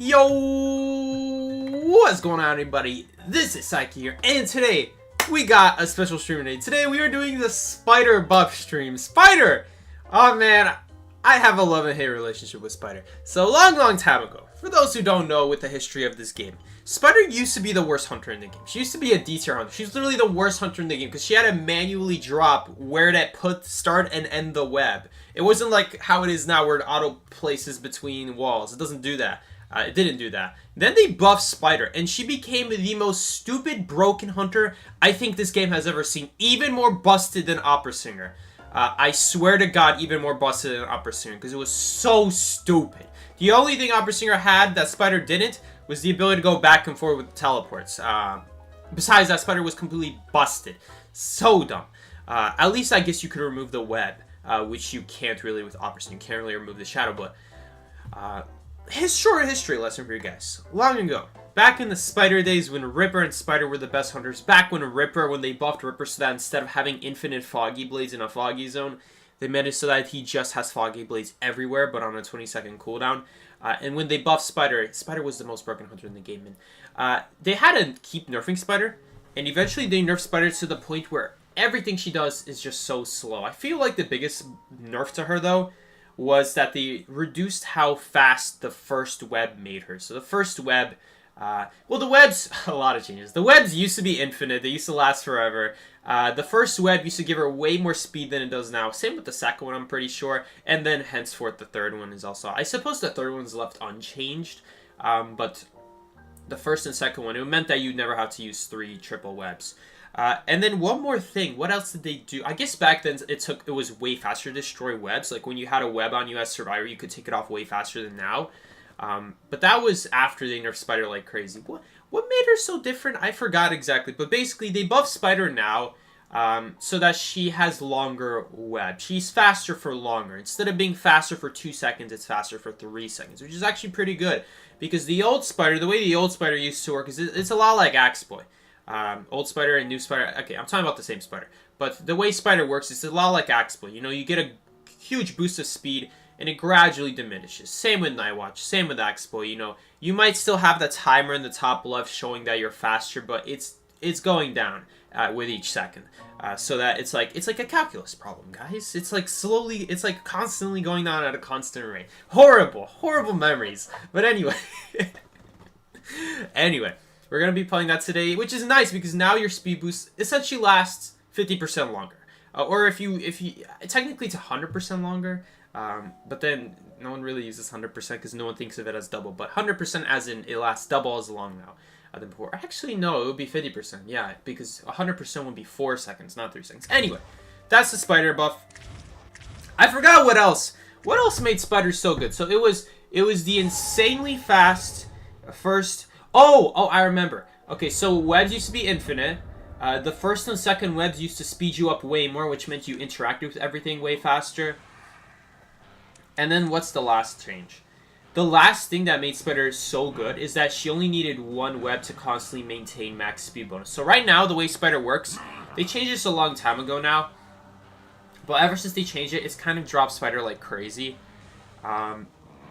Yo, what's going on, everybody? This is Psyche here, and today we got a special stream today. Today we are doing the Spider buff stream. Spider! Oh man, I have a love and hate relationship with Spider. So long time ago, for those who don't know with the history of this game, Spider used to be the worst hunter in the game. She used to be a D tier hunter. She's literally the worst hunter in the game because she had to manually drop where to start and end the web. It wasn't like how it is now where it auto places between walls. It doesn't do that. It didn't do that. Then they buffed Spider, and she became the most stupid, broken hunter I think this game has ever seen. Even more busted than Opera Singer. I swear to God, even more busted than Opera Singer, because it was so stupid. The only thing Opera Singer had that Spider didn't was the ability to go back and forth with teleports. Besides that, Spider was completely busted. So dumb. At least I guess you could remove the web, which you can't really with Opera Singer. You can't really remove the shadow, but... short history lesson for you guys. Long ago, back in the Spider days when Ripper and Spider were the best hunters, back when they buffed Ripper so that instead of having infinite Foggy Blades in a Foggy Zone, they made it so that he just has Foggy Blades everywhere, but on a 20-second cooldown. And when they buffed Spider, Spider was the most broken hunter in the game. And they had to keep nerfing Spider, and eventually they nerfed Spider to the point where everything she does is just so slow. I feel like the biggest nerf to her, though, was that they reduced how fast the first web made her. So the first web, well, the webs, a lot of changes. The webs used to be infinite. They used to last forever. The first web used to give her way more speed than it does now. Same with the second one, I'm pretty sure. And then henceforth, the third one is also... I suppose the third one's left unchanged. But the first and second one, it meant that you never had to use 3 triple webs. And then one more thing, what else did they do? I guess back then it was way faster to destroy webs. Like when you had a web on you as Survivor, you could take it off way faster than now. But that was after they nerfed Spider like crazy. What made her so different? I forgot exactly. But basically, they buffed Spider now so that she has longer web. She's faster for longer. Instead of being faster for 2 seconds, it's faster for 3 seconds, which is actually pretty good. Because the old Spider, the way the old Spider used to work is it's a lot like Axeboy. Old Spider and new Spider. Okay, I'm talking about the same Spider. But the way Spider works is a lot like Axeboy. You know, you get a huge boost of speed, and it gradually diminishes. Same with Nightwatch. Same with Axeboy. You know, you might still have the timer in the top left showing that you're faster, but it's going down with each second. So that it's like a calculus problem, guys. It's like slowly, it's like constantly going down at a constant rate. Horrible memories. But anyway, we're going to be playing that today, which is nice because now your speed boost essentially lasts 50% longer. Or if you technically it's 100% longer, but then no one really uses 100% because no one thinks of it as double. But 100% as in it lasts double as long now than before. Actually, no, it would be 50%. Yeah, because 100% would be 4 seconds, not 3 seconds. Anyway, that's the Spider buff. I forgot what else. What else made Spider so good? So it was the insanely fast first... Oh, I remember. Okay, so webs used to be infinite. The first and second webs used to speed you up way more, which meant you interacted with everything way faster. And then what's the last change? The last thing that made Spider so good is that she only needed 1 web to constantly maintain max speed bonus. So right now, the way Spider works, they changed this a long time ago now. But ever since they changed it, it's kind of dropped Spider like crazy.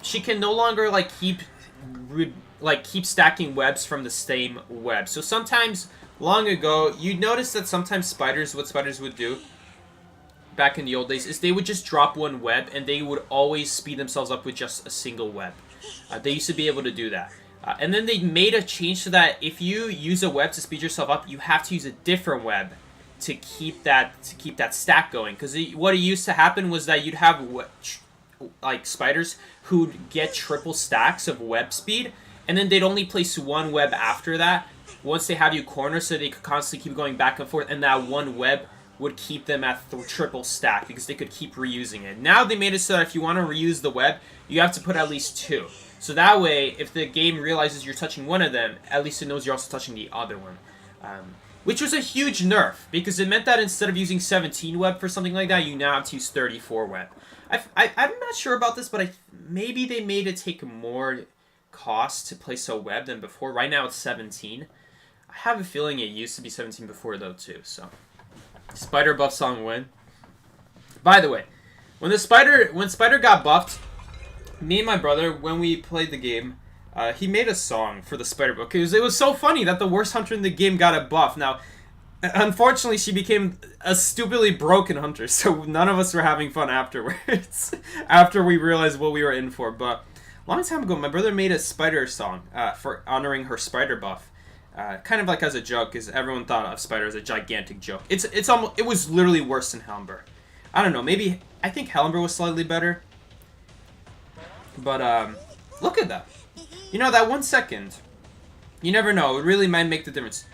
She can no longer keep stacking webs from the same web. So sometimes, long ago, you'd notice that sometimes what spiders would do back in the old days is they would just drop 1 web and they would always speed themselves up with just a single web. They used to be able to do that. And then they made a change so that if you use a web to speed yourself up, you have to use a different web to keep that stack going. Because what it used to happen was that you'd have spiders who'd get triple stacks of web speed, and then they'd only place 1 web after that once they have you cornered so they could constantly keep going back and forth, and that 1 web would keep them at triple stack because they could keep reusing it. Now they made it so that if you want to reuse the web, you have to put at least 2. So that way, if the game realizes you're touching one of them, at least it knows you're also touching the other one. Which was a huge nerf, because it meant that instead of using 17 web for something like that, you now have to use 34 web. I'm not sure about this, but maybe they made it take more cost to place a web than before. Right now it's 17. I have a feeling it used to be 17 before though too, so... Spider buff song win. By the way, when Spider got buffed, me and my brother, when we played the game, He made a song for the spider book. It was so funny that the worst hunter in the game got a buff. Now, unfortunately, she became a stupidly broken hunter, so none of us were having fun afterwards. After we realized what we were in for. But a long time ago, my brother made a spider song for honoring her spider buff. Kind of like as a joke, because everyone thought of Spider as a gigantic joke. It was literally worse than Helmber. I don't know, maybe, I think Helmber was slightly better. But, look at that. You know, that 1 second, you never know, it really might make the difference.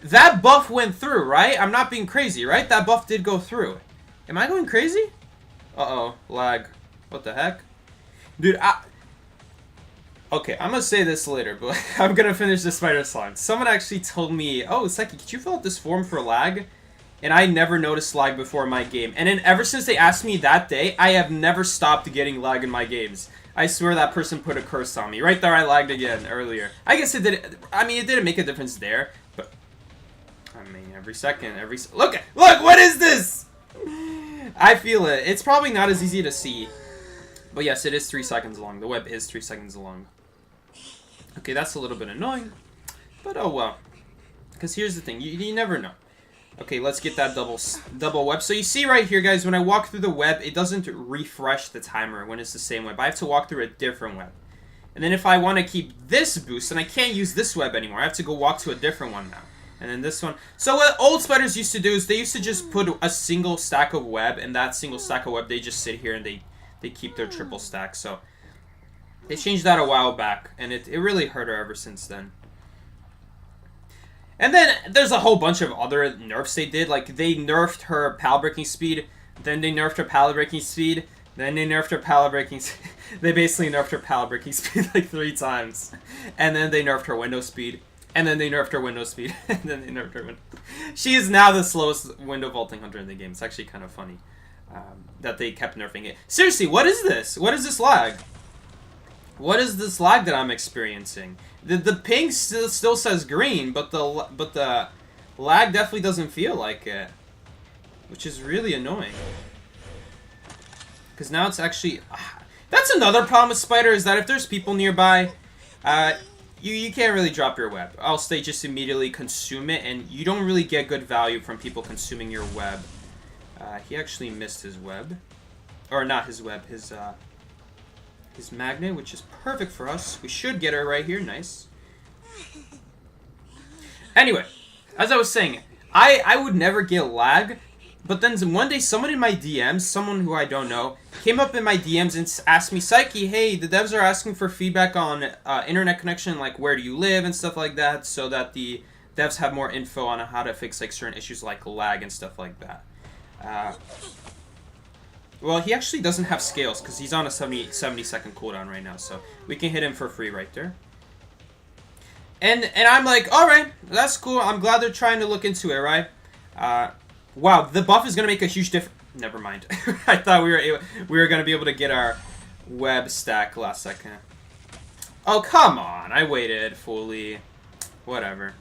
That buff went through, right? I'm not being crazy, right? That buff did go through. Am I going crazy? Uh-oh, lag. What the heck? Dude, okay, I'm gonna say this later, but I'm gonna finish the spider slime. Someone actually told me, oh, Psyche, could you fill out this form for lag? And I never noticed lag before in my game. And then ever since they asked me that day, I have never stopped getting lag in my games. I swear that person put a curse on me. Right there, I lagged again earlier. I guess it did. I mean, it didn't make a difference there, but I mean, every second, look, what is this? I feel it. It's probably not as easy to see, but yes, it is 3 seconds long. The web is 3 seconds long. Okay, that's a little bit annoying, but oh well. Because here's the thing, you never know. Okay, let's get that double web. So you see right here, guys, when I walk through the web, it doesn't refresh the timer when it's the same web. I have to walk through a different web. And then if I want to keep this boost, then I can't use this web anymore. I have to go walk to a different one now. And then this one. So what old spiders used to do is they used to just put a single stack of web, and that single stack of web, they just sit here and they keep their triple stack. So they changed that a while back, and it really hurt her ever since then. And then there's a whole bunch of other nerfs they did. Like, they nerfed her pallet breaking speed, then they nerfed her pallet breaking speed, then they nerfed her pallet breaking They basically nerfed her pallet breaking speed like 3 times. And then they nerfed her window speed. And then they nerfed her window speed. And then they nerfed her window. She is now the slowest window vaulting hunter in the game. It's actually kind of funny that they kept nerfing it. Seriously, what is this? What is this lag? What is this lag that I'm experiencing? The ping still says green, but the lag definitely doesn't feel like it, which is really annoying. Because now it's actually that's another problem with Spider, is that if there's people nearby, you can't really drop your web. Else they just immediately consume it, and you don't really get good value from people consuming your web. He actually missed his web, or not his web, his magnet, which is perfect for us. We should get her right here. Nice. Anyway, as I was saying, I would never get lag, but then one day someone in my DMs, someone who I don't know, came up in my DMs and asked me, Psyche, hey, the devs are asking for feedback on internet connection, like where do you live and stuff like that, so that the devs have more info on how to fix like certain issues like lag and stuff like that. Well, he actually doesn't have scales because he's on a 70-second cooldown right now, so we can hit him for free right there. And I'm like, all right, that's cool. I'm glad they're trying to look into it, right? Wow, the buff is gonna make a huge difference. Never mind. I thought we were gonna be able to get our web stack last second. Oh, come on! I waited fully. Whatever.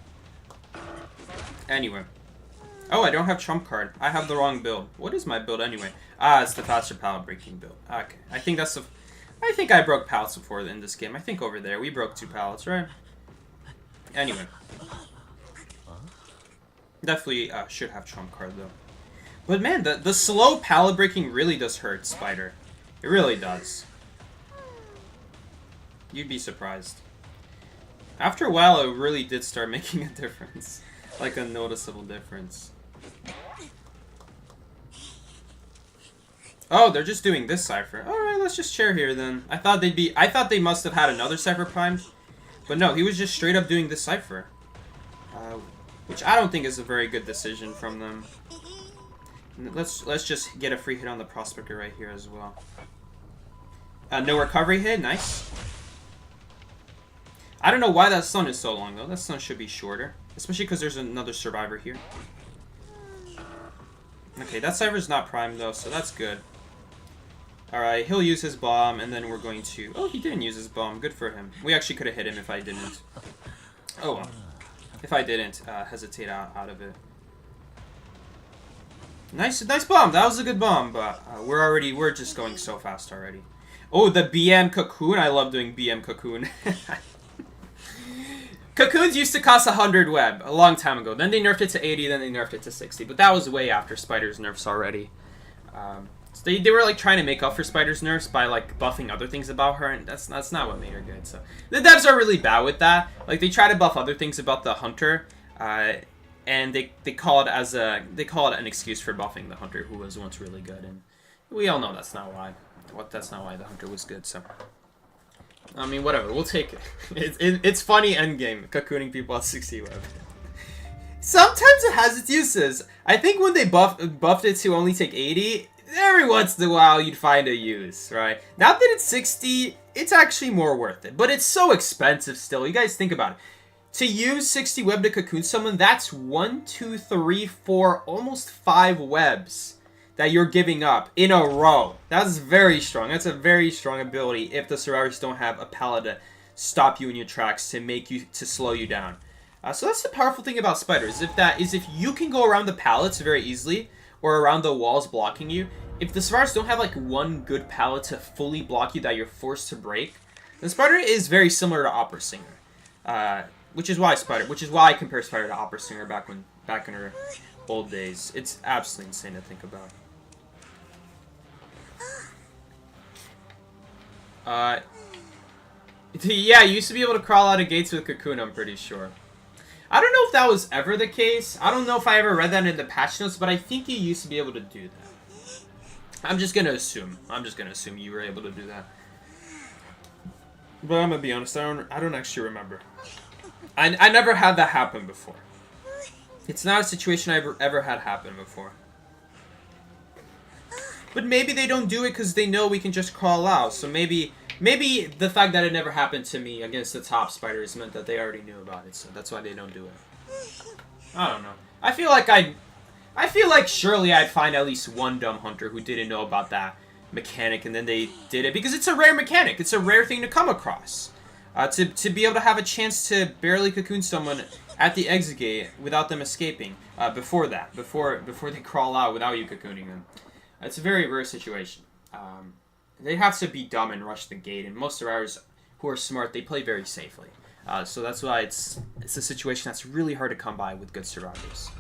Anyway. Oh, I don't have trump card. I have the wrong build. What is my build anyway? Ah, it's the faster pallet breaking build. Okay, I think that's the. I think I broke pallets before in this game. I think over there we broke 2 pallets, right? Anyway. Definitely should have trump card though. But man, the slow pallet breaking really does hurt Spider. It really does. You'd be surprised. After a while, it really did start making a difference. Like a noticeable difference. Oh, they're just doing this cipher. Alright, let's just chair here then. I thought they must have had another cipher primed. But no, he was just straight up doing this cipher. Which I don't think is a very good decision from them. Let's just get a free hit on the prospector right here as well. No recovery hit, nice. I don't know why that stun is so long though. That stun should be shorter. Especially because there's another survivor here. Okay, that cipher's not primed though, so that's good. Alright, he'll use his bomb, and then we're going to... Oh, he didn't use his bomb. Good for him. We actually could have hit him if I didn't. Oh well. If I didn't hesitate out of it. Nice bomb. That was a good bomb, but we're just going so fast already. Oh, the BM cocoon. I love doing BM cocoon. Cocoons used to cost 100 web a long time ago. Then they nerfed it to 80, then they nerfed it to 60. But that was way after Spider's nerfs already. So they were like trying to make up for Spider's nerfs by like buffing other things about her, and that's not what made her good. So the devs are really bad with that. Like they try to buff other things about the hunter, and they call it an excuse for buffing the hunter who was once really good, and we all know that's not why. That's not why the hunter was good. So I mean, whatever, we'll take it. It's funny endgame cocooning people at 60 web. Sometimes it has its uses. I think when they buffed it to only take 80, every once in a while you'd find a use, right? Now that it's 60, it's actually more worth it. But it's so expensive still. You guys think about it. To use 60 web to cocoon someone, that's 1, 2, 3, 4, almost 5 webs that you're giving up in a row. That's very strong. That's a very strong ability if the survivors don't have a pallet to stop you in your tracks to slow you down. So that's the powerful thing about spiders. If you can go around the pallets very easily, or around the walls blocking you, if the survivors don't have like one good pallet to fully block you that you're forced to break, then Spider is very similar to Opera Singer. Which is why I compare Spider to Opera Singer back in her old days. It's absolutely insane to think about. Yeah, you used to be able to crawl out of gates with Cocoon, I'm pretty sure. I don't know if that was ever the case. I don't know if I ever read that in the patch notes, but I think you used to be able to do that. I'm just gonna assume you were able to do that. But I'm gonna be honest, I don't actually remember. I never had that happen before. It's not a situation I've ever had happen before. But maybe they don't do it because they know we can just crawl out. So maybe the fact that it never happened to me against the top spiders meant that they already knew about it. So that's why they don't do it. I don't know. I feel like surely I'd find at least one dumb hunter who didn't know about that mechanic, and then they did it because it's a rare mechanic. It's a rare thing to come across. To be able to have a chance to barely cocoon someone at the exit gate without them escaping before they crawl out without you cocooning them. It's a very rare situation. They have to be dumb and rush the gate, and most survivors who are smart, they play very safely. So that's why it's a situation that's really hard to come by with good survivors.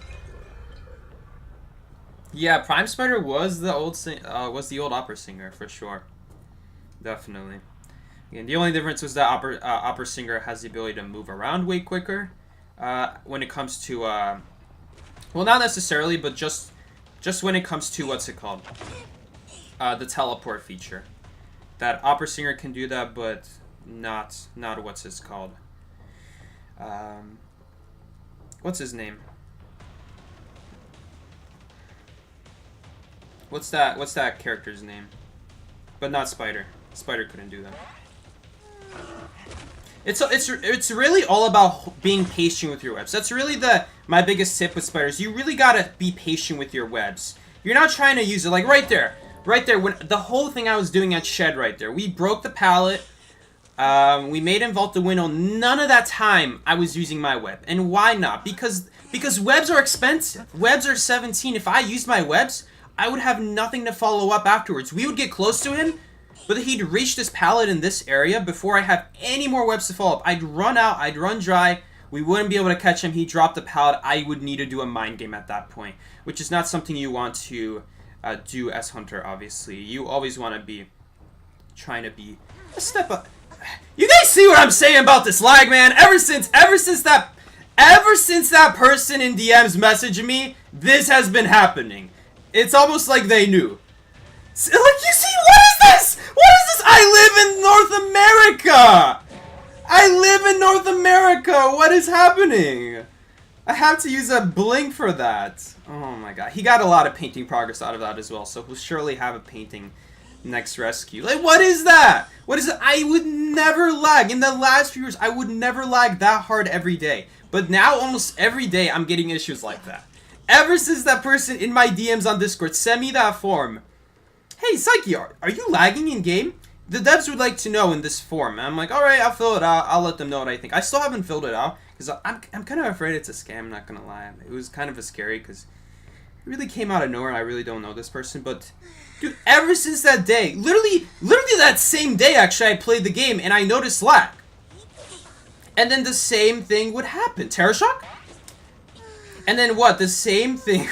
Yeah, Prime Spider was the old Opera Singer for sure, definitely. Again, the only difference was that Opera Singer has the ability to move around way quicker when it comes to well, not necessarily, but just when it comes to what's it called, the teleport feature. That Opera Singer can do that, but not what's it called. What's his name? What's that character's name? But not Spider. Spider couldn't do that. It's really all about being patient with your webs. That's really my biggest tip with spiders. You really gotta be patient with your webs. You're not trying to use it like right there, when the whole thing I was doing at Shed right there. We broke the pallet. We made him vault the window. None of that time I was using my web. And why not? Because webs are expensive. Webs are 17. If I used my webs, I would have nothing to follow up afterwards. We would get close to him, but he'd reach this pallet in this area before I have any more webs to follow up. I'd run out, I'd run dry, we wouldn't be able to catch him, he'd drop the pallet, I would need to do a mind game at that point, which is not something you want to do as Hunter, obviously. You always want to be trying to be a step up. You guys see what I'm saying about this lag, man? Ever since that person in DMs messaged me, this has been happening. It's almost like they knew. Like, you see, what is this? What is this? I live in North America! What is happening? I have to use a blink for that. Oh my god. He got a lot of painting progress out of that as well, so he'll surely have a painting next rescue. Like, what is that? What is it? I would never lag. In the last few years, I would never lag that hard every day. But now, almost every day, I'm getting issues like that. Ever since that person in my DMs on Discord sent me that form. Hey, Psyche, are you lagging in game? The devs would like to know in this form. And I'm like, alright, I'll fill it out. I'll let them know what I think. I still haven't filled it out because I'm kind of afraid it's a scam, not gonna lie. It was kind of scary because it really came out of nowhere. I really don't know this person. But, dude, ever since that day, literally that same day, actually, I played the game and I noticed lag. And then the same thing would happen. Terror Shock? And then what? The same thing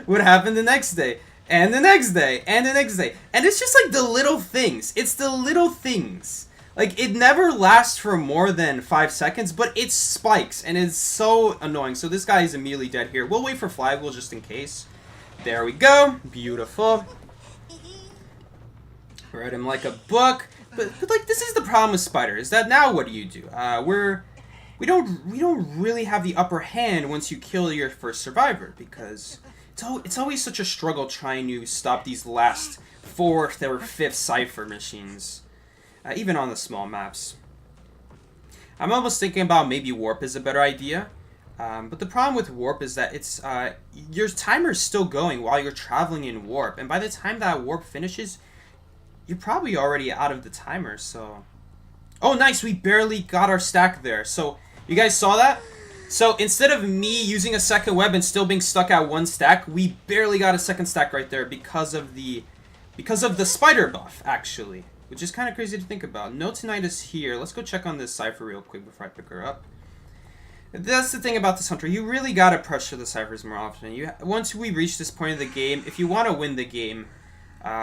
would happen the next day. And the next day. And the next day. And it's just like the little things. It's the little things. Like, it never lasts for more than 5 seconds, but it spikes. And it's so annoying. So this guy is immediately dead here. We'll wait for Flywheel just in case. There we go. Beautiful. Read him like a book. But like, this is the problem with Spider, is that now what do you do? We don't really have the upper hand once you kill your first survivor, because it's always such a struggle trying to stop these last 4th or 5th Cypher machines, even on the small maps. I'm almost thinking about maybe Warp is a better idea, but the problem with Warp is that it's your timer is still going while you're traveling in Warp, and by the time that Warp finishes, you're probably already out of the timer, so... Oh, nice! We barely got our stack there. So, you guys saw that? So, instead of me using a second web and still being stuck at 1 stack, we barely got a second stack right there because of the spider buff, actually. Which is kind of crazy to think about. No Tonight is here. Let's go check on this Cypher real quick before I pick her up. That's the thing about this Hunter. You really gotta pressure the Cyphers more often. Once we reach this point of the game, if you want to win the game...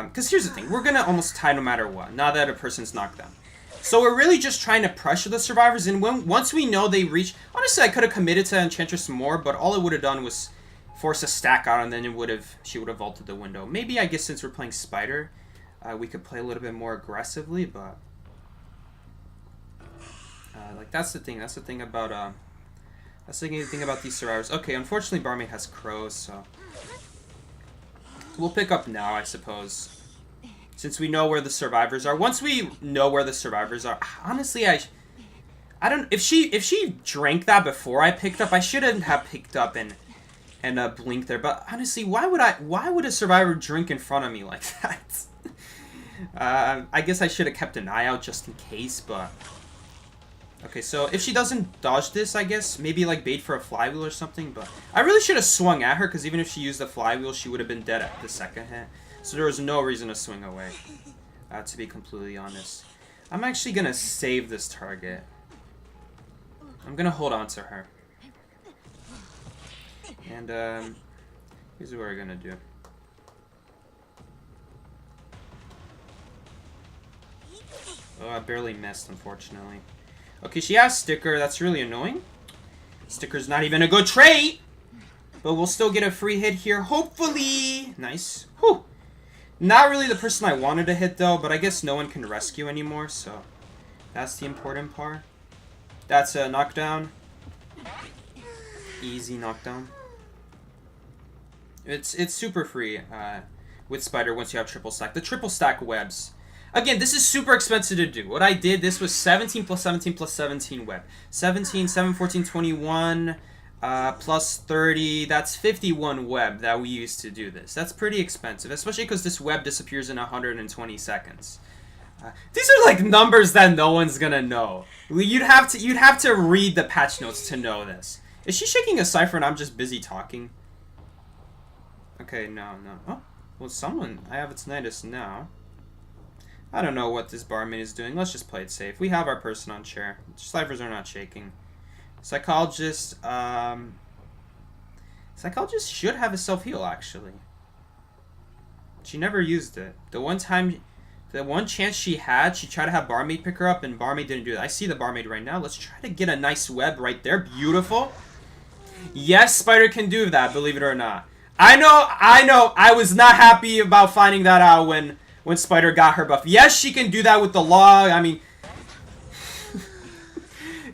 Because here's the thing, we're going to almost tie no matter what, now that a person's knocked down. So we're really just trying to pressure the survivors, and once we know they reach... Honestly, I could have committed to Enchantress more, but all it would have done was force a stack out, and then she would have vaulted the window. Maybe, I guess, since we're playing Spider, we could play a little bit more aggressively, but... like, that's the thing. That's the thing about, that's the thing about these survivors. Okay, unfortunately, Barmaid has crows, so... We'll pick up now, I suppose. Since we know where the survivors are. Once we know where the survivors are, honestly, I don't... If she drank that before I picked up, I shouldn't have picked up and blinked there. But honestly, why would a survivor drink in front of me like that? I guess I should have kept an eye out just in case, but... Okay, so if she doesn't dodge this, I guess, maybe like bait for a flywheel or something, but I really should have swung at her, because even if she used the flywheel, she would have been dead at the second hit. So there was no reason to swing away, to be completely honest. I'm actually going to save this target. I'm going to hold on to her. And, here's what we're going to do. Oh, I barely missed, unfortunately. Okay, she has Sticker. That's really annoying. Sticker's not even a good trait. But we'll still get a free hit here, hopefully. Nice. Whew. Not really the person I wanted to hit, though. But I guess no one can rescue anymore, so... That's the important part. That's a knockdown. Easy knockdown. It's super free with Spider once you have triple stack. The triple stack webs... Again, this is super expensive to do. What I did, this was 17 plus 17 plus 17 web. 17, 7, 14, 21, plus 30. That's 51 web that we used to do this. That's pretty expensive, especially because this web disappears in 120 seconds. These are like numbers that no one's gonna know. You'd have to read the patch notes to know this. Is she shaking a Cypher and I'm just busy talking? Okay, no. Oh, well, I have its Nidus now. I don't know what this Barmaid is doing. Let's just play it safe. We have our person on chair. Cyphers are not shaking. Psychologist, Psychologist should have a self-heal, actually. She never used it. The one chance she had, she tried to have Barmaid pick her up, and Barmaid didn't do that. I see the Barmaid right now. Let's try to get a nice web right there. Beautiful. Yes, Spider can do that, believe it or not. I know. I was not happy about finding that out when Spider got her buff. Yes, she can do that with the log. I mean,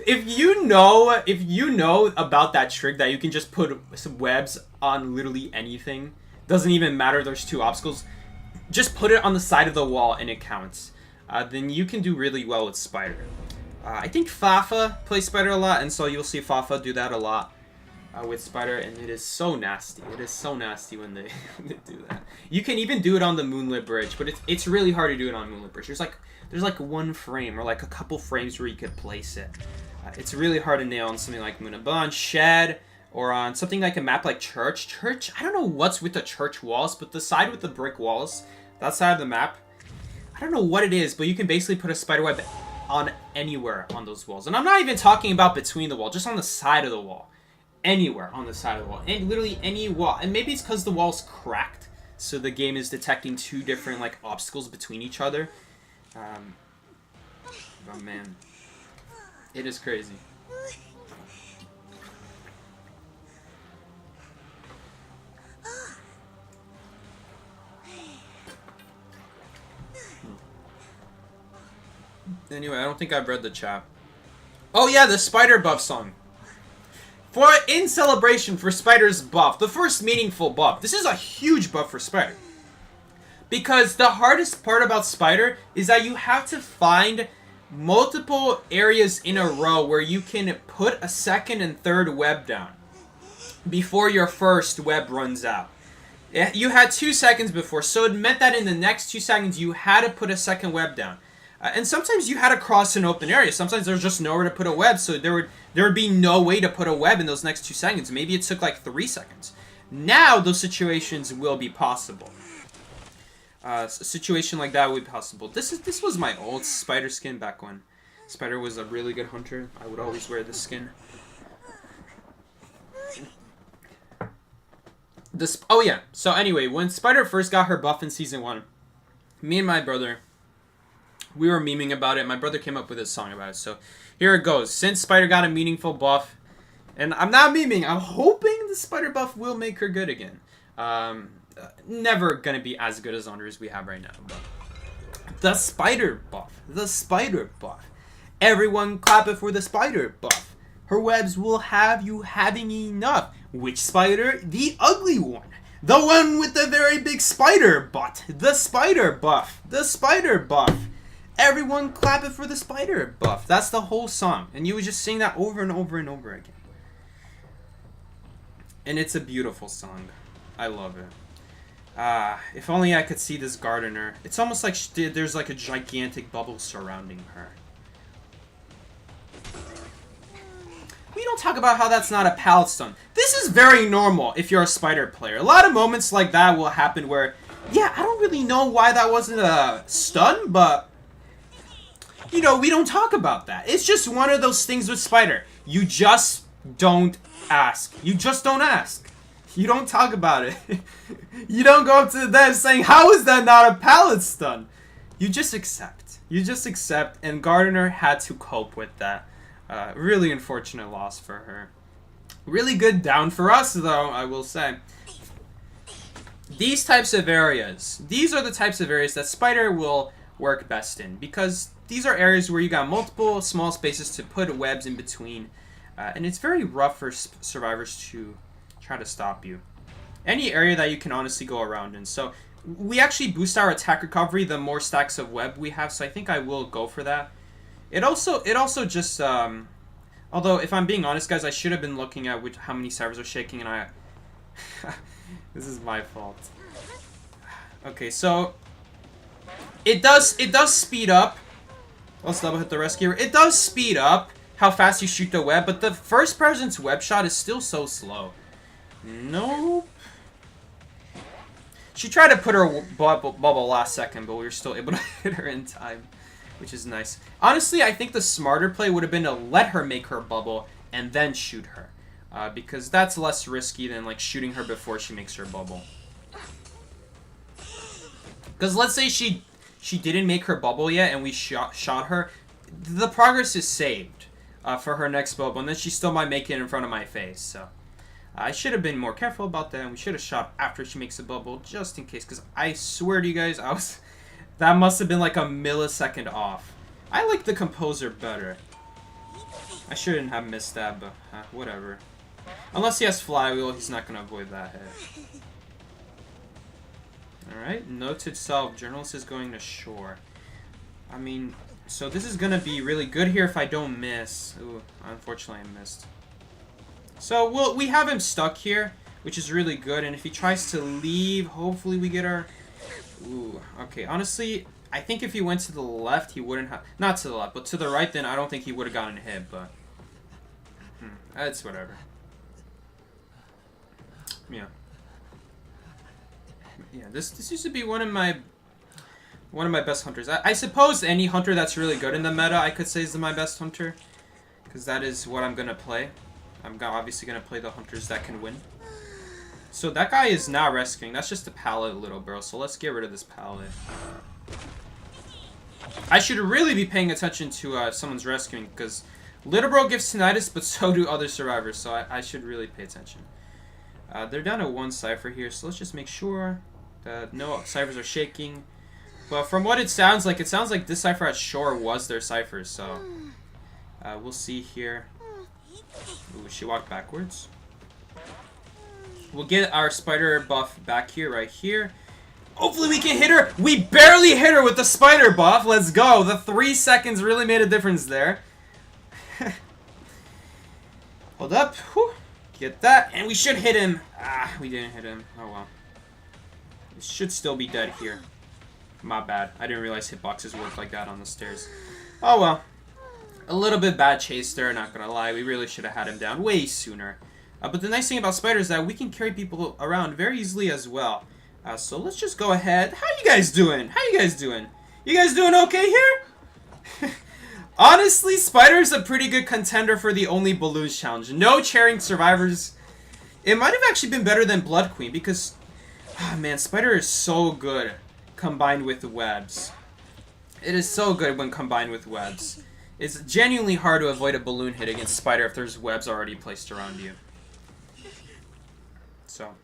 if you know about that trick that you can just put some webs on literally anything, doesn't even matter there's 2 obstacles, just put it on the side of the wall and it counts. Then you can do really well with Spider. I think Fafa plays Spider a lot, and so you'll see Fafa do that a lot with Spider, and it is so nasty. It is so nasty when they do that. You can even do it on the Moonlit Bridge, but it's really hard to do it on Moonlit Bridge. There's like 1 frame or like a couple frames where you could place it. It's really hard to nail on something like Moonlit, but on Shed or on something like a map like Church, I don't know what's with the Church walls, but the side with the brick walls, that side of the map, I don't know what it is, but you can basically put a spider web on anywhere on those walls. And I'm not even talking about between the wall, just on the side of the wall. Anywhere on the side of the wall. And literally any wall. And maybe it's because the wall's cracked, so the game is detecting two different, like, obstacles between each other. Oh, man. It is crazy. Anyway, I don't think I've read the chat. Oh yeah, the Spider buff song. In celebration for Spider's buff, the first meaningful buff. This is a huge buff for Spider. Because the hardest part about Spider is that you have to find multiple areas in a row where you can put a second and third web down before your first web runs out. You had 2 seconds before, so it meant that in the next 2 seconds you had to put a second web down. And sometimes you had to cross an open area. Sometimes there's just nowhere to put a web, so there would be no way to put a web in those next 2 seconds. Maybe it took like 3 seconds. Now those situations will be possible. A situation like that would be possible. This was my old Spider skin back when Spider was a really good hunter. I would always wear this skin. Oh yeah. So anyway, when Spider first got her buff in Season 1, me and my brother, we were memeing about it. My brother came up with a song about it. So here it goes. Since Spider got a meaningful buff, and I'm not memeing, I'm hoping the Spider buff will make her good again. Never gonna be as good as hunters we have right now. But the Spider buff. The Spider buff. Everyone clap it for the Spider buff. Her webs will have you having enough. Which spider? The ugly one. The one with the very big spider butt. The Spider buff. The Spider buff. Everyone clap it for the Spider buff. That's the whole song. And you would just sing that over and over and over again. And it's a beautiful song. I love it. If only I could see this gardener. It's almost like there's like a gigantic bubble surrounding her. We don't talk about how that's not a pallet stun. This is very normal if you're a Spider player. A lot of moments like that will happen where, yeah, I don't really know why that wasn't a stun, but, you know, we don't talk about that. It's just one of those things with Spider. You just don't ask. You just don't ask. You don't talk about it. You don't go up to them saying, how is that not a pallet stun? You just accept. You just accept, and Gardner had to cope with that. Really unfortunate loss for her. Really good down for us, though, I will say. These types of areas, these are the types of areas that Spider will work best in, because these are areas where you got multiple small spaces to put webs in between, and it's very rough for survivors to try to stop you. Any area that you can honestly go around in. So we actually boost our attack recovery the more stacks of web we have, so I think I will go for that. It also just, although if I'm being honest, guys, I should have been looking at how many servers are shaking, and this is my fault. Okay, so it does speed up. Let's double hit the rescue. It does speed up how fast you shoot the web, but the first person's web shot is still so slow. Nope. She tried to put her bubble last second, but we were still able to hit her in time, which is nice. Honestly, I think the smarter play would have been to let her make her bubble and then shoot her, because that's less risky than like shooting her before she makes her bubble. Because let's say she didn't make her bubble yet and we shot her, the progress is saved for her next bubble, and then she still might make it in front of my face. So I should have been more careful about that, and we should have shot after she makes a bubble just in case. Because I swear to you guys, that must have been like a millisecond off. I like the Composer better. I shouldn't have missed that, but whatever. Unless he has Flywheel, he's not going to avoid that hit. Alright, note to self, journalist is going to shore. I mean, so this is going to be really good here if I don't miss. Ooh, unfortunately I missed. So we have him stuck here, which is really good, and if he tries to leave, hopefully we get our... Ooh, okay, honestly, I think if he went to the left, he wouldn't have... Not to the left, but to the right, then I don't think he would have gotten hit, but... That's whatever. Yeah. Yeah, this used to be one of my One of my best hunters. I suppose any hunter that's really good in the meta, I could say is my best hunter. Because that is what I'm going to play. I'm obviously going to play the hunters that can win. So that guy is not rescuing. That's just a pallet, little bro. So let's get rid of this pallet. I should really be paying attention to if someone's rescuing. Because little bro gives tinnitus, but so do other survivors. So I should really pay attention. They're down to 1 cipher here. So let's just make sure that no ciphers are shaking. But from what it sounds like this cipher at shore was their cipher. So we'll see here. Ooh, she walked backwards. We'll get our spider buff back here, right here. Hopefully we can hit her. We barely hit her with the spider buff. Let's go. The 3 seconds really made a difference there. Hold up. Whew. Get that. And we should hit him. Ah, we didn't hit him. Oh, well. It should still be dead here. My bad. I didn't realize hitboxes work like that on the stairs. Oh, well. A little bit bad chase there, not gonna lie. We really should have had him down way sooner. But the nice thing about spiders is that we can carry people around very easily as well. So let's just go ahead. How you guys doing? How you guys doing? You guys doing okay here? Honestly, Spider is a pretty good contender for the only balloons challenge. No chairing survivors. It might have actually been better than Blood Queen because, oh man, Spider is so good combined with webs. It is so good when combined with webs. It's genuinely hard to avoid a balloon hit against Spider if there's webs already placed around you. So,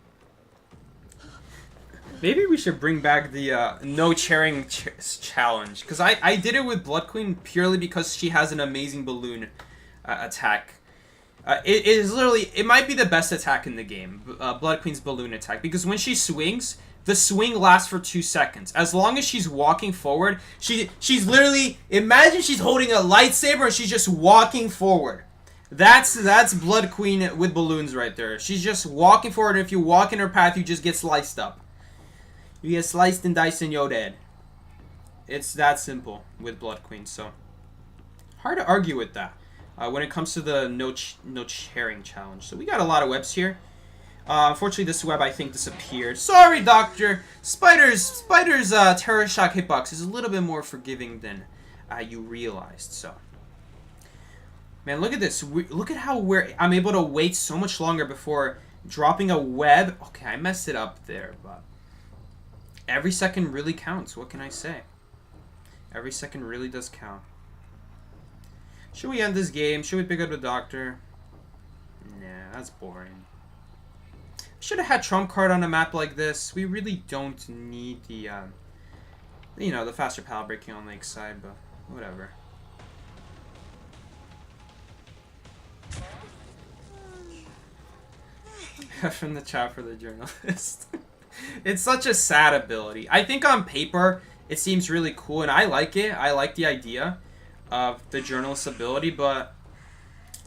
maybe we should bring back the no chairing challenge. Because I did it with Blood Queen purely because she has an amazing balloon attack. It is literally, it might be the best attack in the game. Blood Queen's balloon attack. Because when she swings, the swing lasts for 2 seconds. As long as she's walking forward, she's literally, imagine she's holding a lightsaber and she's just walking forward. That's Blood Queen with balloons right there. She's just walking forward, and if you walk in her path, you just get sliced up. You get sliced and diced and you're dead. It's that simple with Blood Queen, so hard to argue with that when it comes to the no chairing challenge. So we got a lot of webs here. Unfortunately, this web, I think, disappeared. Sorry, Doctor. Spider's Terror Shock hitbox is a little bit more forgiving than you realized, so. Man, look at this. Look at how I'm able to wait so much longer before dropping a web. Okay, I messed it up there, but every second really counts. What can I say? Every second really does count. Should we end this game? Should we pick up the Doctor? Nah, that's boring. Should have had Trump card on a map like this. We really don't need the, you know, the faster pallet breaking on Lakeside, but whatever. From the chat for the journalist. It's such a sad ability. I think on paper it seems really cool and I like it. I like the idea of the journalist ability, but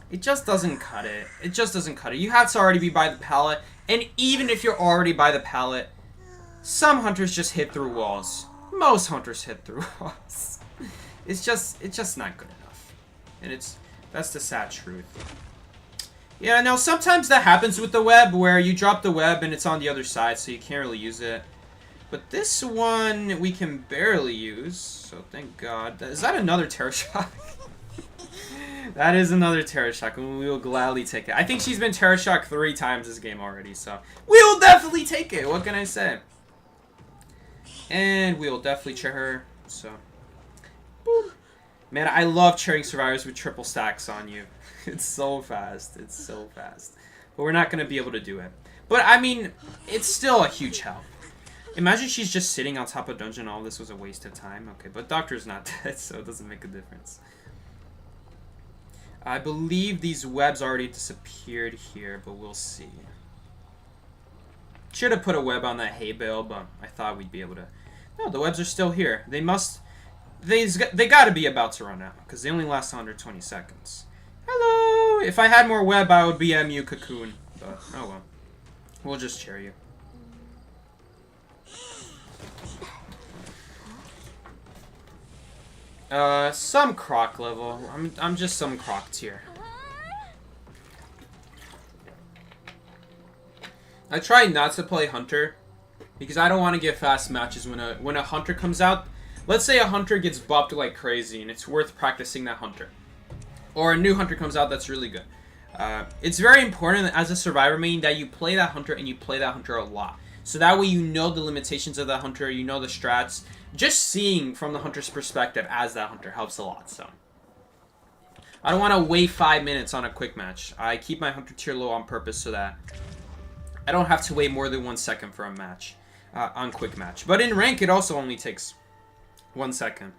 it just doesn't cut it. It just doesn't cut it. You have to already be by the pallet, and even if you're already by the pallet, some hunters just hit through walls. Most hunters hit through walls. It's just not good enough. And that's the sad truth. Yeah, no, sometimes that happens with the web, where you drop the web and it's on the other side, so you can't really use it. But this one, we can barely use, so thank God. Is that another Terror Shock? That is another Terror Shock, and we will gladly take it. I think she's been Terror Shock 3 times this game already, so we will definitely take it. What can I say? And we will definitely cheer her, so. Boom. Man, I love cheering survivors with triple stacks on you. It's so fast. It's so fast. But we're not going to be able to do it. But, I mean, it's still a huge help. Imagine she's just sitting on top of dungeon. All this was a waste of time. Okay, but Doctor's not dead, so it doesn't make a difference. I believe these webs already disappeared here, but we'll see. Should have put a web on that hay bale, but I thought we'd be able to. No, the webs are still here. They must. They got to be about to run out because they only last 120 seconds. Hello! If I had more web, I would be MU Cocoon. But, oh well. We'll just cheer you. Some croc level. I'm just some croc tier. I try not to play Hunter because I don't want to get fast matches when a Hunter comes out. let's say a hunter gets buffed like crazy and it's worth practicing that hunter. Or a new hunter comes out that's really good. It's very important as a survivor main that you play that hunter and you play that hunter a lot. So that way you know the limitations of that hunter, you know the strats. Just seeing from the hunter's perspective as that hunter helps a lot, so. I don't want to wait 5 minutes on a quick match. I keep my hunter tier low on purpose so that I don't have to wait more than 1 second for a match. On quick match. But in rank, it also only takes 1 second.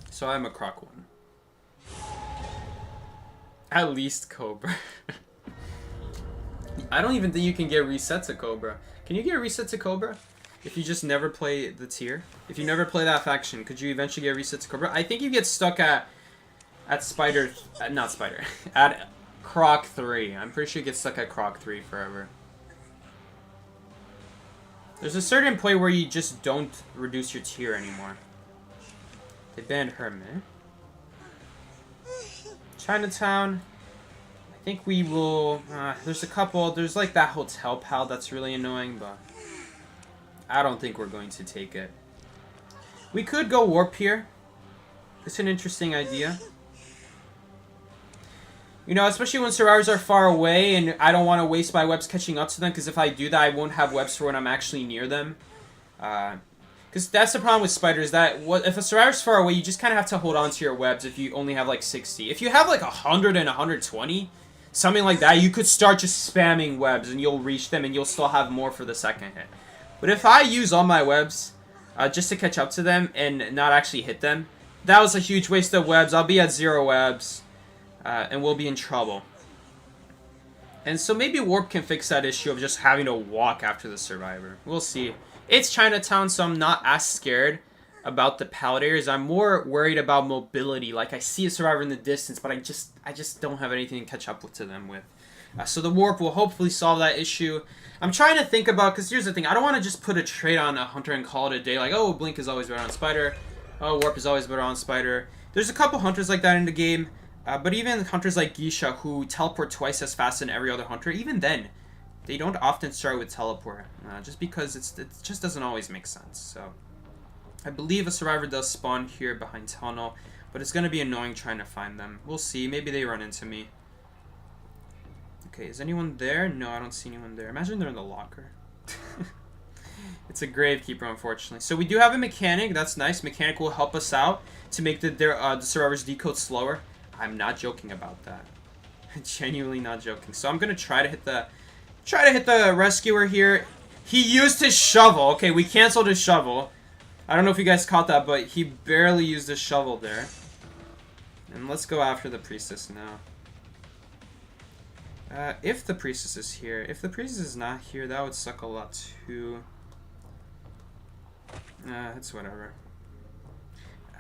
So I'm a croc one. At least Cobra. I don't even think you can get resets to Cobra. Can you get a reset to Cobra? If you just never play the tier? If you never play that faction, could you eventually get a reset to Cobra? I think you get stuck at Spider... not Spider. At Croc 3. I'm pretty sure you get stuck at Croc 3 forever. There's a certain point where you just don't reduce your tier anymore. They banned Hermit. Chinatown. I think we will... there's a couple... There's like that hotel pal that's really annoying, but... I don't think we're going to take it. We could go warp here. It's an interesting idea. You know, especially when survivors are far away and I don't want to waste my webs catching up to them, because if I do that, I won't have webs for when I'm actually near them. Because that's the problem with spiders, that if a survivor's far away, you just kind of have to hold on to your webs if you only have like 60. If you have like 100 and 120, something like that, you could start just spamming webs and you'll reach them and you'll still have more for the second hit. But if I use all my webs just to catch up to them and not actually hit them, that was a huge waste of webs. I'll be at 0 webs. And we'll be in trouble. And so maybe Warp can fix that issue of just having to walk after the survivor. We'll see. It's Chinatown, so I'm not as scared about the Paladars. I'm more worried about mobility. Like, I see a survivor in the distance, but I just don't have anything to catch up to them with. So the Warp will hopefully solve that issue. I'm trying to think about, because here's the thing. I don't want to just put a trait on a hunter and call it a day. Like, oh, Blink is always better on Spider. Oh, Warp is always better on Spider. There's a couple hunters like that in the game. But even hunters like Geisha, who teleport twice as fast than every other hunter, even then, they don't often start with teleport. Just because it just doesn't always make sense. So, I believe a survivor does spawn here behind tunnel, but it's going to be annoying trying to find them. We'll see. Maybe they run into me. Okay, is anyone there? No, I don't see anyone there. Imagine they're in the locker. It's a Gravekeeper, unfortunately. So we do have a mechanic. That's nice. Mechanic will help us out to make the survivors decode slower. I'm not joking about that. Genuinely not joking. So I'm gonna try to hit the rescuer here. He used his shovel. Okay, we canceled his shovel. I don't know if you guys caught that, but he barely used his shovel there. And let's go after the priestess now. If the priestess is here. If the priestess is not here, that would suck a lot too. It's whatever.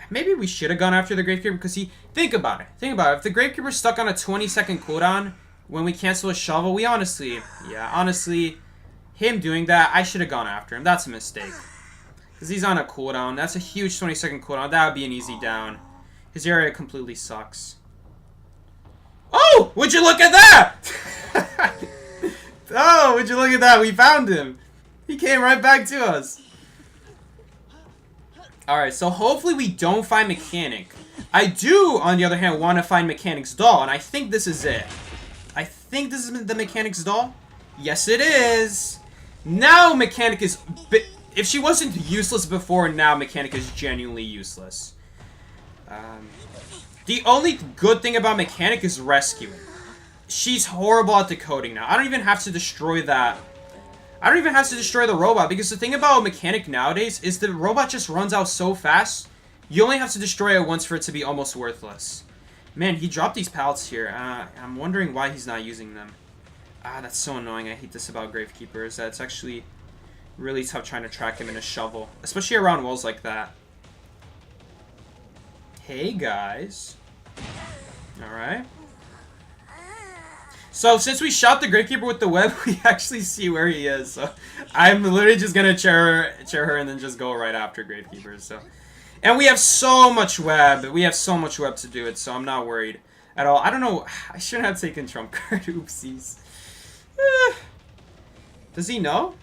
Maybe we should have gone after the Gravekeeper, because think about it. Think about it. If the Gravekeeper's stuck on a 20-second cooldown when we cancel his shovel, we honestly, him doing that, I should have gone after him. That's a mistake. Because he's on a cooldown. That's a huge 20-second cooldown. That would be an easy down. His area completely sucks. Oh! Would you look at that? Oh, would you look at that? We found him. He came right back to us. Alright, so hopefully we don't find Mechanic. I do, on the other hand, want to find Mechanic's doll, and I think this is it. I think this is the Mechanic's doll. Yes, it is. Now Mechanic is... If she wasn't useless before, now Mechanic is genuinely useless. The only good thing about Mechanic is rescuing. She's horrible at decoding now. I don't even have to destroy that. I don't even have to destroy the robot, because the thing about a Mechanic nowadays is the robot just runs out so fast, you only have to destroy it once for it to be almost worthless. Man, he dropped these pallets here. I'm wondering why he's not using them. That's so annoying. I hate this about Gravekeepers. That's actually really tough trying to track him in a shovel, especially around walls like that. Hey, guys. Alright. So, since we shot the Gravekeeper with the web, we actually see where he is. So, I'm literally just gonna chair her and then just go right after Gravekeeper. So, and we have so much web. We have so much web to do it, so I'm not worried at all. I don't know. I shouldn't have taken Trump card. Oopsies. Does he know?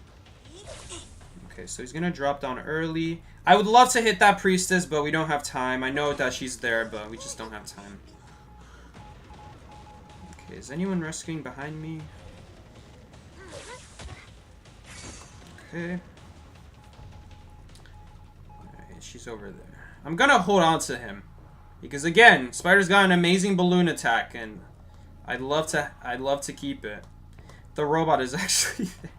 Okay, so he's gonna drop down early. I would love to hit that priestess, but we don't have time. I know that she's there, but we just don't have time. Okay, is anyone rescuing behind me? Okay. Alright, she's over there. I'm gonna hold on to him. Because again, Spider's got an amazing balloon attack, and I'd love to keep it. The robot is actually there.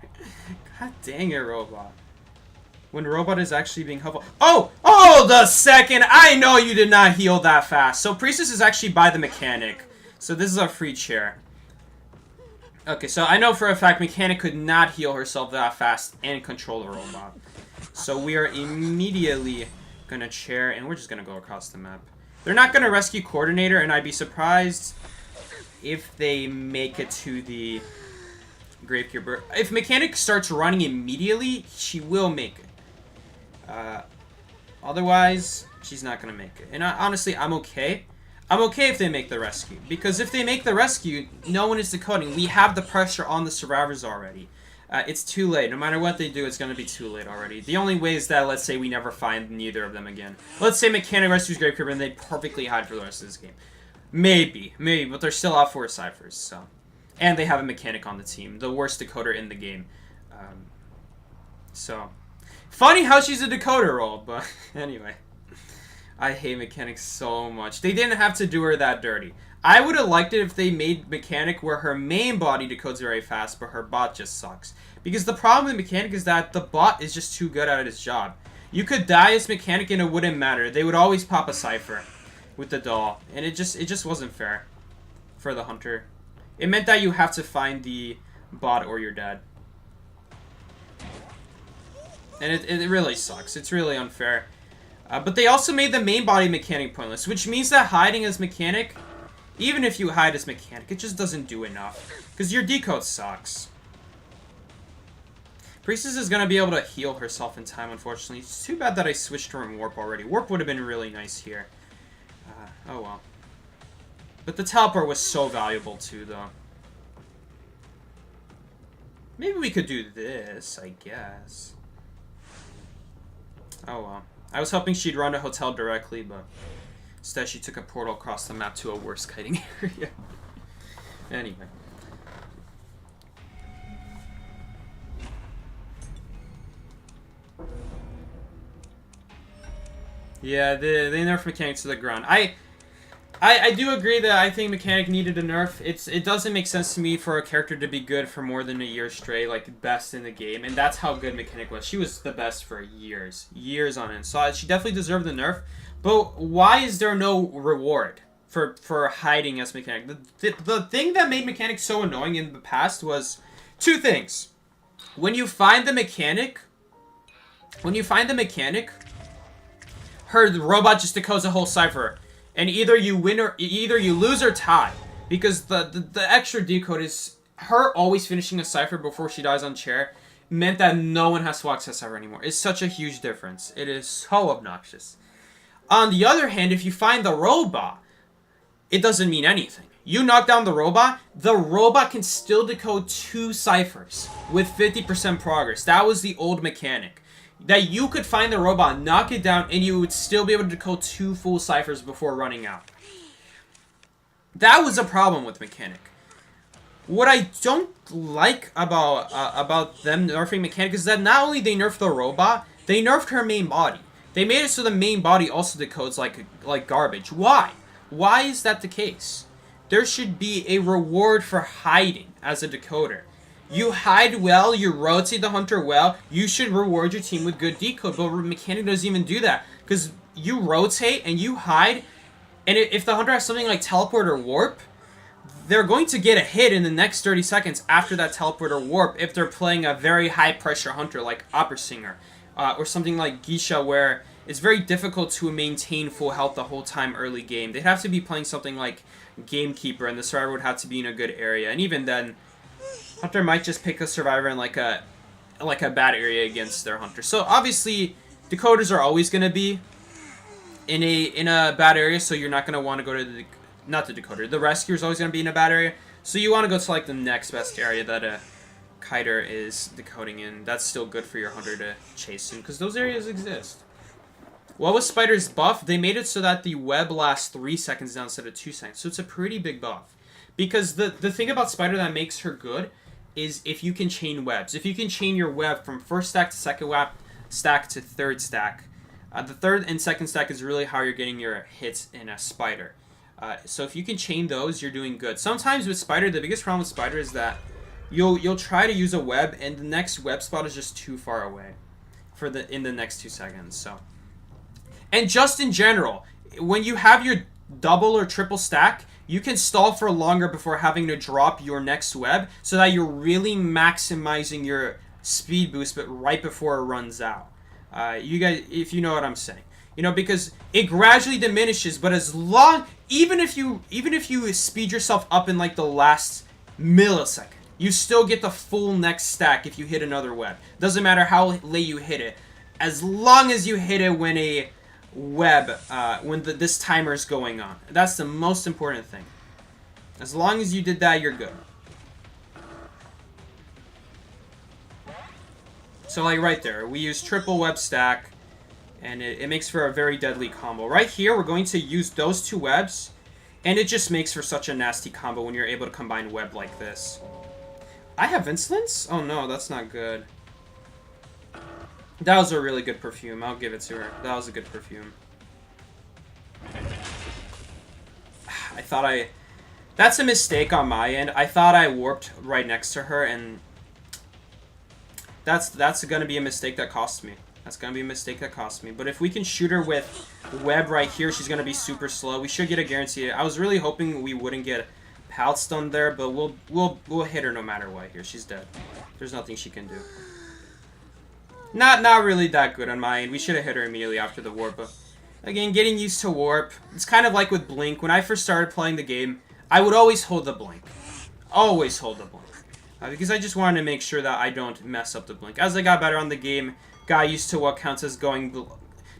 God dang it, robot. When robot is actually being helpful. Oh! Oh, the second! I know you did not heal that fast. So priestess is actually by the mechanic. So this is a free chair. Okay, so I know for a fact mechanic could not heal herself that fast and control the robot. So we are immediately gonna chair, and we're just gonna go across the map. They're not gonna rescue coordinator, and I'd be surprised if they make it to the Gravekeeper. If mechanic starts running immediately, she will make it. Otherwise, she's not gonna make it. And honestly, I'm okay. I'm okay if they make the rescue. Because if they make the rescue, no one is decoding. We have the pressure on the survivors already. It's too late. No matter what they do, it's gonna be too late already. The only way is that, let's say, we never find neither of them again. Let's say mechanic rescues Gravekeeper and they perfectly hide for the rest of this game. Maybe, but they're still out for ciphers, so. And they have a mechanic on the team, the worst decoder in the game. So, funny how she's a decoder role, but anyway. I hate mechanic so much. They didn't have to do her that dirty. I would have liked it if they made mechanic where her main body decodes very fast, but her bot just sucks. Because the problem with mechanic is that the bot is just too good at its job. You could die as mechanic and it wouldn't matter. They would always pop a cipher with the doll, and it just wasn't fair for the hunter. It meant that you have to find the bot or you're dead. And it really sucks. It's really unfair. But they also made the main body mechanic pointless, which means that hiding as mechanic, even if you hide as mechanic, it just doesn't do enough. Because your decode sucks. Priestess is going to be able to heal herself in time, unfortunately. It's too bad that I switched to warp already. Warp would have been really nice here. Oh well. But the teleport was so valuable too, though. Maybe we could do this, I guess. Oh well. I was hoping she'd run to hotel directly, but instead she took a portal across the map to a worse kiting area. Anyway. Yeah, they nerfed mechanic to the ground. I do agree that I think mechanic needed a nerf. It doesn't make sense to me for a character to be good for more than a year straight, like best in the game, and that's how good mechanic was. She was the best for years on end. So she definitely deserved the nerf. But why is there no reward for hiding as mechanic? The thing that made mechanic so annoying in the past was two things. When you find the mechanic, her robot just decodes a whole cipher. And either you win or either you lose or tie, because the extra decode is her always finishing a cipher before she dies on chair meant that no one has to access cipher anymore. It's such a huge difference. It is so obnoxious. On the other hand, if you find the robot, it doesn't mean anything. You knock down the robot can still decode 2 ciphers with 50% progress. That was the old mechanic. That you could find the robot, knock it down, and you would still be able to decode 2 full ciphers before running out. That was a problem with mechanic. What I don't like about them nerfing mechanic is that not only they nerfed the robot, they nerfed her main body. They made it so the main body also decodes like garbage. Why? Why is that the case? There should be a reward for hiding as a decoder. You hide well, you rotate the hunter well, you should reward your team with good decode, but mechanic doesn't even do that. Because you rotate and you hide, and if the hunter has something like teleport or warp, they're going to get a hit in the next 30 seconds after that teleport or warp if they're playing a very high pressure hunter like Opera Singer, or something like Geisha where it's very difficult to maintain full health the whole time early game. They'd have to be playing something like Gamekeeper and the survivor would have to be in a good area, and even then, hunter might just pick a survivor in like a bad area against their hunter. So obviously, decoders are always going to be in a bad area, so you're not going to want to go to not the decoder. The rescuer is always going to be in a bad area, so you want to go to like the next best area that a kiter is decoding in. That's still good for your hunter to chase in, because those areas exist. What was Spider's buff? They made it so that the web lasts 3 seconds now instead of 2 seconds. So it's a pretty big buff. Because the thing about Spider that makes her good is if you can chain webs. If you can chain your web from first stack to second web stack to third stack. The third and second stack is really how you're getting your hits in a Spider. So if you can chain those, you're doing good. Sometimes with Spider, the biggest problem with Spider is that you'll try to use a web and the next web spot is just too far away in the next 2 seconds. So, and just in general, when you have your double or triple stack, you can stall for longer before having to drop your next web so that you're really maximizing your speed boost, but right before it runs out. You guys, if you know what I'm saying, you know, because it gradually diminishes, but even if you speed yourself up in like the last millisecond, you still get the full next stack if you hit another web. Doesn't matter how late you hit it, as long as you hit it when a web, this timer is going on. That's the most important thing. As long as you did that, you're good. So like right there, we use triple web stack, and it makes for a very deadly combo. Right here, we're going to use those 2 webs, and it just makes for such a nasty combo when you're able to combine web like this. I have insolence? Oh no, that's not good. That was a really good perfume. I'll give it to her. That was a good perfume. That's a mistake on my end. I thought I warped right next to her, and that's going to be a mistake that costs me. That's going to be a mistake that costs me. But if we can shoot her with web right here, she's going to be super slow. We should get a guarantee. I was really hoping we wouldn't get pal stun there, but we'll hit her no matter what here. She's dead. There's nothing she can do. Not really that good on my end. We should have hit her immediately after the warp. But again, getting used to warp. It's kind of like with Blink. When I first started playing the game, I would always hold the Blink. Always hold the Blink. Because I just wanted to make sure that I don't mess up the Blink. As I got better on the game, got used to what counts as going...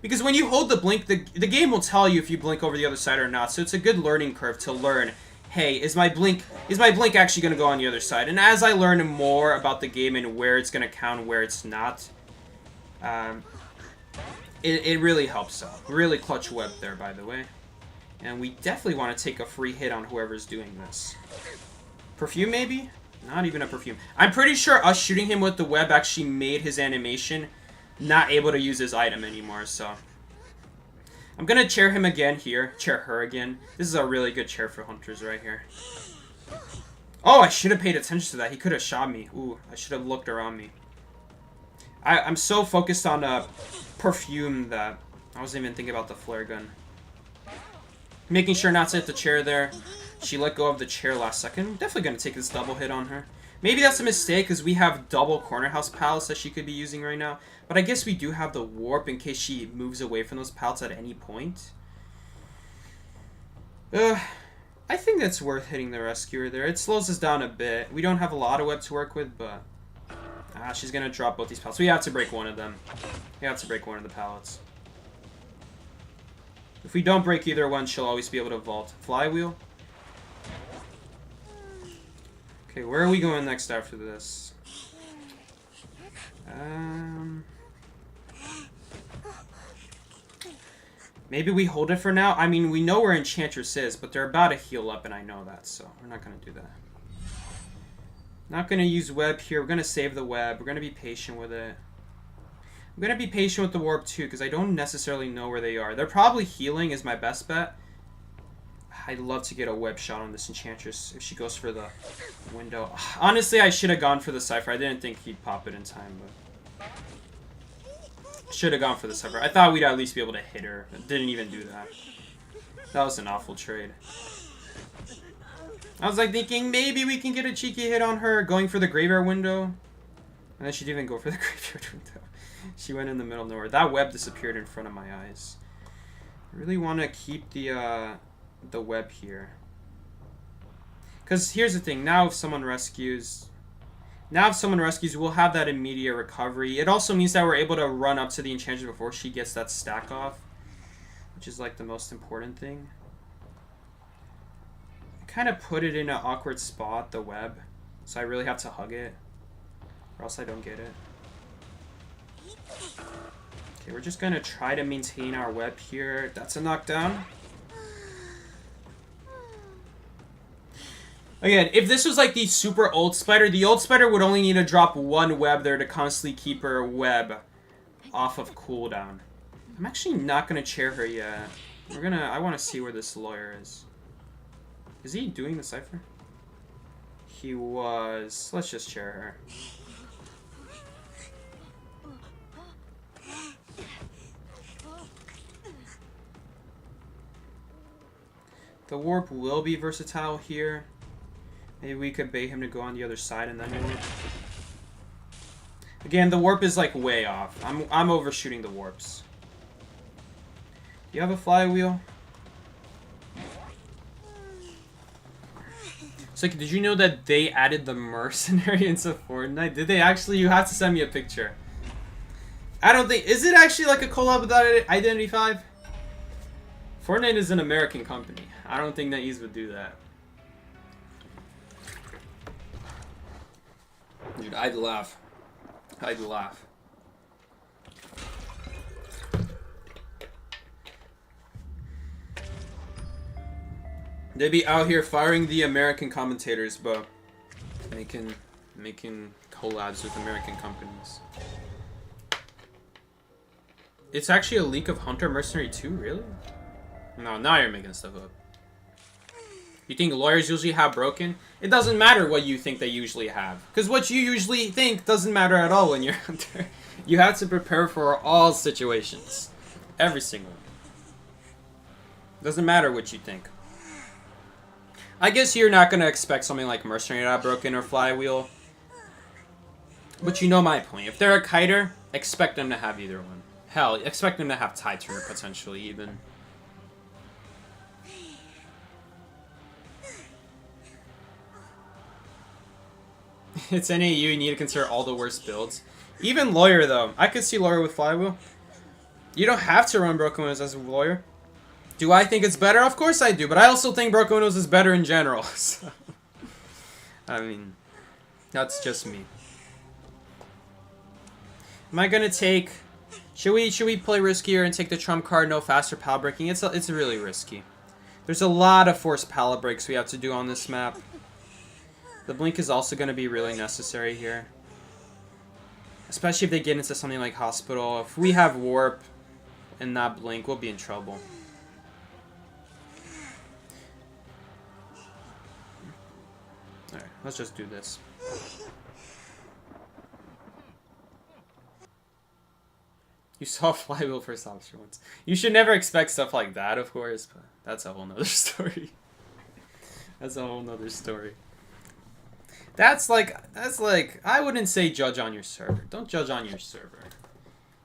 Because when you hold the Blink, the game will tell you if you blink over the other side or not. So it's a good learning curve to learn, hey, is my blink actually going to go on the other side? And as I learn more about the game and where it's going to count and where it's not, it really helps out. Really clutch web there, by the way. And we definitely want to take a free hit on whoever's doing this. Perfume, maybe? Not even a perfume. I'm pretty sure us shooting him with the web actually made his animation not able to use his item anymore, so... I'm gonna chair him again here. Chair her again. This is a really good chair for hunters right here. Oh, I should have paid attention to that. He could have shot me. Ooh, I should have looked around me. I'm so focused on perfume that I wasn't even thinking about the flare gun. Making sure not to hit the chair there. She let go of the chair last second. Definitely going to take this double hit on her. Maybe that's a mistake because we have double corner house pallets that she could be using right now. But I guess we do have the warp in case she moves away from those pallets at any point. I think that's worth hitting the rescuer there. It slows us down a bit. We don't have a lot of web to work with, but... she's going to drop both these pallets. We have to break one of them. We have to break one of the pallets. If we don't break either one, she'll always be able to vault. Flywheel? Okay, where are we going next after this? Maybe we hold it for now? I mean, we know where Enchantress is, but they're about to heal up, and I know that, so we're not going to do that. Not going to use web here. We're going to save the web. We're going to be patient with it. I'm going to be patient with the warp, too, because I don't necessarily know where they are. They're probably healing is my best bet. I'd love to get a web shot on this Enchantress if she goes for the window. Honestly, I should have gone for the Cypher. I didn't think he'd pop it in time, but... Should have gone for the Cypher. I thought we'd at least be able to hit her. Didn't even do that. That was an awful trade. I was like thinking maybe we can get a cheeky hit on her going for the graveyard window. And then she didn't even go for the graveyard window. She went in the middle of nowhere. That web disappeared in front of my eyes. I really want to keep the web here. Because here's the thing. Now if someone rescues... we'll have that immediate recovery. It also means that we're able to run up to the Enchantress before she gets that stack off. Which is like the most important thing. I kind of put it in an awkward spot, the web. So I really have to hug it. Or else I don't get it. Okay, we're just gonna try to maintain our web here. That's a knockdown. Again, if this was like the super old spider, the old spider would only need to drop one web there to constantly keep her web off of cooldown. I'm actually not gonna chair her yet. I want to see where this lawyer is. Is he doing the cipher? He was. Let's just chair her. The warp will be versatile here. Maybe we could bait him to go on the other side and then warp. Again, the warp is like way off. I'm overshooting the warps. Do you have a flywheel? It's like, did you know that they added the mercenary into Fortnite? Did they actually? You have to send me a picture. I don't think... Is it actually like a collab with Identity 5? Fortnite is an American company. I don't think NetEase would do that. Dude, I'd laugh. I'd laugh. They'd be out here firing the American commentators, but making collabs with American companies. It's actually a leak of Hunter Mercenary 2, really? No, now you're making stuff up. You think lawyers usually have broken? It doesn't matter what you think they usually have. Because what you usually think doesn't matter at all when you're Hunter. You have to prepare for all situations. Every single one. Doesn't matter what you think. I guess you're not going to expect something like Mercenary to have broken or Flywheel. But you know my point. If they're a kiter, expect them to have either one. Hell, expect them to have Tighter potentially even. It's NAU, you need to consider all the worst builds. Even Lawyer, though. I could see Lawyer with Flywheel. You don't have to run Broken Windows as a Lawyer. Do I think it's better? Of course I do, but I also think Broken Windows is better in general. So, I mean, that's just me. Am I gonna take... Should we play riskier and take the trump card, no faster pallet breaking? It's really risky. There's a lot of forced pallet breaks we have to do on this map. The blink is also going to be really necessary here. Especially if they get into something like Hospital. If we have warp and not blink, we'll be in trouble. Alright, let's just do this. You saw Flywheel first option once. You should never expect stuff like that, of course, but that's a whole nother story. That's a whole nother story. That's like, I wouldn't say judge on your server. Don't judge on your server.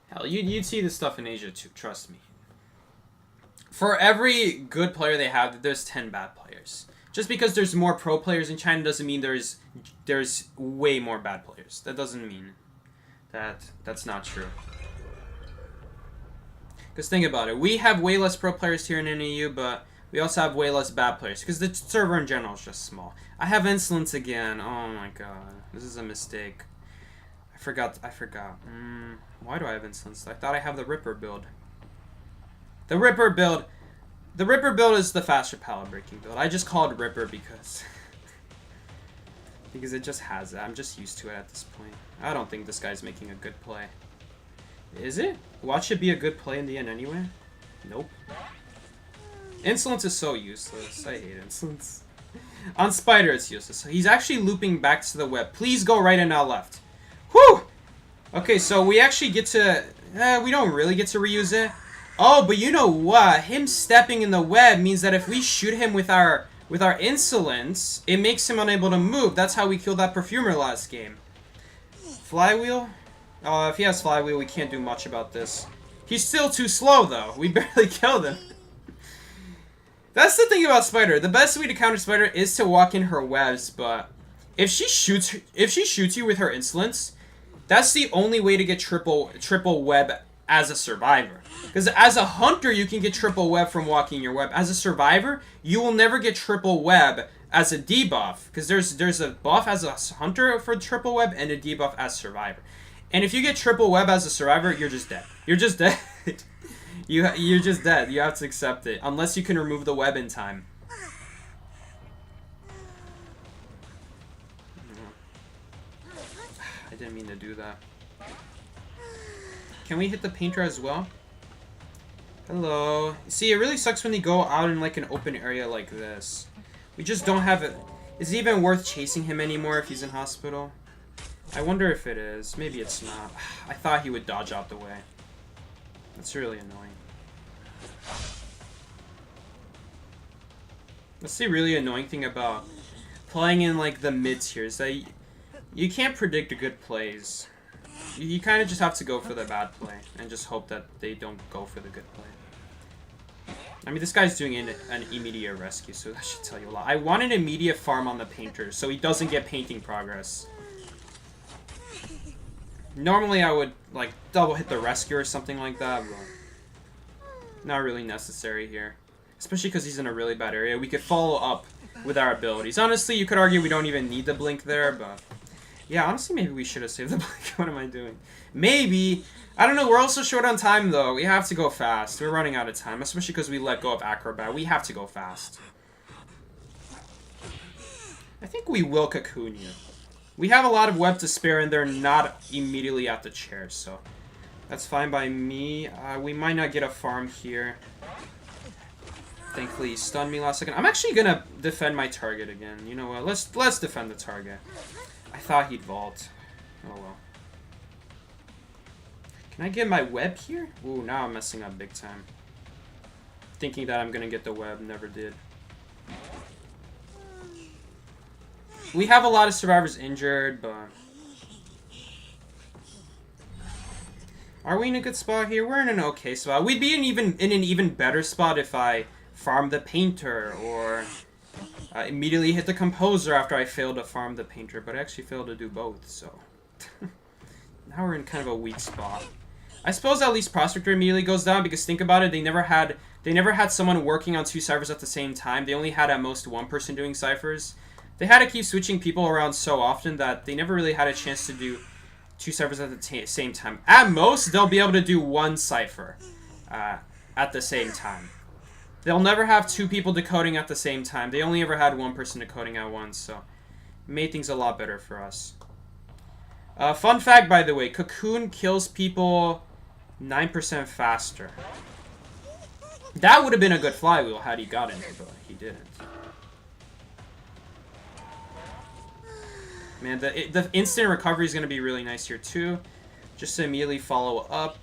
Hell, you'd see this stuff in Asia too, trust me. For every good player they have, there's 10 bad players. Just because there's more pro players in China doesn't mean there's way more bad players. That doesn't mean that's not true. Because think about it, we have way less pro players here in NAU, but we also have way less bad players, because the server in general is just small. I have Insolence again. Oh my god. This is a mistake. I forgot. Why do I have Insolence? I thought I have the Ripper build. The Ripper build is the faster pallet breaking build. I just call it Ripper because... because it just has it. I'm just used to it at this point. I don't think this guy's making a good play. Is it? Watch it be a good play in the end anyway? Nope. Insolence is so useless. I hate Insolence. On Spider, it's useless. He's actually looping back to the web. Please go right and not left. Whew! Okay, so we actually get to... we don't really get to reuse it. Oh, but you know what? Him stepping in the web means that if we shoot him with our Insolence, it makes him unable to move. That's how we killed that Perfumer last game. Flywheel? Oh, if he has Flywheel, we can't do much about this. He's still too slow, though. We barely killed him. That's the thing about Spider. The best way to counter Spider is to walk in her webs, but if she shoots you with her Insolence, that's the only way to get triple web as a survivor. Because as a hunter, you can get triple web from walking your web. As a survivor, you will never get triple web as a debuff. Because there's a buff as a hunter for triple web and a debuff as survivor. And if you get triple web as a survivor, you're just dead. You're just dead. You're just dead. You have to accept it. Unless you can remove the web in time. I didn't mean to do that. Can we hit the painter as well? Hello. See, it really sucks when they go out in like an open area like this. We just don't have it. Is it even worth chasing him anymore if he's in hospital? I wonder if it is. Maybe it's not. I thought he would dodge out the way. That's really annoying. That's the really annoying thing about playing in like the mid tiers, that you can't predict good plays. You kind of just have to go for the bad play and just hope that they don't go for the good play. I mean, this guy's doing an immediate rescue, so that should tell you a lot. I want an immediate farm on the painter so he doesn't get painting progress. Normally I would like double hit the rescue or something like that, but not really necessary here. Especially because he's in a really bad area. We could follow up with our abilities. Honestly, you could argue we don't even need the blink there, but yeah, honestly, maybe we should have saved the blink. What am I doing? Maybe. I don't know. We're also short on time, though. We have to go fast. We're running out of time, especially because we let go of Acrobat. We have to go fast. I think we will cocoon you. We have a lot of web to spare, and they're not immediately at the chair, so that's fine by me. We might not get a farm here. Thankfully, he stunned me last second. I'm actually gonna defend my target again. You know what? Let's defend the target. I thought he'd vault. Oh well. Can I get my web here? Ooh, now I'm messing up big time. Thinking that I'm gonna get the web, never did. We have a lot of survivors injured, but are we in a good spot here? We're in an okay spot. We'd be in an even better spot if I farm the painter or immediately hit the composer after I failed to farm the painter, but I actually failed to do both, so now we're in kind of a weak spot. I suppose at least Prospector immediately goes down because think about it, they never had someone working on 2 ciphers at the same time. They only had at most 1 person doing ciphers. They had to keep switching people around so often that they never really had a chance to do 2 ciphers at the same time. At most, they'll be able to do 1 cipher at the same time. They'll never have 2 people decoding at the same time. They only ever had 1 person decoding at once, so it made things a lot better for us. Fun fact, by the way, Cocoon kills people 9% faster. That would have been a good flywheel had he gotten it, but he didn't. Man, the instant recovery is going to be really nice here, too. Just to immediately follow up.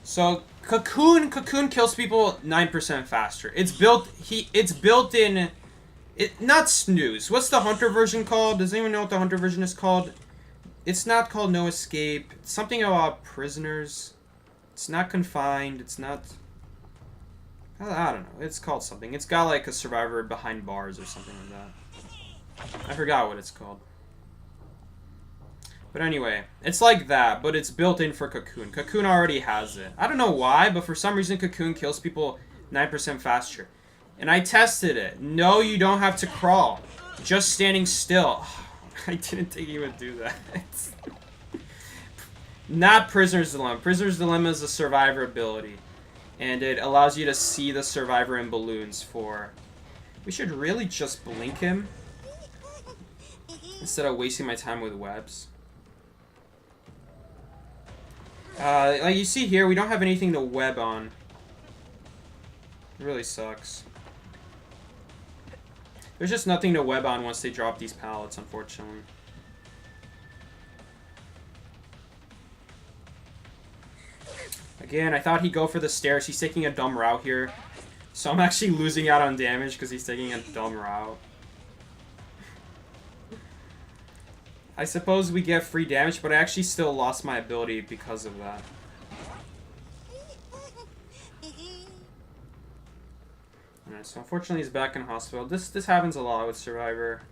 So, Cocoon kills people 9% faster. It's built in... not snooze. What's the Hunter version called? Does anyone know what the Hunter version is called? It's not called No Escape. It's something about prisoners. It's not confined. It's not... I don't know. It's called something. It's got like a survivor behind bars or something like that. I forgot what it's called. But anyway, it's like that, but it's built in for Cocoon. Cocoon already has it. I don't know why, but for some reason Cocoon kills people 9% faster. And I tested it. No, you don't have to crawl. Just standing still. I didn't think he would do that. Not Prisoner's Dilemma. Prisoner's Dilemma is a survivor ability. And it allows you to see the survivor in balloons for... We should really just blink him instead of wasting my time with webs. Like you see here, we don't have anything to web on. It really sucks. There's just nothing to web on once they drop these pallets, unfortunately. Again, I thought he'd go for the stairs. He's taking a dumb route here. So I'm actually losing out on damage because he's taking a dumb route. I suppose we get free damage, but I actually still lost my ability because of that. Alright, so unfortunately he's back in hospital. This happens a lot with Survivor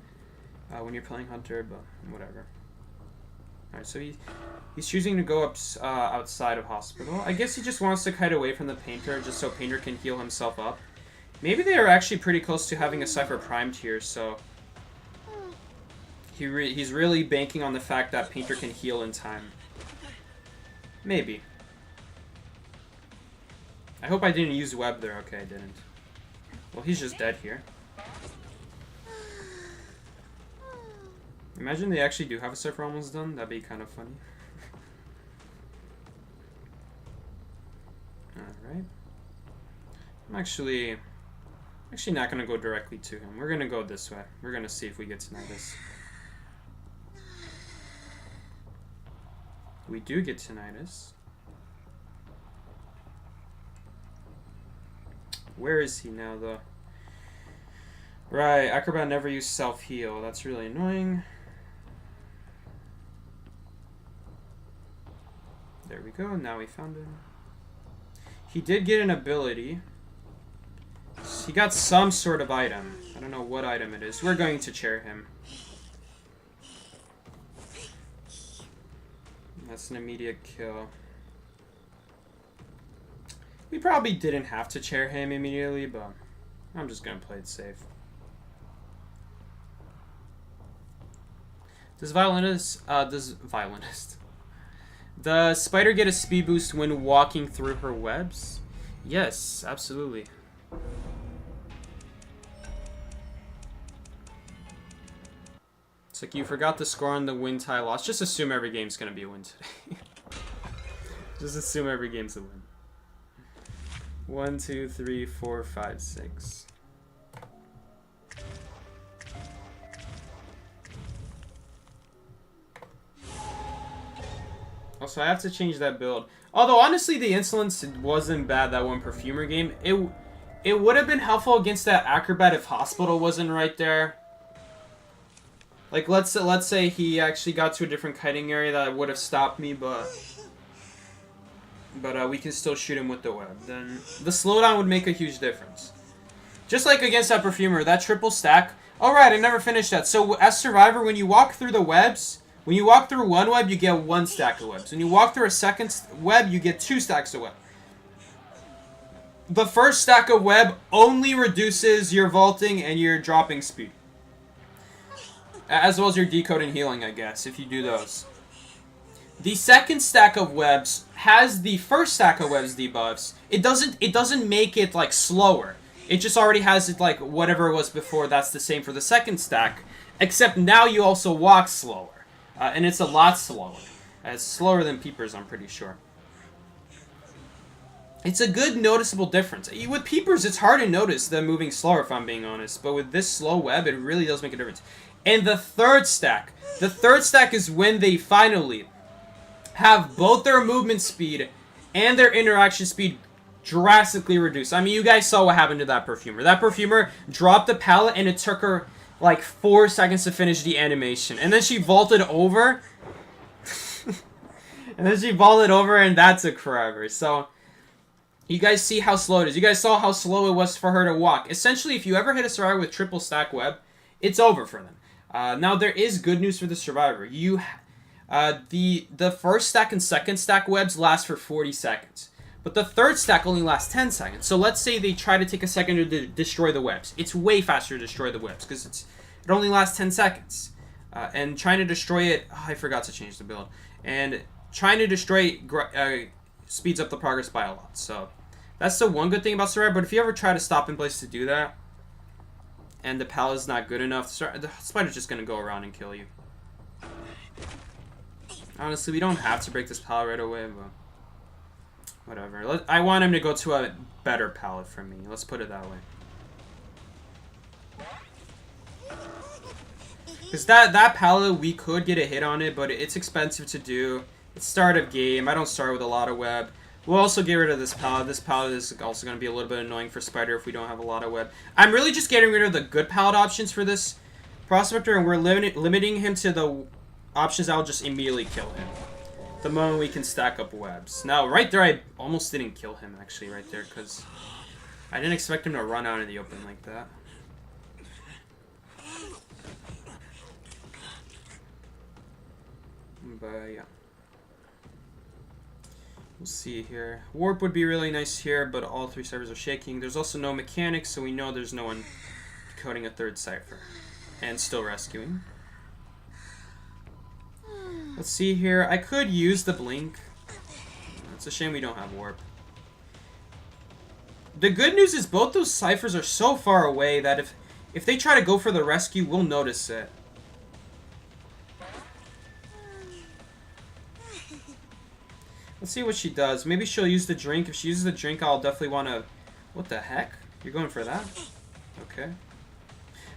when you're playing Hunter, but whatever. Alright, so he's choosing to go up outside of hospital. I guess he just wants to kite away from the Painter just so Painter can heal himself up. Maybe they are actually pretty close to having a Cypher primed here, so... He's really banking on the fact that Painter can heal in time. Maybe. I hope I didn't use web there. Okay, I didn't. Well, he's just dead here. Imagine they actually do have a cipher almost done. That'd be kind of funny. Alright. I'm actually not going to go directly to him. We're going to go this way. We're going to see if we get tinnitus. We do get tinnitus. Where is he now, though? Right, Acrobat never used self-heal. That's really annoying. There we go. Now we found him. He did get an ability. He got some sort of item. I don't know what item it is. We're going to chair him. That's an immediate kill. We probably didn't have to chair him immediately, but I'm just going to play it safe. Does Spider get a speed boost when walking through her webs? Yes, absolutely. It's like you forgot the score on the win tie loss. Just assume every game's gonna be a win today. Just assume every game's a win. 1, 2, 3, 4, 5, 6. Also, I have to change that build. Although, honestly, the Insolence wasn't bad, that one Perfumer game. It would have been helpful against that Acrobat if Hospital wasn't right there. Like, let's say he actually got to a different kiting area that would have stopped me, but we can still shoot him with the web. Then the slowdown would make a huge difference. Just like against that Perfumer, that triple stack. Alright, I never finished that. So, as Survivor, when you walk through the webs... When you walk through one web, you get 1 stack of webs. When you walk through a second web, you get 2 stacks of web. The first stack of web only reduces your vaulting and your dropping speed. As well as your decode and healing, I guess, if you do those. The second stack of webs has the first stack of webs debuffs. It doesn't make it, like, slower. It just already has it, like, whatever it was before. That's the same for the second stack. Except now you also walk slower. And it's a lot slower. It's slower than Peepers, I'm pretty sure. It's a good noticeable difference. With Peepers, it's hard to notice them moving slower, if I'm being honest. But with this slow web, it really does make a difference. And the third stack is when they finally have both their movement speed and their interaction speed drastically reduced. I mean, you guys saw what happened to that Perfumer. That Perfumer dropped the pallet, and it took her... like 4 seconds to finish the animation. And then she vaulted over. And that took forever. So, you guys see how slow it is. You guys saw how slow it was for her to walk. Essentially, if you ever hit a Survivor with triple stack web, it's over for them. Now, there is good news for the Survivor. The first stack and second stack webs last for 40 seconds. But the third stack only lasts 10 seconds. So let's say they try to take a second to destroy the webs. It's way faster to destroy the webs because it only lasts 10 seconds. And trying to destroy it... Oh, I forgot to change the build. And trying to destroy it speeds up the progress by a lot. So that's the one good thing about Survivor. But if you ever try to stop in place to do that, and the pallet's not good enough, the spider's just going to go around and kill you. Honestly, we don't have to break this pallet right away, but... whatever. I want him to go to a better palette for me. Let's put it that way. Because that palette, we could get a hit on it, but it's expensive to do. It's start of game. I don't start with a lot of web. We'll also get rid of this palette. This palette is also going to be a little bit annoying for Spider if we don't have a lot of web. I'm really just getting rid of the good palette options for this Prospector, and we're limiting him to the options that will just immediately kill him. The moment we can stack up webs. Now, right there, I almost didn't kill him, actually, right there, because I didn't expect him to run out in the open like that. But, yeah. We'll see here. Warp would be really nice here, but all 3 servers are shaking. There's also no mechanics, so we know there's no one coding a third cipher. And still rescuing. Let's see here. I could use the blink. It's a shame we don't have warp. The good news is both those ciphers are so far away that if they try to go for the rescue, we'll notice it. Let's see what she does. Maybe she'll use the drink. If she uses the drink, I'll definitely want to... What the heck? You're going for that? Okay.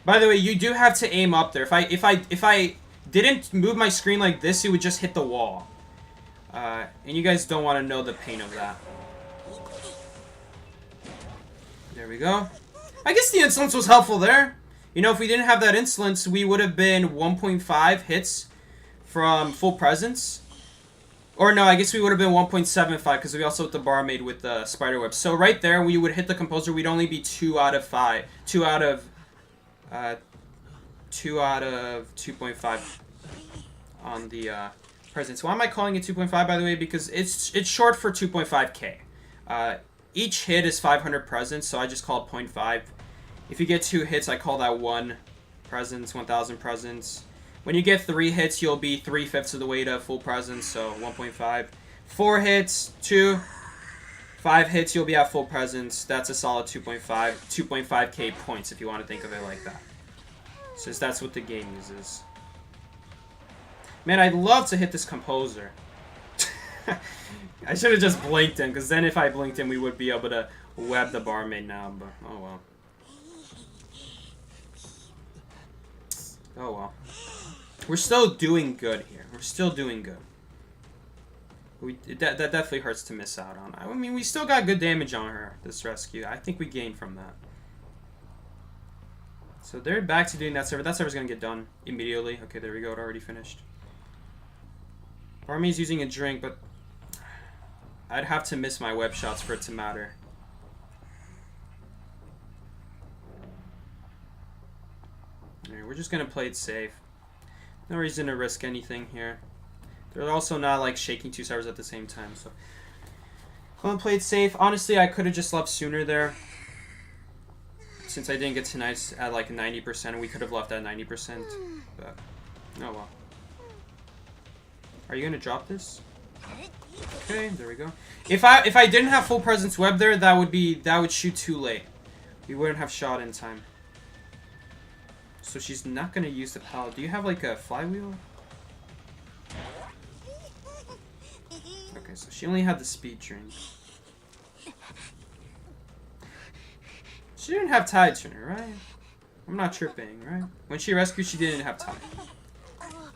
By the way, you do have to aim up there. If I didn't move my screen like this, it would just hit the wall. And you guys don't want to know the pain of that. There we go. I guess the insolence was helpful there. You know, if we didn't have that insolence, we would have been 1.5 hits from full presence. Or no, I guess we would have been 1.75 because we also hit the barmaid with the spiderweb. So right there, we would hit the composer. We'd only be 2 out of 5. 2 out of 2.5 on the presence. Why am I calling it 2.5 by the way? Because it's short for 2.5k. Each hit is 500 presence, so I just call it 0.5. If you get 2 hits, I call that 1 presence, 1,000 presence. When you get 3 hits, you'll be 3/5 of the way to full presence, so 1.5. 4 hits, 2. 5 hits, you'll be at full presence. That's a solid 2.5k points if you want to think of it like that. Since that's what the game uses. Man, I'd love to hit this composer. I should have just blinked him, because then if I blinked him, we would be able to web the barmaid now, but oh well. Oh well. We're still doing good here. We're still doing good. That definitely hurts to miss out on. I mean, we still got good damage on her, this rescue. I think we gained from that. So they're back to doing that server. That server's going to get done immediately. Okay, there we go. It already finished. Army's using a drink, but I'd have to miss my web shots for it to matter. Alright, we're just going to play it safe. No reason to risk anything here. They're also not like shaking 2 servers at the same time, so I'm gonna play it safe. Honestly, I could have just left sooner there. Since I didn't get tonight's at like 90%, we could have left at 90%. But oh well. Are you gonna drop this? Okay, there we go. If I didn't have full presence web there, that would shoot too late. We wouldn't have shot in time. So she's not gonna use the pal. Do you have like a flywheel? Okay, so she only had the speed drink. She didn't have tides in her, right? I'm not tripping, right? When she rescued, she didn't have tide.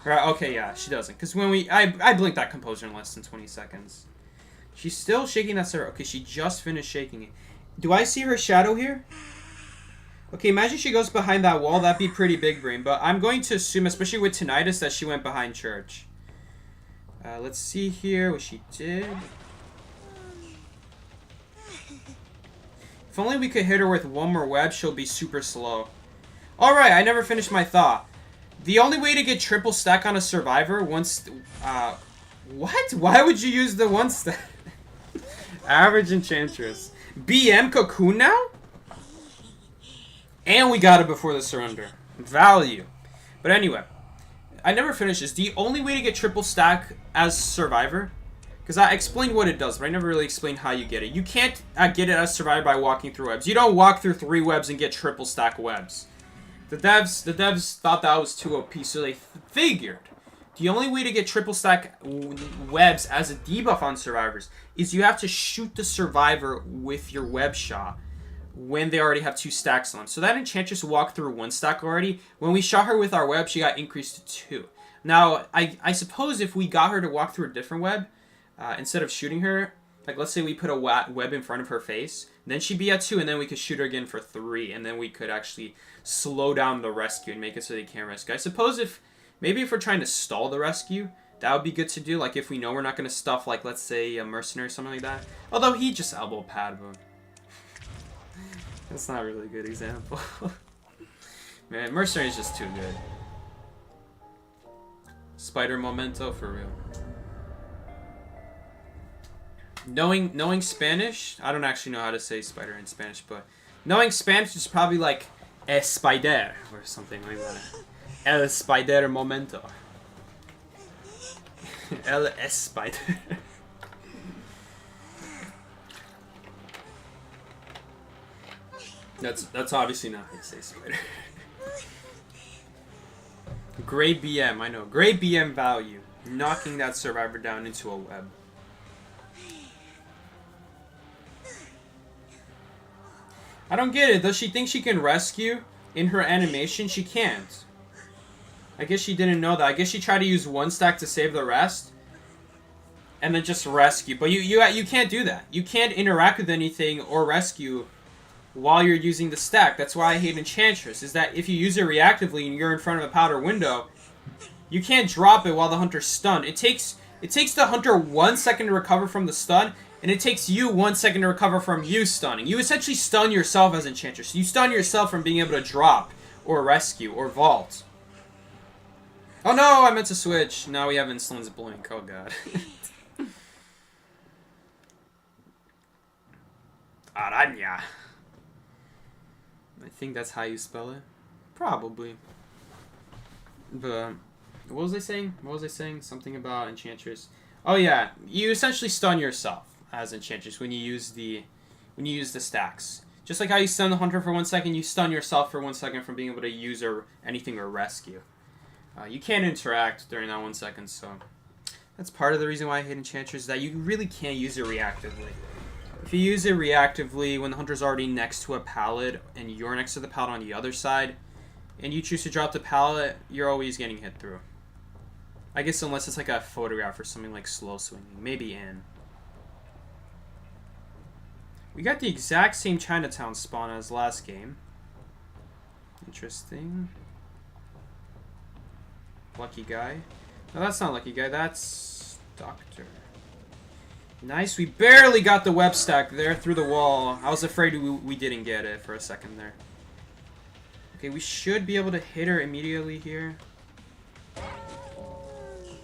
Right, okay, yeah, she doesn't. Because when I blinked that composer in less than 20 seconds. She's still shaking that server. Okay, she just finished shaking it. Do I see her shadow here? Okay, imagine she goes behind that wall. That'd be pretty big brain. But I'm going to assume, especially with tinnitus, that she went behind church. Let's see here what she did. If only we could hit her with one more web, she'll be super slow. Alright, I never finished my thought. The only way to get triple stack on a survivor once... what? Why would you use the 1 stack? Average Enchantress. BM Cocoon now? And we got it before the surrender. Value. But anyway, I never finished this. The only way to get triple stack as Survivor, because I explained what it does, but I never really explained how you get it. You can't get it as Survivor by walking through webs. You don't walk through 3 webs and get triple stack webs. The devs thought that was too OP, so they figured the only way to get triple stack webs as a debuff on survivors is you have to shoot the survivor with your web shot when they already have 2 stacks on. So that Enchantress walked through 1 stack already. When we shot her with our web, she got increased to 2. Now, I suppose if we got her to walk through a different web, instead of shooting her, like let's say we put a web in front of her face, then she'd be at 2, and then we could shoot her again for 3, and then we could actually slow down the rescue and make it so they can't rescue. I suppose maybe if we're trying to stall the rescue, that would be good to do. Like if we know we're not going to stuff, like let's say a mercenary or something like that. Although he just elbow pad, but that's not really a good example. Man, mercenary is just too good. Spider memento for real. Knowing Spanish, I don't actually know how to say spider in Spanish, but knowing Spanish is probably like a spider or something like that. El spider momento. LS spider. That's obviously not how you say spider. Great BM, I know. Great BM value. Knocking that survivor down into a web. I don't get it. Does she think she can rescue in her animation? She can't. I guess she didn't know that. I guess she tried to use one stack to save the rest. And then just rescue. But you can't do that. You can't interact with anything or rescue while you're using the stack. That's why I hate Enchantress. Is that if you use it reactively and you're in front of a powder window, you can't drop it while the hunter's stunned. It takes the hunter 1 second to recover from the stun, and it takes you 1 second to recover from you stunning. You essentially stun yourself as Enchantress. You stun yourself from being able to drop, or rescue, or vault. Oh no, I meant to switch. Now we have Insulin's Blink. Oh god. Aranya. I think that's how you spell it. Probably. But what was I saying? Something about Enchantress. Oh yeah, you essentially stun yourself as Enchantress when you use the stacks. Just like how you stun the hunter for 1 second, you stun yourself for 1 second from being able to use anything or rescue. You can't interact during that 1 second, so that's part of the reason why I hate Enchantress, is that you really can't use it reactively. If you use it reactively when the hunter's already next to a pallet and you're next to the pallet on the other side, and you choose to drop the pallet, you're always getting hit through. I guess unless it's like a photograph or something like slow swinging. Maybe in. We got the exact same Chinatown spawn as last game. Interesting. Lucky guy. No, that's not Lucky guy. That's Doctor. Nice. We barely got the web stack there through the wall. I was afraid we didn't get it for a second there. Okay, we should be able to hit her immediately here.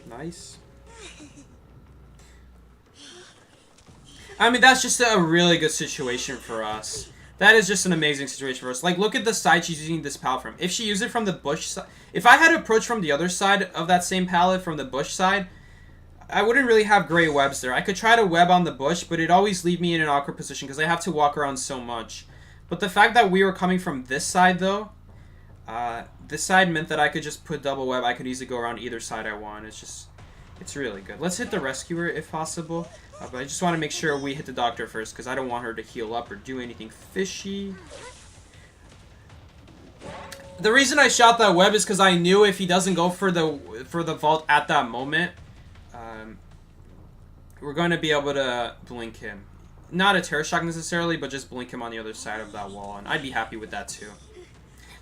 Nice. I mean, that's just a really good situation for us. That is just an amazing situation for us. Like, look at the side she's using this pallet from. If she used it from the bush side... If I had to approach from the other side of that same pallet, from the bush side, I wouldn't really have great webs there. I could try to web on the bush, but it'd always leave me in an awkward position because I have to walk around so much. But the fact that we were coming from this side, though, this side meant that I could just put double web. I could easily go around either side I want. It's really good. Let's hit the rescuer if possible. But I just want to make sure we hit the doctor first because I don't want her to heal up or do anything fishy. The reason I shot that web is because I knew if he doesn't go for the vault at that moment, we're going to be able to blink him. Not a terror shock necessarily, but just blink him on the other side of that wall, and I'd be happy with that too.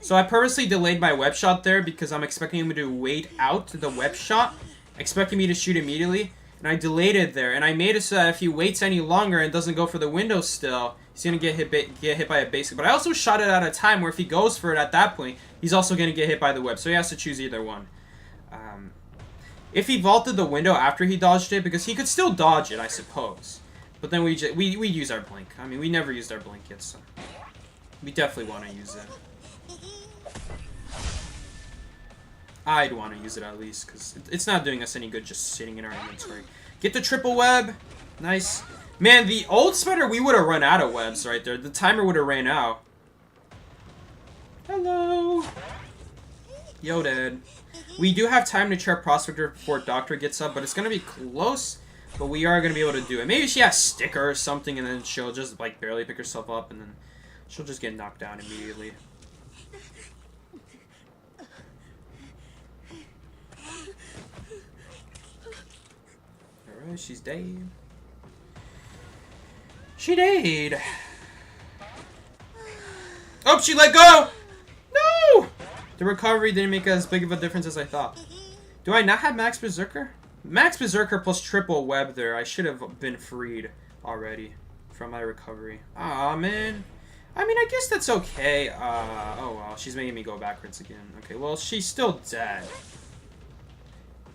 So I purposely delayed my web shot there because I'm expecting him to wait out the web shot, expecting me to shoot immediately, and I delayed it there, and I made it so that if he waits any longer and doesn't go for the window still, he's going to get hit by a basic. But I also shot it at a time where if he goes for it at that point, he's also going to get hit by the web, so he has to choose either one. If he vaulted the window after he dodged it, because he could still dodge it, I suppose. But then we use our blink. I mean, we never used our blink yet, so we definitely want to use it. I'd want to use it at least, because it's not doing us any good just sitting in our inventory. Get the triple web. Nice. Man, the old spider, we would have run out of webs right there. The timer would have ran out. Hello. Yo, Dad. We do have time to check Prospector before Doctor gets up, but it's going to be close. But we are going to be able to do it. Maybe she has sticker or something, and then she'll just, like, barely pick herself up, and then she'll just get knocked down immediately. Alright, she's dead. She died. Oh, she let go! No! The recovery didn't make as big of a difference as I thought. Do I not have Max Berserker? Max Berserker plus triple web there. I should have been freed already from my recovery. Aw, man. I mean, I guess that's okay. Oh, well. She's making me go backwards again. Okay, well, she's still dead.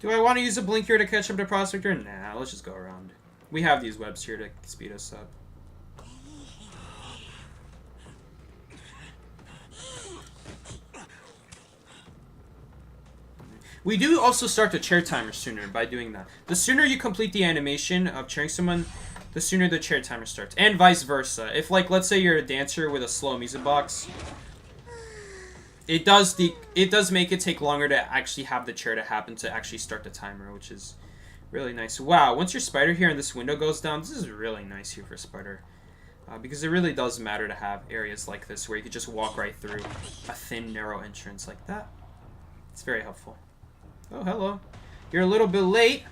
Do I want to use a blink here to catch up to Prospector? Nah, let's just go around. We have these webs here to speed us up. We do also start the chair timer sooner by doing that. The sooner you complete the animation of cheering someone, the sooner the chair timer starts. And vice versa. If, like, let's say you're a dancer with a slow music box, it does make it take longer to actually have the chair to happen to actually start the timer, which is really nice. Wow, once your spider here and this window goes down, this is really nice here for spider. Because it really does matter to have areas like this where you could just walk right through a thin, narrow entrance like that. It's very helpful. Oh, hello. You're a little bit late.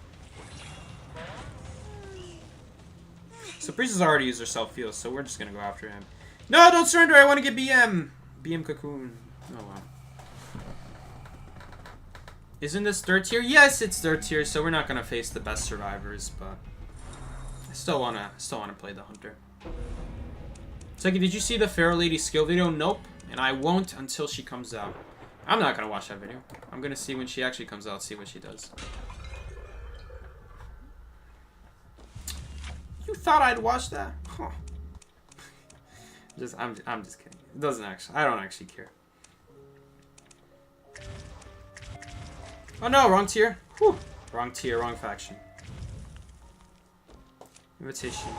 So Priestess already used her self-heal, so we're just going to go after him. No, don't surrender. I want to get BM. BM Cocoon. Oh, wow. Isn't this third tier? Yes, it's third tier, so we're not going to face the best survivors, but I still want to play the Hunter. Second, did you see the Pharaoh Lady skill video? Nope. And I won't until she comes out. I'm not going to watch that video. I'm going to see when she actually comes out, see what she does. You thought I'd watch that? Huh. I'm just kidding. It doesn't actually. I don't actually care. Oh no, wrong tier. Whew. Wrong tier, wrong faction. Invitation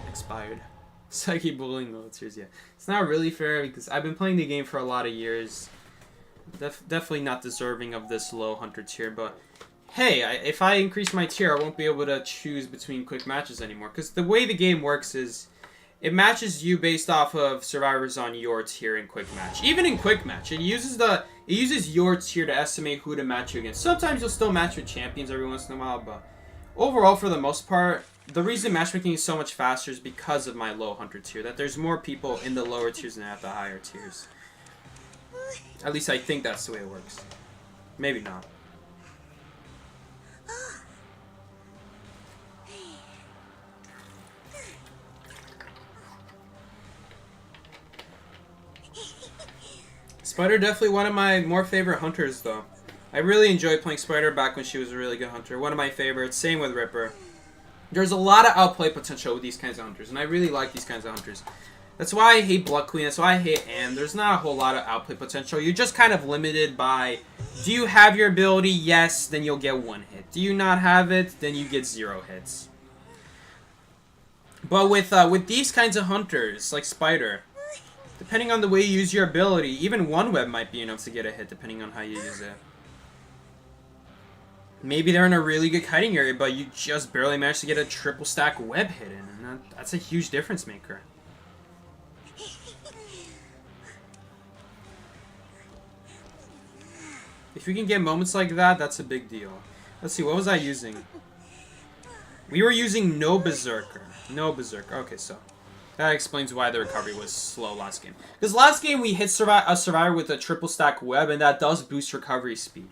expired. Psyche bullying militaries, yeah. It's not really fair because I've been playing the game for a lot of years. Definitely not deserving of this low Hunter tier, but hey, if I increase my tier, I won't be able to choose between quick matches anymore. Because the way the game works is it matches you based off of survivors on your tier in quick match. Even in quick match, it uses your tier to estimate who to match you against. Sometimes you'll still match with champions every once in a while, but overall, for the most part, the reason matchmaking is so much faster is because of my low Hunter tier. That there's more people in the lower tiers than at the higher tiers. At least I think that's the way it works. Maybe not. Spider definitely one of my more favorite hunters, though. I really enjoyed playing Spider back when she was a really good hunter. One of my favorites. Same with Ripper. There's a lot of outplay potential with these kinds of hunters, and I really like these kinds of hunters. That's why I hate Blood Queen. That's why I hate Anne. There's not a whole lot of outplay potential. You're just kind of limited by, do you have your ability? Yes, then you'll get 1 hit. Do you not have it? Then you get 0 hits. But with these kinds of hunters, like Spider, depending on the way you use your ability, even 1 web might be enough to get a hit, depending on how you use it. Maybe they're in a really good kiting area, but you just barely managed to get a triple stack web hit in, and that's a huge difference maker. If you can get moments like that, that's a big deal. Let's see, what was I using? We were using no Berserker. No Berserker. Okay, so that explains why the recovery was slow last game. Because last game we hit a survivor with a triple stack web, and that does boost recovery speed.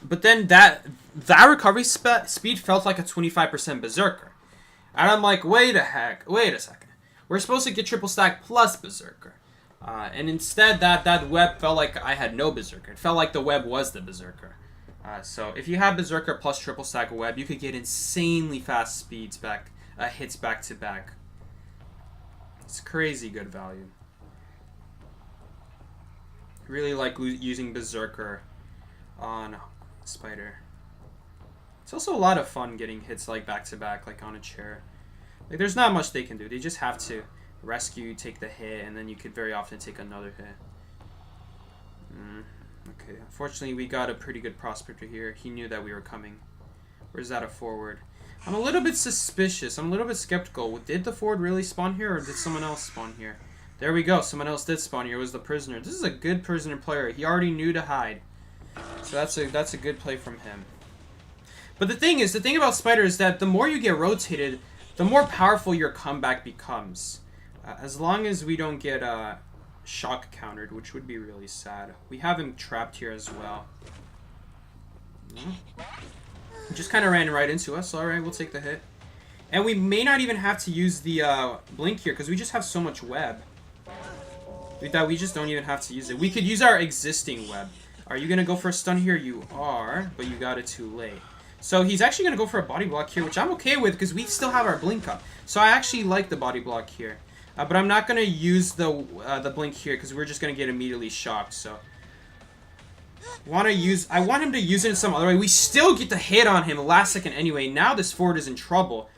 But then that recovery speed felt like a 25% Berserker. And I'm like, wait a second. We're supposed to get triple stack plus Berserker. And instead, that web felt like I had no Berserker. It felt like the web was the Berserker. So if you have Berserker plus triple stack web, you could get insanely fast speeds hits back to back. It's crazy good value. Really like using Berserker on Spider. It's also a lot of fun getting hits like back to back, like on a chair. Like there's not much they can do. They just have to rescue, take the hit, and then you could very often take another hit. Okay, unfortunately we got a pretty good prospector here. He knew that we were coming. Where's that a forward? I'm a little bit suspicious. I'm a little bit skeptical. Did the forward really spawn here, or did someone else spawn here? There we go. Someone else did spawn here. It was the prisoner. This is a good prisoner player. He already knew to hide. So that's a good play from him. But the thing about Spider is that the more you get rotated, the more powerful your comeback becomes. As long as we don't get shock countered, which would be really sad. We have him trapped here as well. He just kind of ran right into us. Alright, we'll take the hit. And we may not even have to use the blink here, because we just have so much web. That we just don't even have to use it. We could use our existing web. Are you going to go for a stun here? You are, but you got it too late. So he's actually going to go for a body block here, which I'm okay with because we still have our blink up. So I actually like the body block here. But I'm not going to use the blink here because we're just going to get immediately shocked. So I want him to use it in some other way. We still get the hit on him last second anyway. Now this forward is in trouble.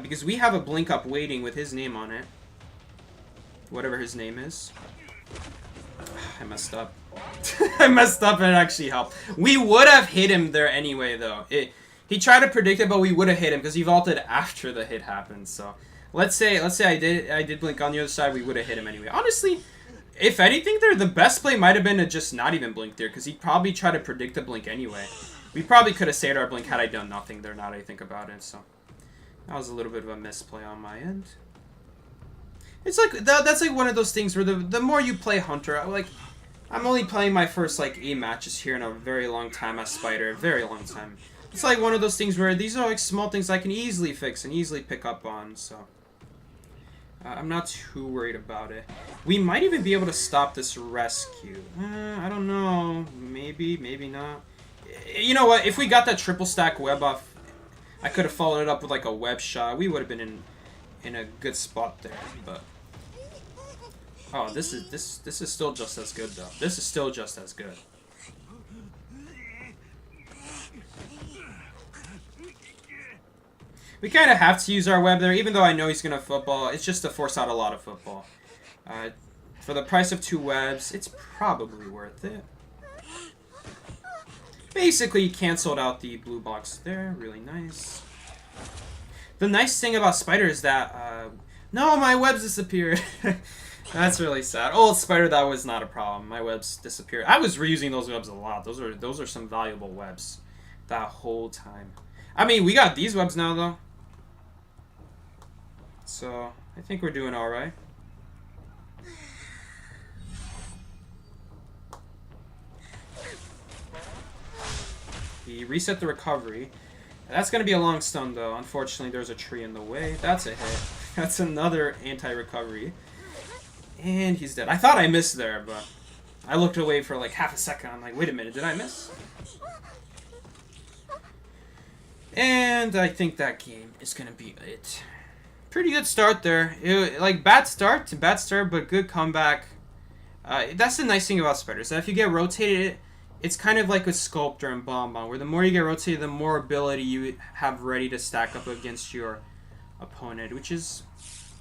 Because we have a blink up waiting with his name on it. Whatever his name is. I messed up. I messed up and it actually helped. We would have hit him there anyway, though. He tried to predict it, but we would have hit him because he vaulted after the hit happened. So let's say I did blink on the other side, we would have hit him anyway. Honestly, if anything, there the best play might have been to just not even blink there because he'd probably try to predict the blink anyway. We probably could have saved our blink had I done nothing there. Now that I think about it, so that was a little bit of a misplay on my end. It's like that's like one of those things where the more you play Hunter, I'm only playing my first like 8 matches here in a very long time as Spider, very long time. It's like one of those things where these are like small things I can easily fix and easily pick up on, so I'm not too worried about it. We might even be able to stop this rescue. I don't know. Maybe, maybe not. You know what? If we got that triple stack web off, I could have followed it up with like a web shot. We would have been in a good spot there, but oh, this is still just as good though. This is still just as good. We kind of have to use our web there, even though I know he's gonna football. It's just to force out a lot of football. For the price of 2 webs, it's probably worth it. Basically, canceled out the blue box there. Really nice. The nice thing about Spider is that no, my webs disappeared. That's really sad. Old Spider, that was not a problem. My webs disappeared. I was reusing those webs a lot. Those are some valuable webs that whole time. I mean, we got these webs now though, so I think we're doing all right. He reset the recovery. That's going to be a long stun, though. Unfortunately, there's a tree in the way. That's a hit. That's another anti-recovery. And he's dead. I thought I missed there, but I looked away for like half a second. I'm like, wait a minute, did I miss? And I think that game is going to be it. Pretty good start there. Like, bad start, but good comeback. That's the nice thing about Spiders. That if you get rotated, it's kind of like with Sculptor and Bonbon, where the more you get rotated, the more ability you have ready to stack up against your opponent, which is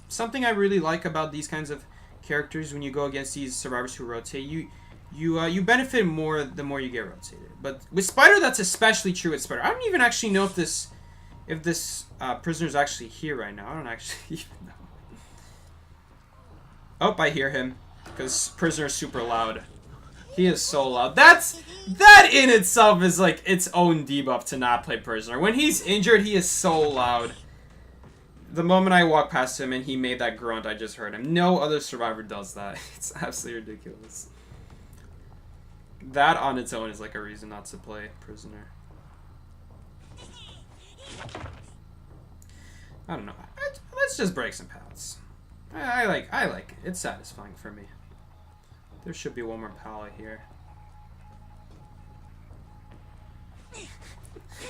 something I really like about these kinds of characters. When you go against these survivors who rotate, you benefit more the more you get rotated. But with Spider, that's especially true with Spider. I don't even actually know if this prisoner's actually here right now. I don't actually even know. Oh, I hear him, because prisoner's super loud. He is so loud. That in itself is like its own debuff to not play prisoner. When he's injured, he is so loud. The moment I walked past him and he made that grunt, I just heard him. No other survivor does that. It's absolutely ridiculous. That on its own is like a reason not to play prisoner. I don't know. Let's just break some paths. I like it. It's satisfying for me. There should be one more pallet here.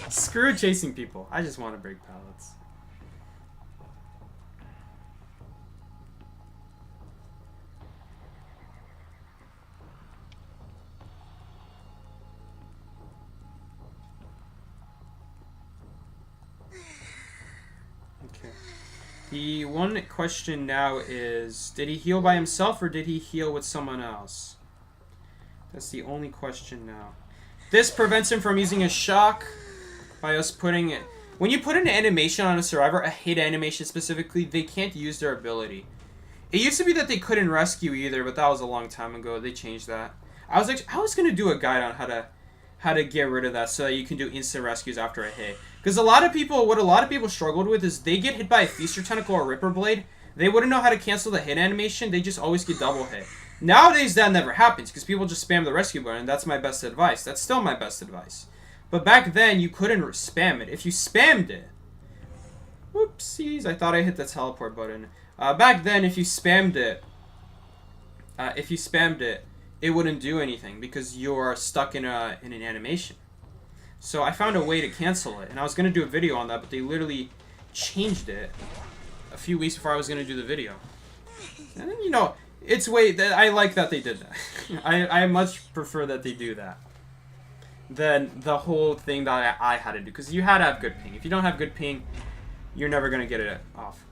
Screw chasing people. I just want to break pallets. Okay. The one question now is, did he heal by himself or did he heal with someone else? That's the only question now. This prevents him from using a shock by us putting it... When you put an animation on a survivor, a hit animation specifically, they can't use their ability. It used to be that they couldn't rescue either, but that was a long time ago. They changed that. I was going to do a guide on how to get rid of that so that you can do instant rescues after a hit. Because what a lot of people struggled with is they get hit by a Feaster Tentacle or Ripper Blade. They wouldn't know how to cancel the hit animation. They just always get double hit. Nowadays, that never happens because people just spam the rescue button. That's my best advice. That's still my best advice. But back then, you couldn't spam it. If you spammed it... Whoopsies, I thought I hit the teleport button. Back then, if you spammed it... it wouldn't do anything because you're stuck in an animation. So I found a way to cancel it, and I was going to do a video on that, but they literally changed it a few weeks before I was going to do the video. And, you know, I like that they did that. I much prefer that they do that. than the whole thing that I had to do. Because you had to have good ping. If you don't have good ping, you're never going to get it off.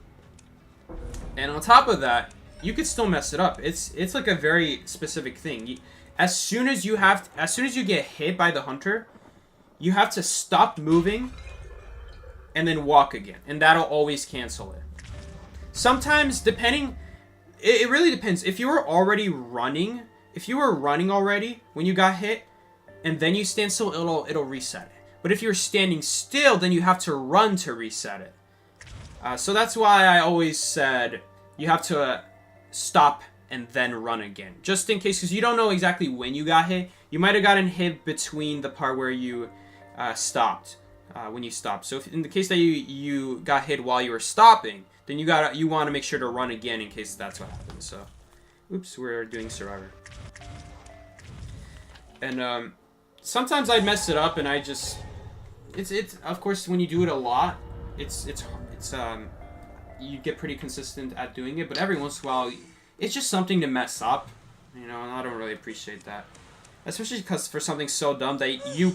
And on top of that, you could still mess it up. It's like a very specific thing. As soon as you get hit by the hunter, you have to stop moving and then walk again. And that'll always cancel it. Sometimes, it really depends. If you were already running, already when you got hit, and then you stand still, it'll reset it. But if you're standing still, then you have to run to reset it. So that's why I always said you have to stop and then run again. Just in case, because you don't know exactly when you got hit. You might have gotten hit between the part where you stopped, when you stopped. So if in the case that you got hit while you were stopping, then you want to make sure to run again in case that's what happens. So, oops, we're doing Survivor. And sometimes I mess it up, and I just it's of course when you do it a lot, it's you get pretty consistent at doing it. But every once in a while, it's just something to mess up, you know, and I don't really appreciate that, especially because for something so dumb that you,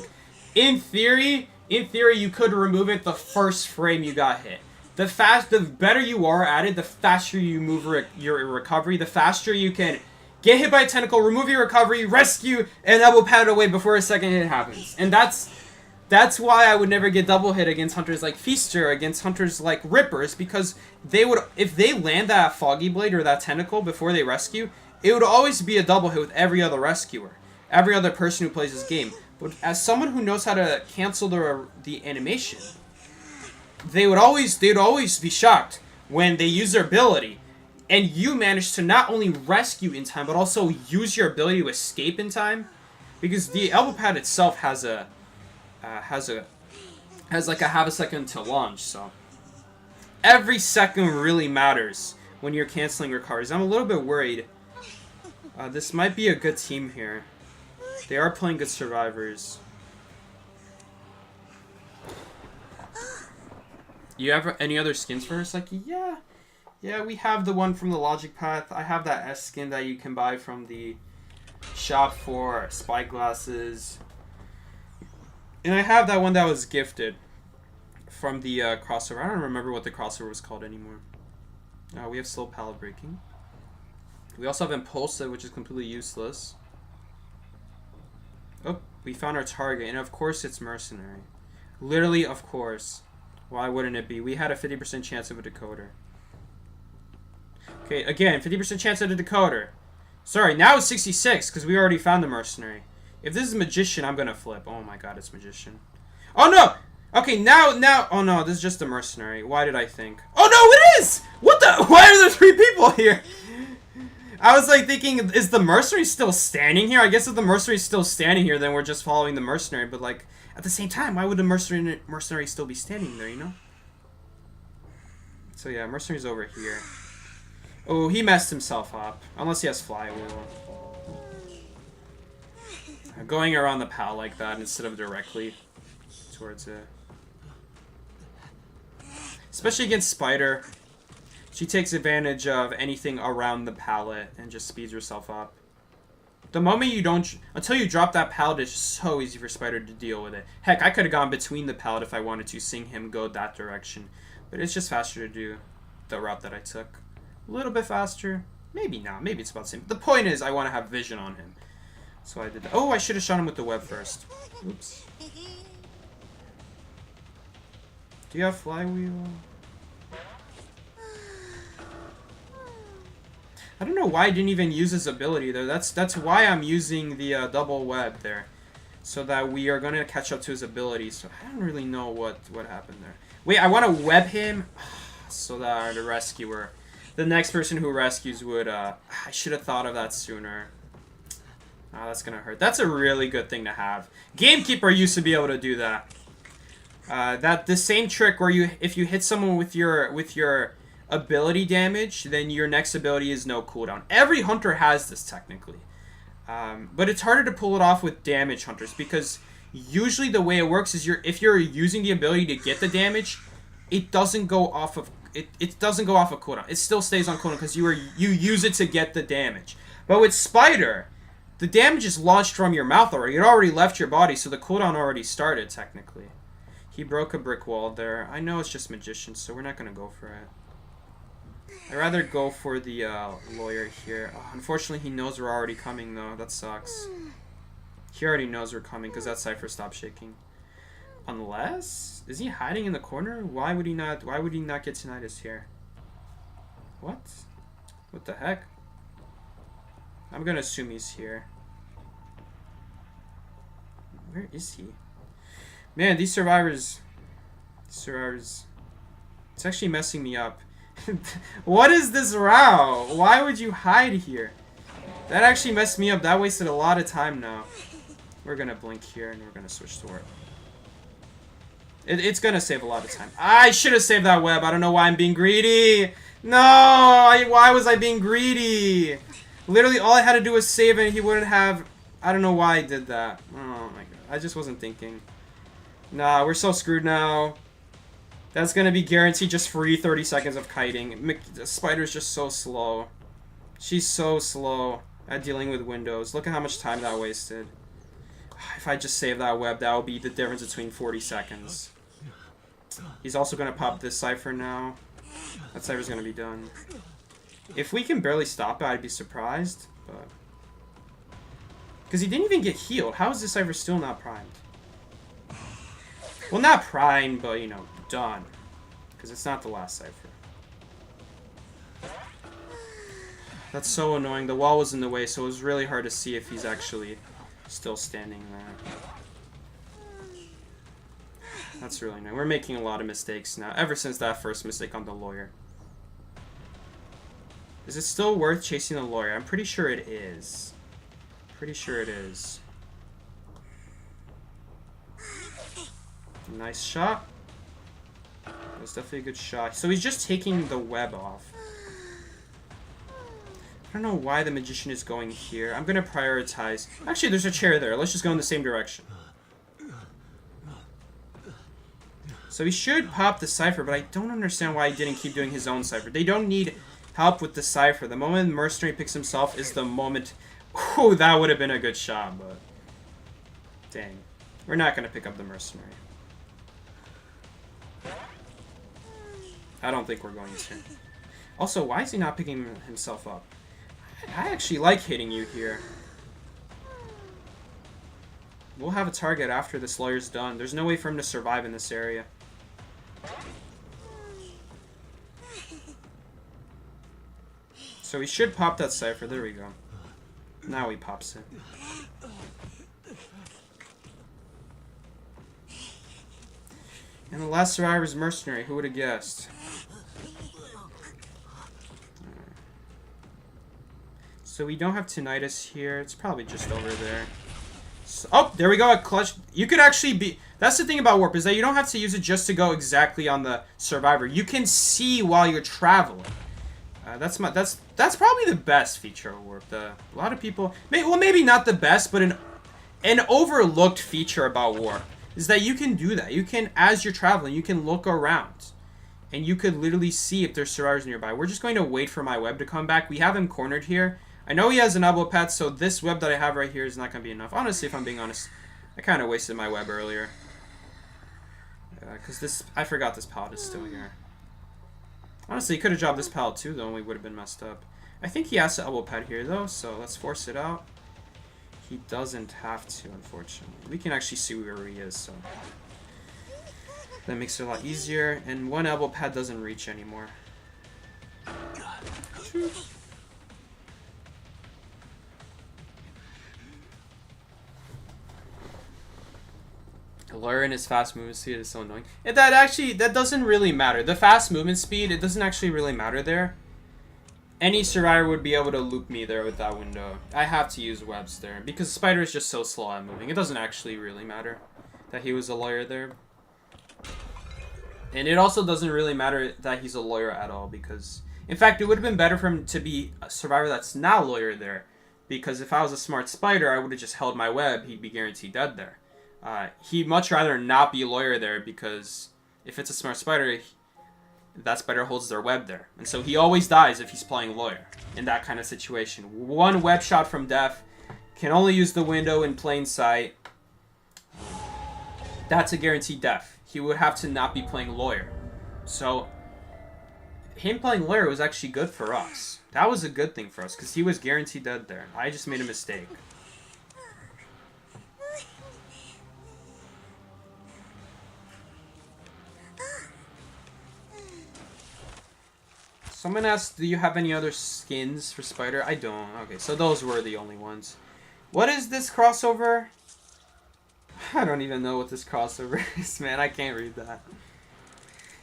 in theory, you could remove it the first frame you got hit. The better you are at it, the faster you move your recovery, the faster you can get hit by a tentacle, remove your recovery, rescue, and elbow pad away before a second hit happens. And that's why I would never get double hit against hunters like Feaster, against hunters like Rippers, because if they land that Foggy Blade or that tentacle before they rescue, it would always be a double hit with every other rescuer, every other person who plays this game. But as someone who knows how to cancel the animation, they would always be shocked when they use their ability, and you manage to not only rescue in time, but also use your ability to escape in time, because the elbow pad itself has like a half a second to launch. So every second really matters when you're canceling recoveries. I'm a little bit worried. This might be a good team here. They are playing good survivors. You have any other skins for us? Like, yeah, we have the one from the Logic Path. I have that S skin that you can buy from the shop for spyglasses. And I have that one that was gifted from the crossover. I don't remember what the crossover was called anymore. We have slow pallet breaking. We also have Impulsive, which is completely useless. Oh, we found our target, and of course it's Mercenary. Literally, of course. Why wouldn't it be? We had a 50% chance of a decoder. Okay, again, 50% chance of a decoder. Sorry, now it's 66, because we already found the Mercenary. If this is Magician, I'm gonna flip. Oh my god, it's Magician. Oh no! Okay, now, oh no, this is just the Mercenary. Why did I think? Oh no, it is! What the? Why are there 3 people here? I was like thinking, is the Mercenary still standing here? I guess if the Mercenary is still standing here, then we're just following the Mercenary, but like, at the same time, why would the Mercenary still be standing there, you know? So yeah, Mercenary's over here. Oh, he messed himself up. Unless he has Flywheel. Going around the pal like that instead of directly towards it. Especially against Spider. She takes advantage of anything around the pallet and just speeds herself up. The moment you don't... Until you drop that pallet, it's just so easy for Spider to deal with it. Heck, I could have gone between the pallet if I wanted to, seeing him go that direction. But it's just faster to do the route that I took. A little bit faster. Maybe not. Maybe it's about the same. The point is, I want to have vision on him. So I did that. Oh, I should have shot him with the web first. Oops. Do you have Flywheel? I don't know why I didn't even use his ability there. That's why I'm using the double web there. So that we are going to catch up to his ability. So I don't really know what happened there. Wait, I want to web him so that the rescuer, the next person who rescues would... I should have thought of that sooner. Oh, that's going to hurt. That's a really good thing to have. Gamekeeper used to be able to do that. The same trick where if you hit someone with your ability damage, then your next ability is no cooldown. Every hunter has this technically. But it's harder to pull it off with damage hunters because usually the way it works is if you're using the ability to get the damage, it doesn't go off of it doesn't go off of cooldown. It still stays on cooldown because you use it to get the damage. But with Spider, The damage is launched from your mouth already. It already left your body, so the cooldown already started, technically. He broke a brick wall there. I know it's just magician, so we're not going to go for it. I'd rather go for the lawyer here. Oh, unfortunately, he knows we're already coming, though. That sucks. He already knows we're coming because that cipher stopped shaking. Unless... Is he hiding in the corner? Why would he not get tinnitus here? What? What the heck? I'm going to assume he's here. Where is he? Man, these survivors... It's actually messing me up. What is this row? Why would you hide here? That actually messed me up. That wasted a lot of time now. We're gonna blink here and we're gonna switch to warp. It's gonna save a lot of time. I should have saved that web. I don't know why I'm being greedy. No! Why was I being greedy? Literally all I had to do was save it and he wouldn't have... I don't know why I did that. Oh my god. I just wasn't thinking. Nah, we're so screwed now. That's gonna be guaranteed just free 30 seconds of kiting. The spider's just so slow. She's so slow at dealing with windows. Look at how much time that wasted. If I just save that web, that would be the difference between 40 seconds. He's also gonna pop this cipher now. That cipher's gonna be done. If we can barely stop it, I'd be surprised, but... Because he didn't even get healed. How is this cipher still not primed? Well, not primed, but, you know, done. Because it's not the last cipher. That's so annoying. The wall was in the way, so it was really hard to see if he's actually still standing there. That's really annoying. We're making a lot of mistakes now, ever since that first mistake on the lawyer. Is it still worth chasing the lawyer? I'm pretty sure it is. Pretty sure it is. Nice shot. That was definitely a good shot. So he's just taking the web off. I don't know why the magician is going here. I'm going to prioritize... Actually, there's a chair there. Let's just go in the same direction. So he should pop the cipher, but I don't understand why he didn't keep doing his own cipher. They don't need help with the cipher. The moment the mercenary picks himself is the moment... Ooh, that would have been a good shot, but... Dang. We're not going to pick up the mercenary. I don't think we're going to. Also, why is he not picking himself up? I actually like hitting you here. We'll have a target after this lawyer's done. There's no way for him to survive in this area. So he should pop that cipher. There we go. Now he pops it. And the last survivor's mercenary. Who would have guessed? So we don't have tinnitus here. It's probably just over there. So, oh, there we go. A clutch. You could actually be... That's the thing about warp, is that you don't have to use it just to go exactly on the survivor. You can see while you're traveling. That's probably the best feature of warp. A lot of people... Well, maybe not the best, but an overlooked feature about warp is that you can do that. You can, as you're traveling, you can look around. And you could literally see if there's survivors nearby. We're just going to wait for my web to come back. We have him cornered here. I know he has an elbow pad, so this web that I have right here is not going to be enough. Honestly, if I'm being honest, I kind of wasted my web earlier. Because I forgot this pallet is still here. Honestly, he could have dropped this pallet too, though, and we would have been messed up. I think he has the elbow pad here, though, so let's force it out. He doesn't have to, unfortunately. We can actually see where he is, so... That makes it a lot easier, and one elbow pad doesn't reach anymore. The lawyer and his fast movement speed is so annoying. That doesn't really matter. The fast movement speed, it doesn't actually really matter there. Any survivor would be able to loop me there with that window. I have to use webs there, because Spider is just so slow at moving. It doesn't actually really matter that he was a lawyer there. And it also doesn't really matter that he's a lawyer at all, because... In fact, it would have been better for him to be a survivor that's not a lawyer there. Because if I was a smart spider, I would have just held my web. He'd be guaranteed dead there. He'd much rather not be a lawyer there, because if it's a smart spider, that spider holds their web there. And so he always dies if he's playing lawyer in that kind of situation. One web shot from death, Can only use the window in plain sight. That's a guaranteed death. He would have to not be playing lawyer. So, him playing lawyer was actually good for us. That was a good thing for us, because he was guaranteed dead there. I just made a mistake. Someone asked, do you have any other skins for Spider? I don't. Okay, so those were the only ones. What is this crossover? I don't even know what this crossover is, man. I can't read that.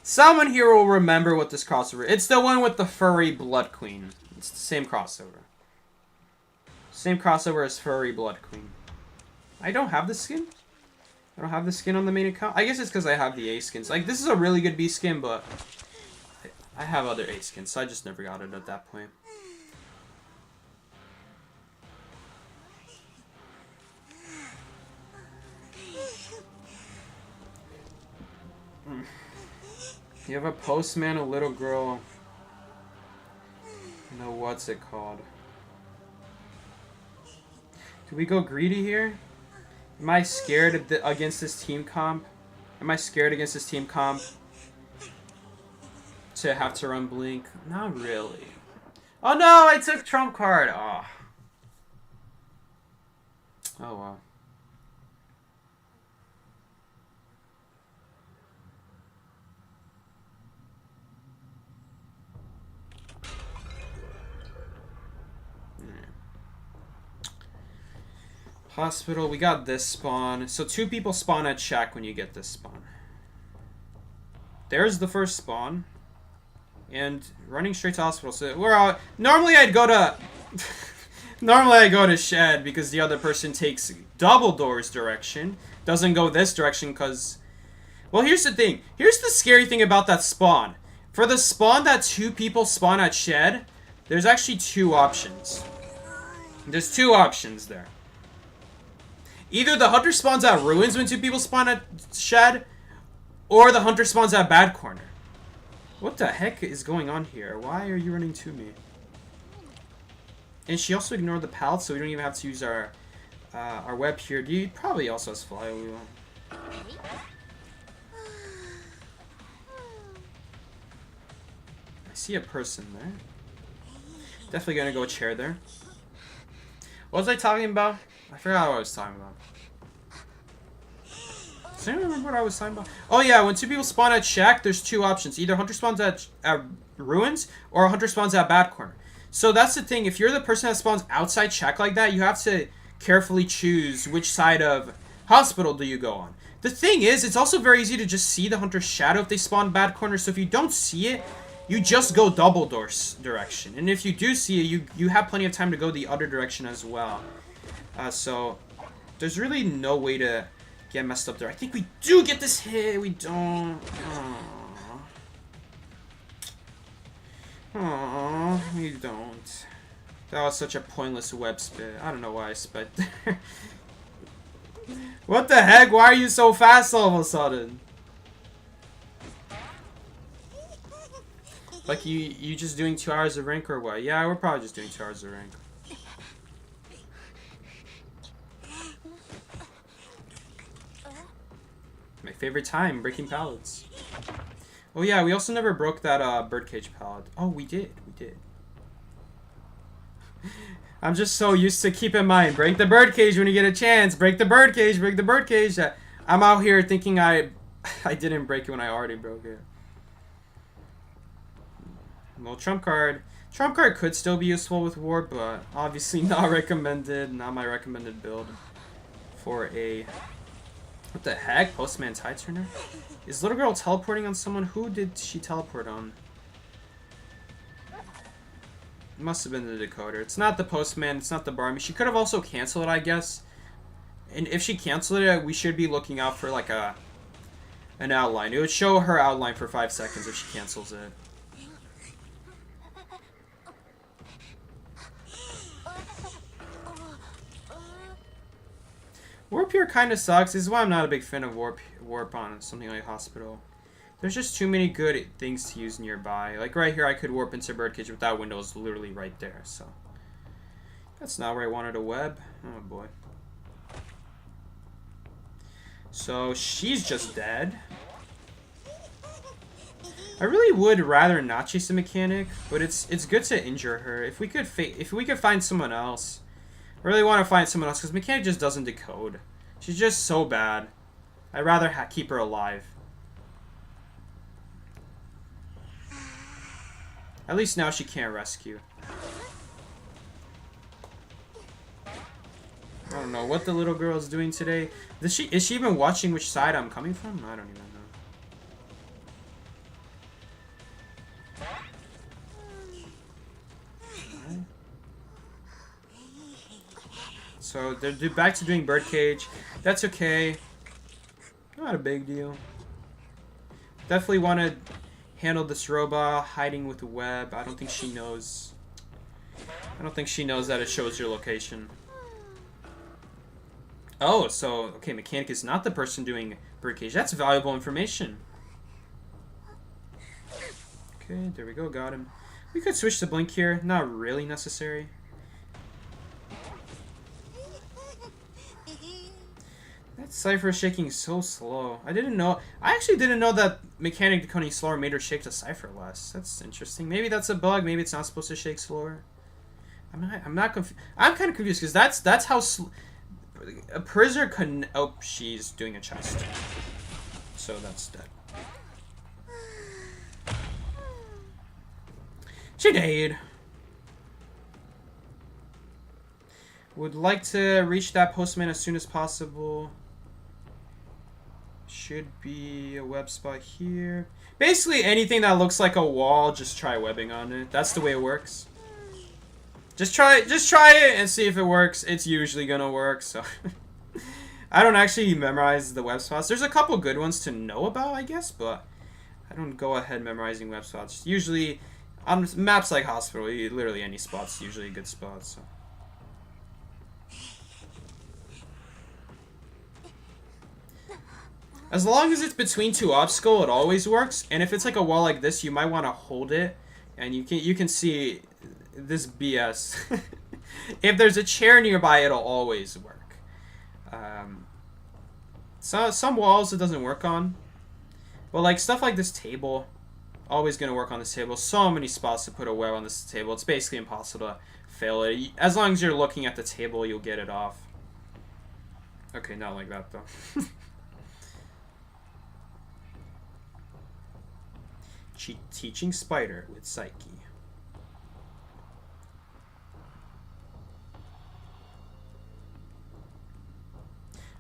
Someone here will remember what this crossover is. It's the one with the furry Blood Queen. It's the same crossover. Same crossover as furry Blood Queen. I don't have the skin? I don't have the skin on the main account? I guess it's because I have the A skins. Like, this is a really good B skin, but I have other A skins, so I just never got it at that point. You have a postman, a little girl. No, what's it called? Do we go greedy here? Am I scared of against this team comp? Am I scared against this team comp? To have to run Blink? Not really. Oh no, I took trump card. Oh. Oh wow. Hospital, we got this spawn. So 2 people spawn at shack when you get this spawn. There's the first spawn. And running straight to hospital. So we're out. Normally I'd go to normally I go to shed because the other person takes double doors direction. Doesn't go this direction because, well, here's the thing. Here's the scary thing about that spawn. For the spawn that 2 people spawn at shed, there's actually 2 options. There's 2 options there. Either the hunter spawns at ruins when 2 people spawn at shed, or the hunter spawns at bad corner. What the heck is going on here? Why are you running to me? And she also ignored the pallet, so we don't even have to use our web here. He probably also has fly wheel. I see a person there. Definitely gonna go chair there. What was I talking about? I forgot what I was talking about. Does anyone remember what I was talking about? Oh yeah, when 2 people spawn at shack, there's 2 options. Either hunter spawns at ruins, or a hunter spawns at bad corner. So that's the thing. If you're the person that spawns outside shack like that, you have to carefully choose which side of hospital do you go on. The thing is, it's also very easy to just see the hunter's shadow if they spawn bad corner. So if you don't see it, you just go double doors direction. And if you do see it, you have plenty of time to go the other direction as well. So there's really no way to get messed up there. I think we do get this hit. We don't. Aww, we don't. That was such a pointless web spit. I don't know why I spit there. What the heck? Why are you so fast all of a sudden? Like you just doing 2 hours of rank or what? Yeah, we're probably just doing 2 hours of rank. My favorite time, breaking pallets. Oh yeah, we also never broke that birdcage pallet. Oh, we did. We did. I'm just so used to keep in mind, break the birdcage when you get a chance. Break the birdcage, break the birdcage. I'm out here thinking I didn't break it when I already broke it. Well, trump card. Trump card could still be useful with warp, but obviously not recommended. Not my recommended build for a... What the heck? Postman Tide Turner? Is little girl teleporting on someone? Who did she teleport on? It must have been the decoder. It's not the postman. It's not the bar. I mean, she could have also canceled it, I guess. And if she canceled it, we should be looking out for like an outline. It would show her outline for 5 seconds if she cancels it. Warp here kind of sucks. This is why I'm not a big fan of warp on something like hospital. There's just too many good things to use nearby. Like right here, I could warp into birdcage, but that window is literally right there. So That's not where I wanted a web. Oh boy. So she's just dead. I really would rather not chase the mechanic, but it's good to injure her. If we could find someone else, I really want to find someone else because mechanic just doesn't decode. She's just so bad. I'd rather keep her alive. At least now she can't rescue. I don't know what the little girl is doing today. Is she even watching which side I'm coming from? I don't even know. Right. So they're back to doing birdcage. That's okay. Not a big deal. Definitely want to handle this robot hiding with the web. I don't think she knows. I don't think she knows that it shows your location. Oh, so, okay, mechanic is not the person doing birdcage. That's valuable information. Okay, there we go, got him. We could switch to blink here. Not really necessary. That cipher is shaking so slow. I actually didn't know that mechanic decoding slower made her shake the cipher less. That's interesting. Maybe that's a bug. Maybe it's not supposed to shake slower. I'm not confused. I'm kind of confused because that's how a prisoner can. Oh, she's doing a chest. So that's dead. She died. Would like to reach that postman as soon as possible. Should be a web spot here. Basically anything that looks like a wall, just try webbing on it. That's the way it works. Just try it and see if it works. It's usually gonna work, so I don't actually memorize the web spots. There's a couple good ones to know about, I guess, but I don't go ahead memorizing web spots. Usually on maps like Hospital, literally any spot's usually a good spot, so. As long as it's between two obstacles, it always works. And if it's like a wall like this, you might want to hold it, and you can see this BS. If there's a chair nearby, it'll always work. So some walls it doesn't work on, but like stuff like this table, always gonna work on this table. So many spots to put a web on this table. It's basically impossible to fail it. As long as you're looking at the table, you'll get it off. Okay, not like that though. Teaching Spider with Psyche.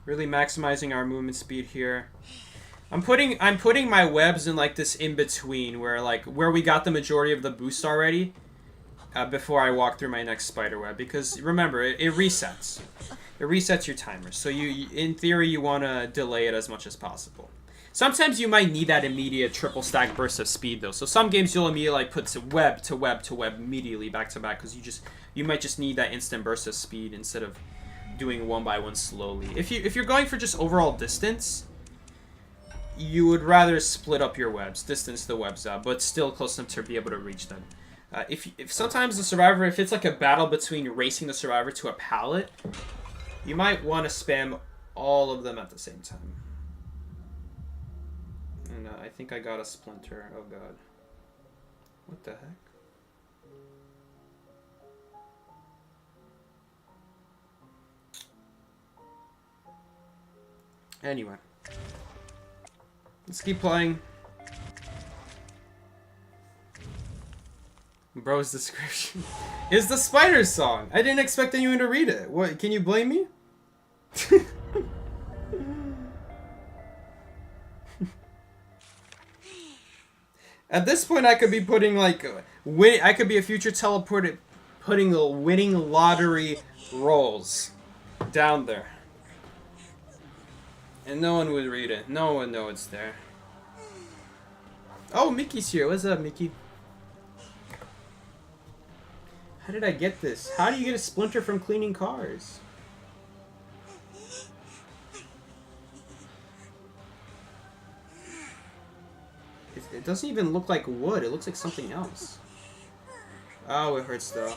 Really maximizing our movement speed here. I'm putting my webs in like this in between where we got the majority of the boost already before I walk through my next spider web, because remember it resets. It resets your timer. So you in theory you want to delay it as much as possible. Sometimes you might need that immediate triple stack burst of speed though. So some games you'll immediately like put to web to web to web immediately back to back, because you might just need that instant burst of speed instead of doing one by one slowly. If you're going for just overall distance, you would rather split up your webs, distance the webs out, but still close enough to be able to reach them. If sometimes the survivor, if it's like a battle between racing the survivor to a pallet, you might want to spam all of them at the same time. And I think I got a splinter. Oh god. What the heck? Anyway. Let's keep playing. Bro's description is the spider song. I didn't expect anyone to read it. What? Can you blame me? At this point, I could be putting like I could be a future teleporter, putting the winning lottery rolls down there, and no one would read it. No one would know it's there. Oh, Mickey's here. What's up, Mickey? How did I get this? How do you get a splinter from cleaning cars? It doesn't even look like wood. It looks like something else. Oh, it hurts though.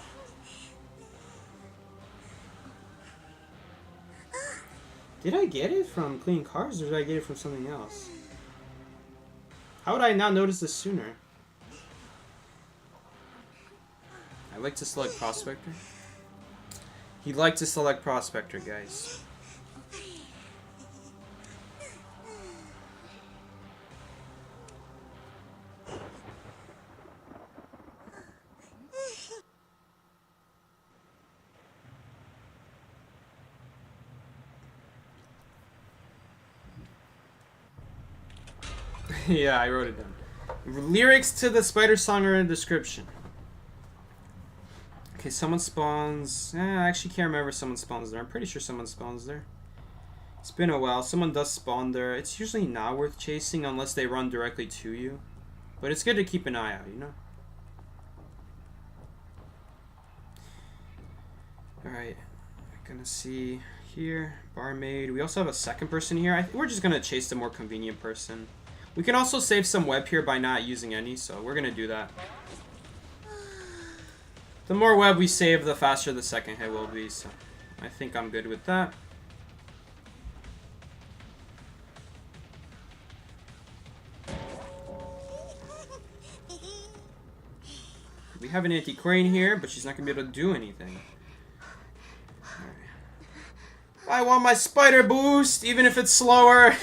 Did I get it from cleaning cars or did I get it from something else? How would I not notice this sooner? I like to select Prospector. He liked to select Prospector, guys. Yeah, I wrote it down. Lyrics to the spider song are in the description. Okay, someone spawns. I actually can't remember if someone spawns there. I'm pretty sure someone spawns there. It's been a while. Someone does spawn there. It's usually not worth chasing unless they run directly to you. But it's good to keep an eye out, you know? Alright. Gonna see here. Barmaid. We also have a second person here. I think we're just gonna chase the more convenient person. We can also save some web here by not using any, so we're gonna do that. The more web we save, the faster the second hit will be, so I think I'm good with that. We have an anti-crane here, but she's not gonna be able to do anything. Right. I want my spider boost, even if it's slower.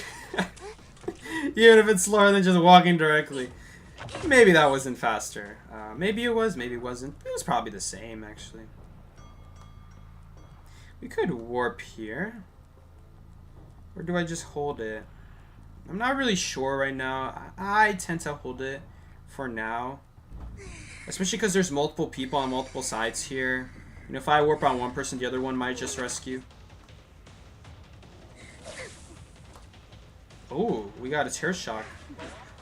Even if it's slower than just walking directly. Maybe that wasn't faster. Maybe it was, maybe it wasn't. It was probably the same, actually. We could warp here. Or do I just hold it? I'm not really sure right now. I tend to hold it for now. Especially because there's multiple people on multiple sides here. You know, if I warp on one person, the other one might just rescue. Oh, we got a tear shock.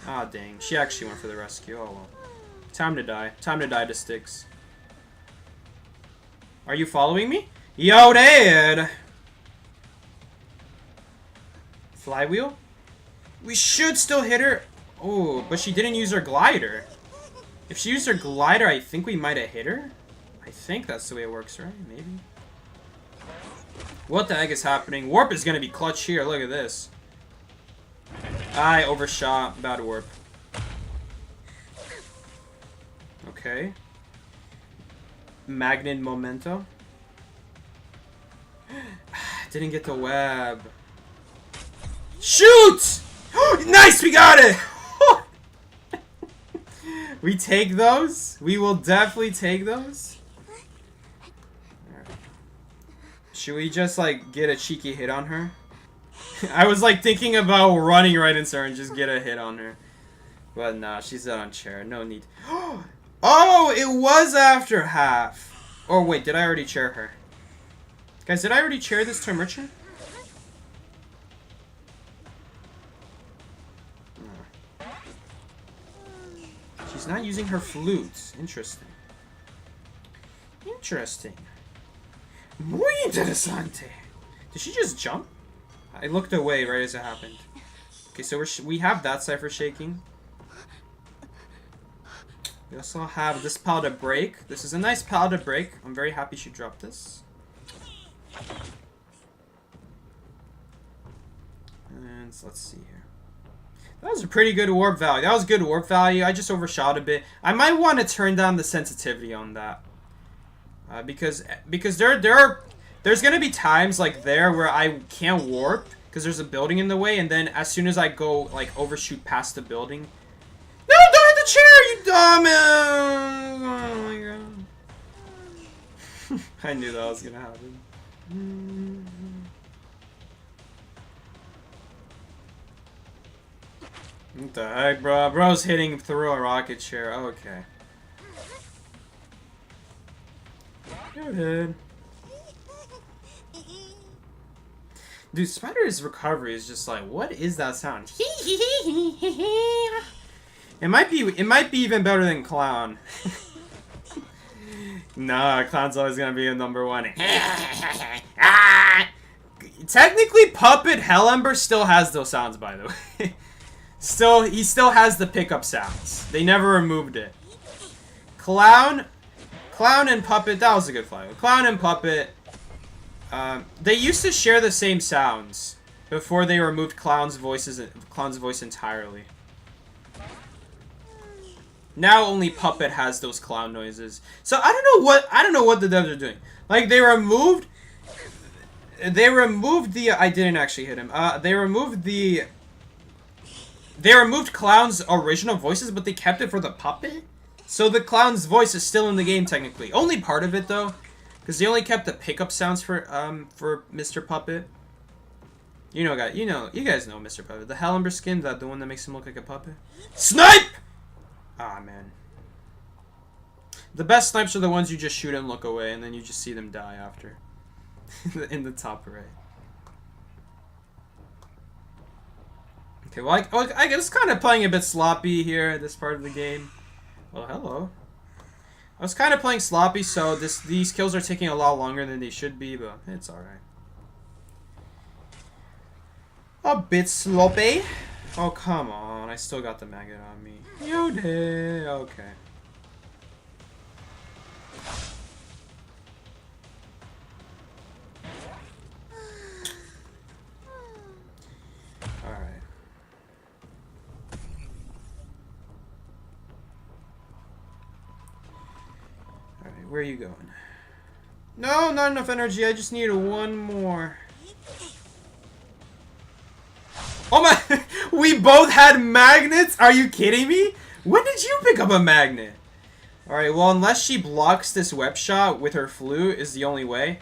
Ah, dang. She actually went for the rescue. Oh, well. Time to die. Time to die to sticks. Are you following me? Yo, Dad! Flywheel? We should still hit her. Oh, but she didn't use her glider. If she used her glider, I think we might have hit her. I think that's the way it works, right? Maybe. What the heck is happening? Warp is going to be clutch here. Look at this. I overshot. Bad warp. Okay. Magnet Memento. Didn't get the web. Shoot! Nice, we got it! We take those. We will definitely take those. Right. Should we just, like, get a cheeky hit on her? I was, like, thinking about running right into her and just get a hit on her. But nah, she's on chair. No need. Oh, it was after half. Oh, wait, did I already chair her? Guys, did I already chair this to a merchant? She's not using her flutes. Interesting. Interesting. Muy interesante. Did she just jump? I looked away right as it happened. Okay, so we have that cipher shaking. We also have this pal to break. This is a nice pal to break. I'm very happy she dropped this. And let's see here. That was a pretty good warp value. That was good warp value. I just overshot a bit. I might want to turn down the sensitivity on that. Because there's going to be times like there where I can't warp because there's a building in the way, and then as soon as I go like overshoot past the building. No, don't hit the chair, you dumbass! Oh my god. I knew that was going to happen. What the heck, bro? Bro's hitting through a rocket chair. Okay. Go ahead. Dude, Spider's recovery is just like, what is that sound? It might be even better than Clown. Nah, Clown's always gonna be a #1. Technically, Puppet Hellember still has those sounds, by the way. He still has the pickup sounds. They never removed it. Clown and Puppet, that was a good fight. Clown and Puppet, They used to share the same sounds before they removed Clown's voice entirely. Now only Puppet has those clown noises. So I don't know what the devs are doing. Like they removed the I didn't actually hit him. They removed Clown's original voices, but they kept it for the Puppet. So the Clown's voice is still in the game technically. Only part of it though, because they only kept the pickup sounds for Mr. Puppet. You guys know Mr. Puppet, the Hellenberg skin, the one that makes him look like a puppet. Snipe! Ah, man. The best snipes are the ones you just shoot and look away, and then you just see them die after. In the top right. Okay, well, I guess kind of playing a bit sloppy here at this part of the game. Oh, hello. I was kind of playing sloppy, so these kills are taking a lot longer than they should be, but it's alright. A bit sloppy. Oh, come on. I still got the magnet on me. You did. Okay. Alright. Alright, where are you going? No, not enough energy. I just need one more. Oh my, we both had magnets? Are you kidding me? When did you pick up a magnet? Alright, well, unless she blocks this web shot with her flute is the only way.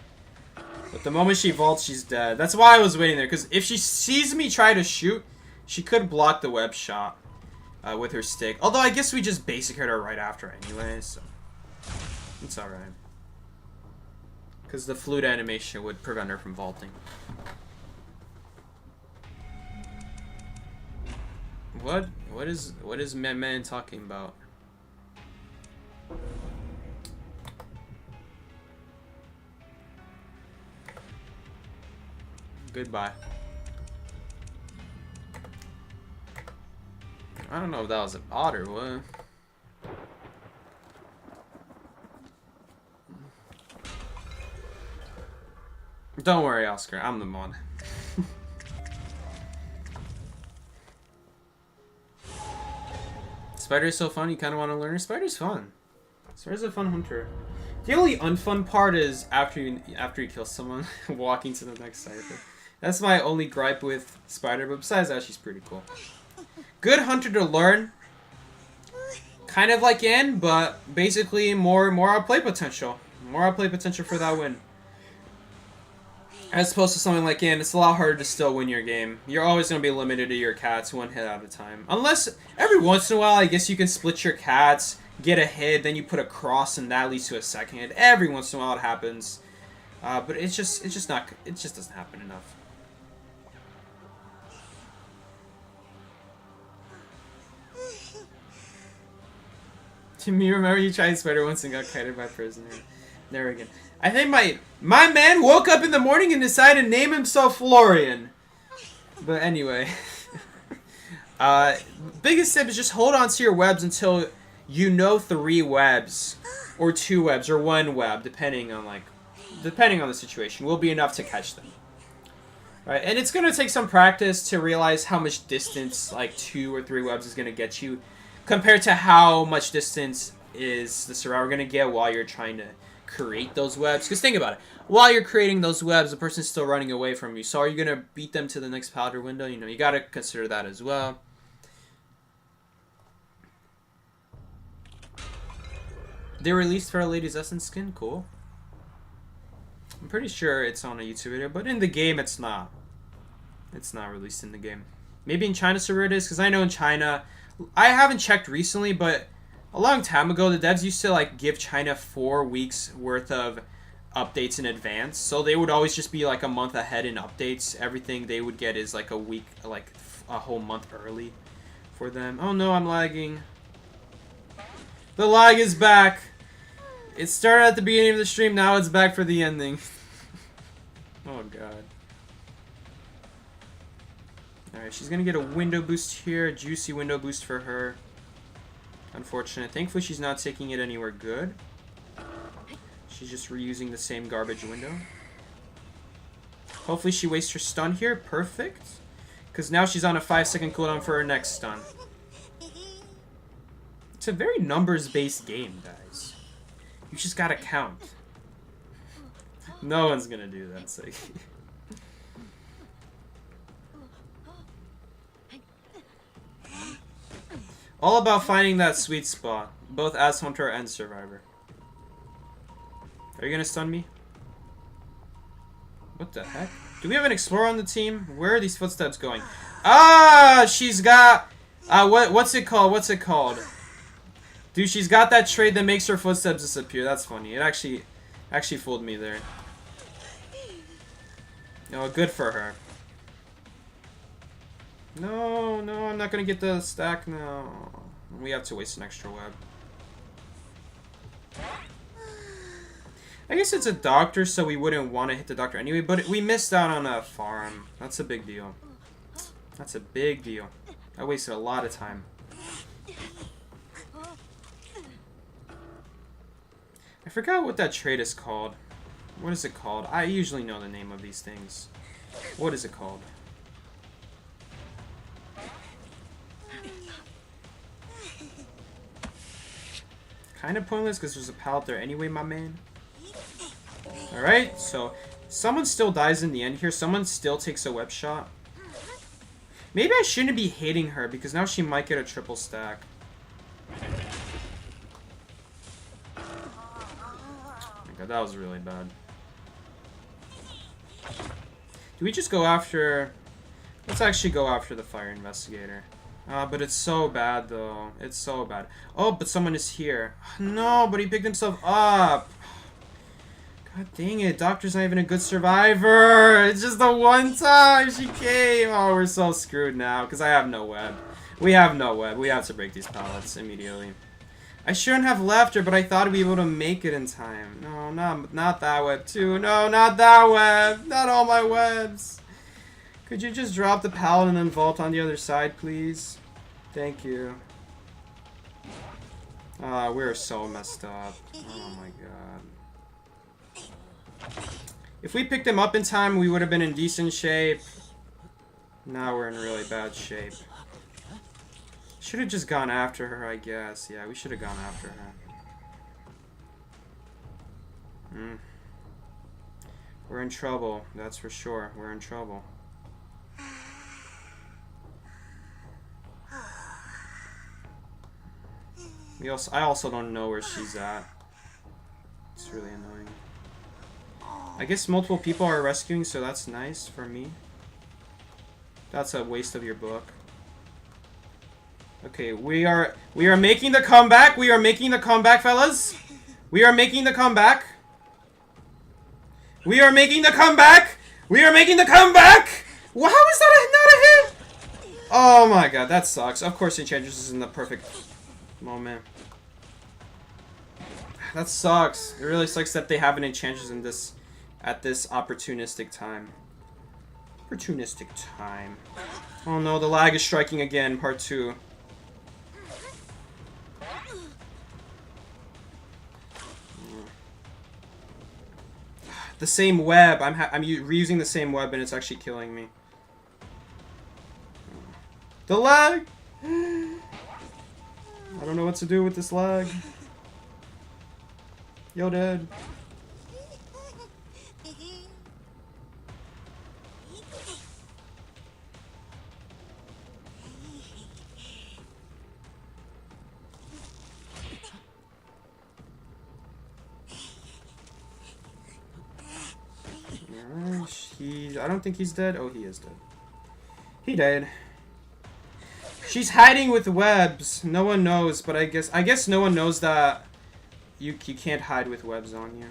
But the moment she vaults, she's dead. That's why I was waiting there, because if she sees me try to shoot, she could block the web shot with her stick. Although I guess we just basic hit her right after anyway, so it's alright. Because the flute animation would prevent her from vaulting. What is man talking about? Goodbye. I don't know if that was an bot or what. Don't worry, Oscar. I'm the mod. Spider's so fun, you kind of want to learn her. Spider's fun. Spider's a fun hunter. The only unfun part is after you kill someone, walking to the next cipher. That's my only gripe with Spider, but besides that, she's pretty cool. Good hunter to learn. Kind of like Ann, but basically more outplay potential. More outplay potential for that win. As opposed to something like Ann, it's a lot harder to still win your game. You're always going to be limited to your cats one hit at a time. Unless, every once in a while, I guess you can split your cats, get a hit, then you put a cross, and that leads to a second hit. Every once in a while it happens. But it just doesn't happen enough. To me, remember you tried Spider once and got kited by a prisoner. There again. I think my man woke up in the morning and decided to name himself Florian. But anyway. Biggest tip is just hold on to your webs until you know 3 webs. Or 2 webs, or 1 web, depending on the situation, will be enough to catch them. Right, and it's gonna take some practice to realize how much distance like 2 or 3 webs is gonna get you, compared to how much distance is the survivor gonna get while you're trying to create those webs. Because think about it, while you're creating those webs, the person's still running away from you. So are you gonna beat them to the next powder window? You know, you gotta consider that as well. They released Fair Lady's Essence skin, cool. I'm pretty sure it's on a YouTube video, but in the game it's not. It's not released in the game. Maybe in China server it is, because I know in China, I haven't checked recently, but a long time ago the devs used to like give China 4 weeks worth of updates in advance. So they would always just be like a month ahead in updates. Everything they would get is like a week, like a whole month early for them. Oh no, I'm lagging. The lag is back. It started at the beginning of the stream, now it's back for the ending. Oh god. Alright, she's gonna get a window boost here, a juicy window boost for her. Unfortunate. Thankfully she's not taking it anywhere good. She's just reusing the same garbage window. Hopefully she wastes her stun here. Perfect. Because now she's on a 5-second cooldown for her next stun. It's a very numbers-based game, guys. You just gotta count. No one's gonna do that, so... All about finding that sweet spot, both as Hunter and Survivor. Are you gonna stun me? What the heck? Do we have an Explorer on the team? Where are these footsteps going? Ah, she's got... what's it called? What's it called? Dude, she's got that trait that makes her footsteps disappear. That's funny. It actually fooled me there. No, good for her. No, no, I'm not gonna get the stack now. We have to waste an extra web. I guess it's a doctor, so we wouldn't want to hit the doctor anyway, but we missed out on a farm. That's a big deal. That's a big deal. I wasted a lot of time. I forgot what that trait is called. What is it called? I usually know the name of these things. What is it called? Kind of pointless because there's a pallet there anyway, my man. Alright, so someone still dies in the end here. Someone still takes a web shot. Maybe I shouldn't be hitting her because now she might get a triple stack. Oh my god, that was really bad. Do we just go after... Let's actually go after the fire investigator. But it's so bad, though. It's so bad. Oh, but someone is here. No, but he picked himself up. God dang it. Doctor's not even a good survivor. It's just the one time she came. Oh, we're so screwed now because I have no web. We have no web. We have to break these pallets immediately. I shouldn't have left her, but I thought I'd be able to make it in time. No, not that web, too. No, not that web. Not all my webs. Could you just drop the pallet and then vault on the other side, please? Thank you. We're so messed up. Oh my god. If we picked him up in time, we would have been in decent shape. Now we're in really bad shape. Should have just gone after her, I guess. Yeah, we should have gone after her. We're in trouble, that's for sure. We're in trouble. I also don't know where she's at. It's really annoying. I guess multiple people are rescuing, so that's nice for me. That's a waste of your book. Okay, we are making the comeback. We are making the comeback, fellas. We are making the comeback. We are making the comeback. We are making the comeback. Well, how is that not a hit? Oh my god, that sucks. Of course, Enchantress is in the perfect moment. That sucks. It really sucks that they have an Enchantress in this at this opportunistic time. Opportunistic time. Oh no, the lag is striking again. Part 2. The same web. I'm reusing the same web and it's actually killing me. The lag. I don't know what to do with this lag. Yo, Dad. I don't think he's dead. Oh, he is dead. He died. She's hiding with webs. No one knows, but I guess no one knows that you can't hide with webs on you.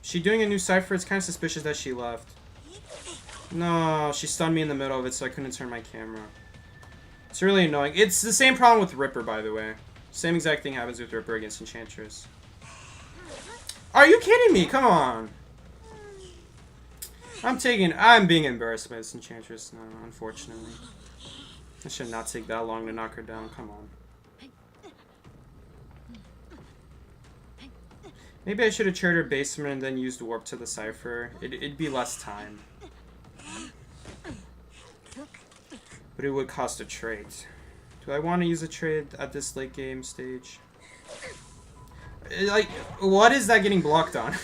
Is she doing a new cipher? It's kind of suspicious that she left. No, she stunned me in the middle of it, so I couldn't turn my camera. It's really annoying. It's the same problem with Ripper, by the way. Same exact thing happens with Ripper against Enchantress. Are you kidding me? Come on. I'm being embarrassed by this Enchantress now, unfortunately. It should not take that long to knock her down. Come on. Maybe I should have chaired her basement and then used warp to the cipher. It'd be less time. But it would cost a trade. Do I want to use a trade at this late game stage? Like, what is that getting blocked on?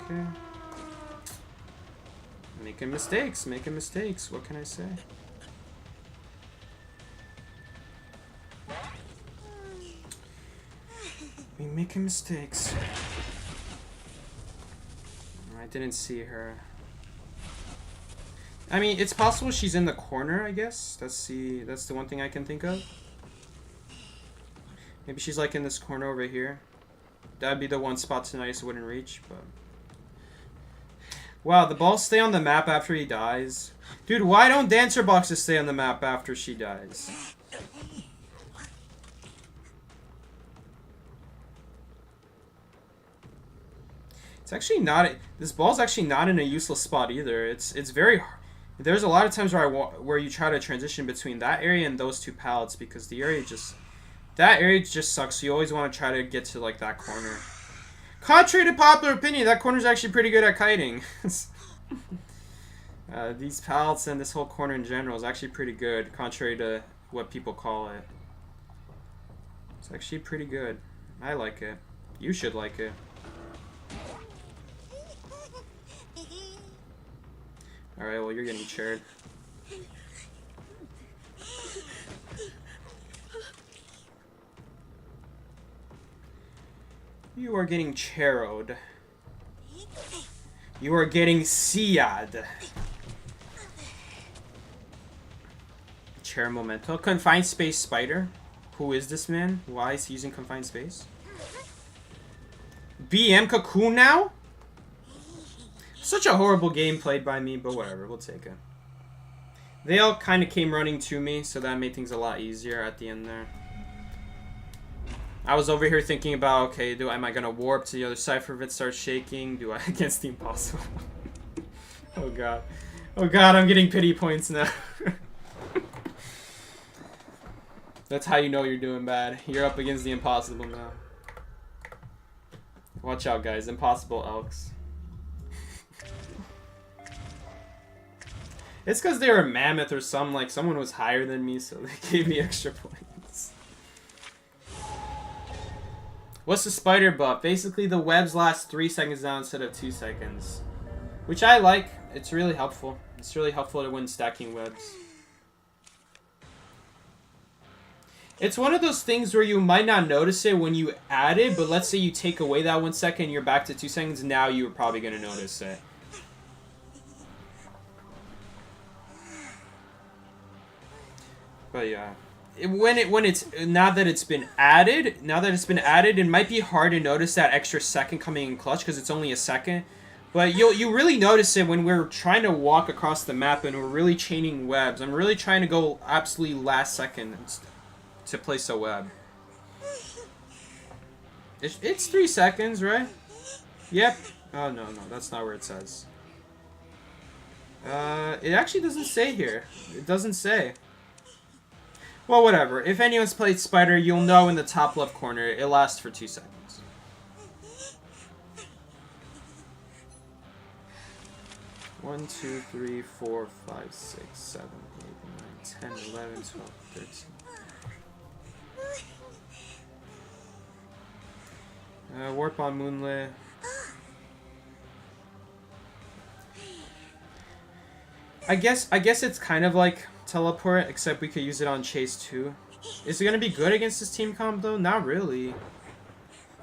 Okay. Making mistakes, making mistakes. What can I say? We making mistakes. I didn't see her. I mean, it's possible she's in the corner, I guess. That's the one thing I can think of. Maybe she's like in this corner over here. That'd be the one spot tonight so wouldn't reach, but... Wow, the balls stay on the map after he dies. Dude, why don't dancer boxes stay on the map after she dies? It's actually not... This ball's actually not in a useless spot either. It's very... There's a lot of times where you try to transition between that area and those two pallets because the area just... That area just sucks, so you always want to try to get to, like, that corner. Contrary to popular opinion, that corner's actually pretty good at kiting. These pallets and this whole corner in general is actually pretty good, contrary to what people call it. It's actually pretty good. I like it. You should like it. Alright, well, you're getting chaired. You are getting charrowed. You are getting siad. Chair memento. Confined space spider. Who is this man? Why is he using confined space? BM cocoon now? Such a horrible game played by me, but whatever, we'll take it. They all kind of came running to me, so that made things a lot easier at the end there. I was over here thinking about, okay, am I gonna warp to the other cipher if it starts shaking? Do I against the impossible? Oh god. Oh god, I'm getting pity points now. That's how you know you're doing bad. You're up against the impossible now. Watch out, guys. Impossible elks. It's because they were mammoth or something, like someone was higher than me, so they gave me extra points. What's the spider buff? Basically, the webs last 3 seconds now instead of 2 seconds. Which I like. It's really helpful. It's really helpful to when stacking webs. It's one of those things where you might not notice it when you add it, but let's say you take away that 1 second, you're back to 2 seconds, now you're probably going to notice it. But yeah, now that it's been added, it might be hard to notice that extra second coming in clutch because it's only a second. But you really notice it when we're trying to walk across the map and we're really chaining webs. I'm really trying to go absolutely last second to place a web. It's 3 seconds, right? Yep. Oh no, that's not where it says. It actually doesn't say here. It doesn't say. Well, whatever. If anyone's played Spider, you'll know in the top left corner, it lasts for 2 seconds. One, 2, 3, 4, 5, 6, 7, 8, 9, 10, 11, 12, 13. Warp on Moonlit. I guess it's kind of like teleport, except we could use it on Chase too. Is it gonna be good against this team comp though? Not really.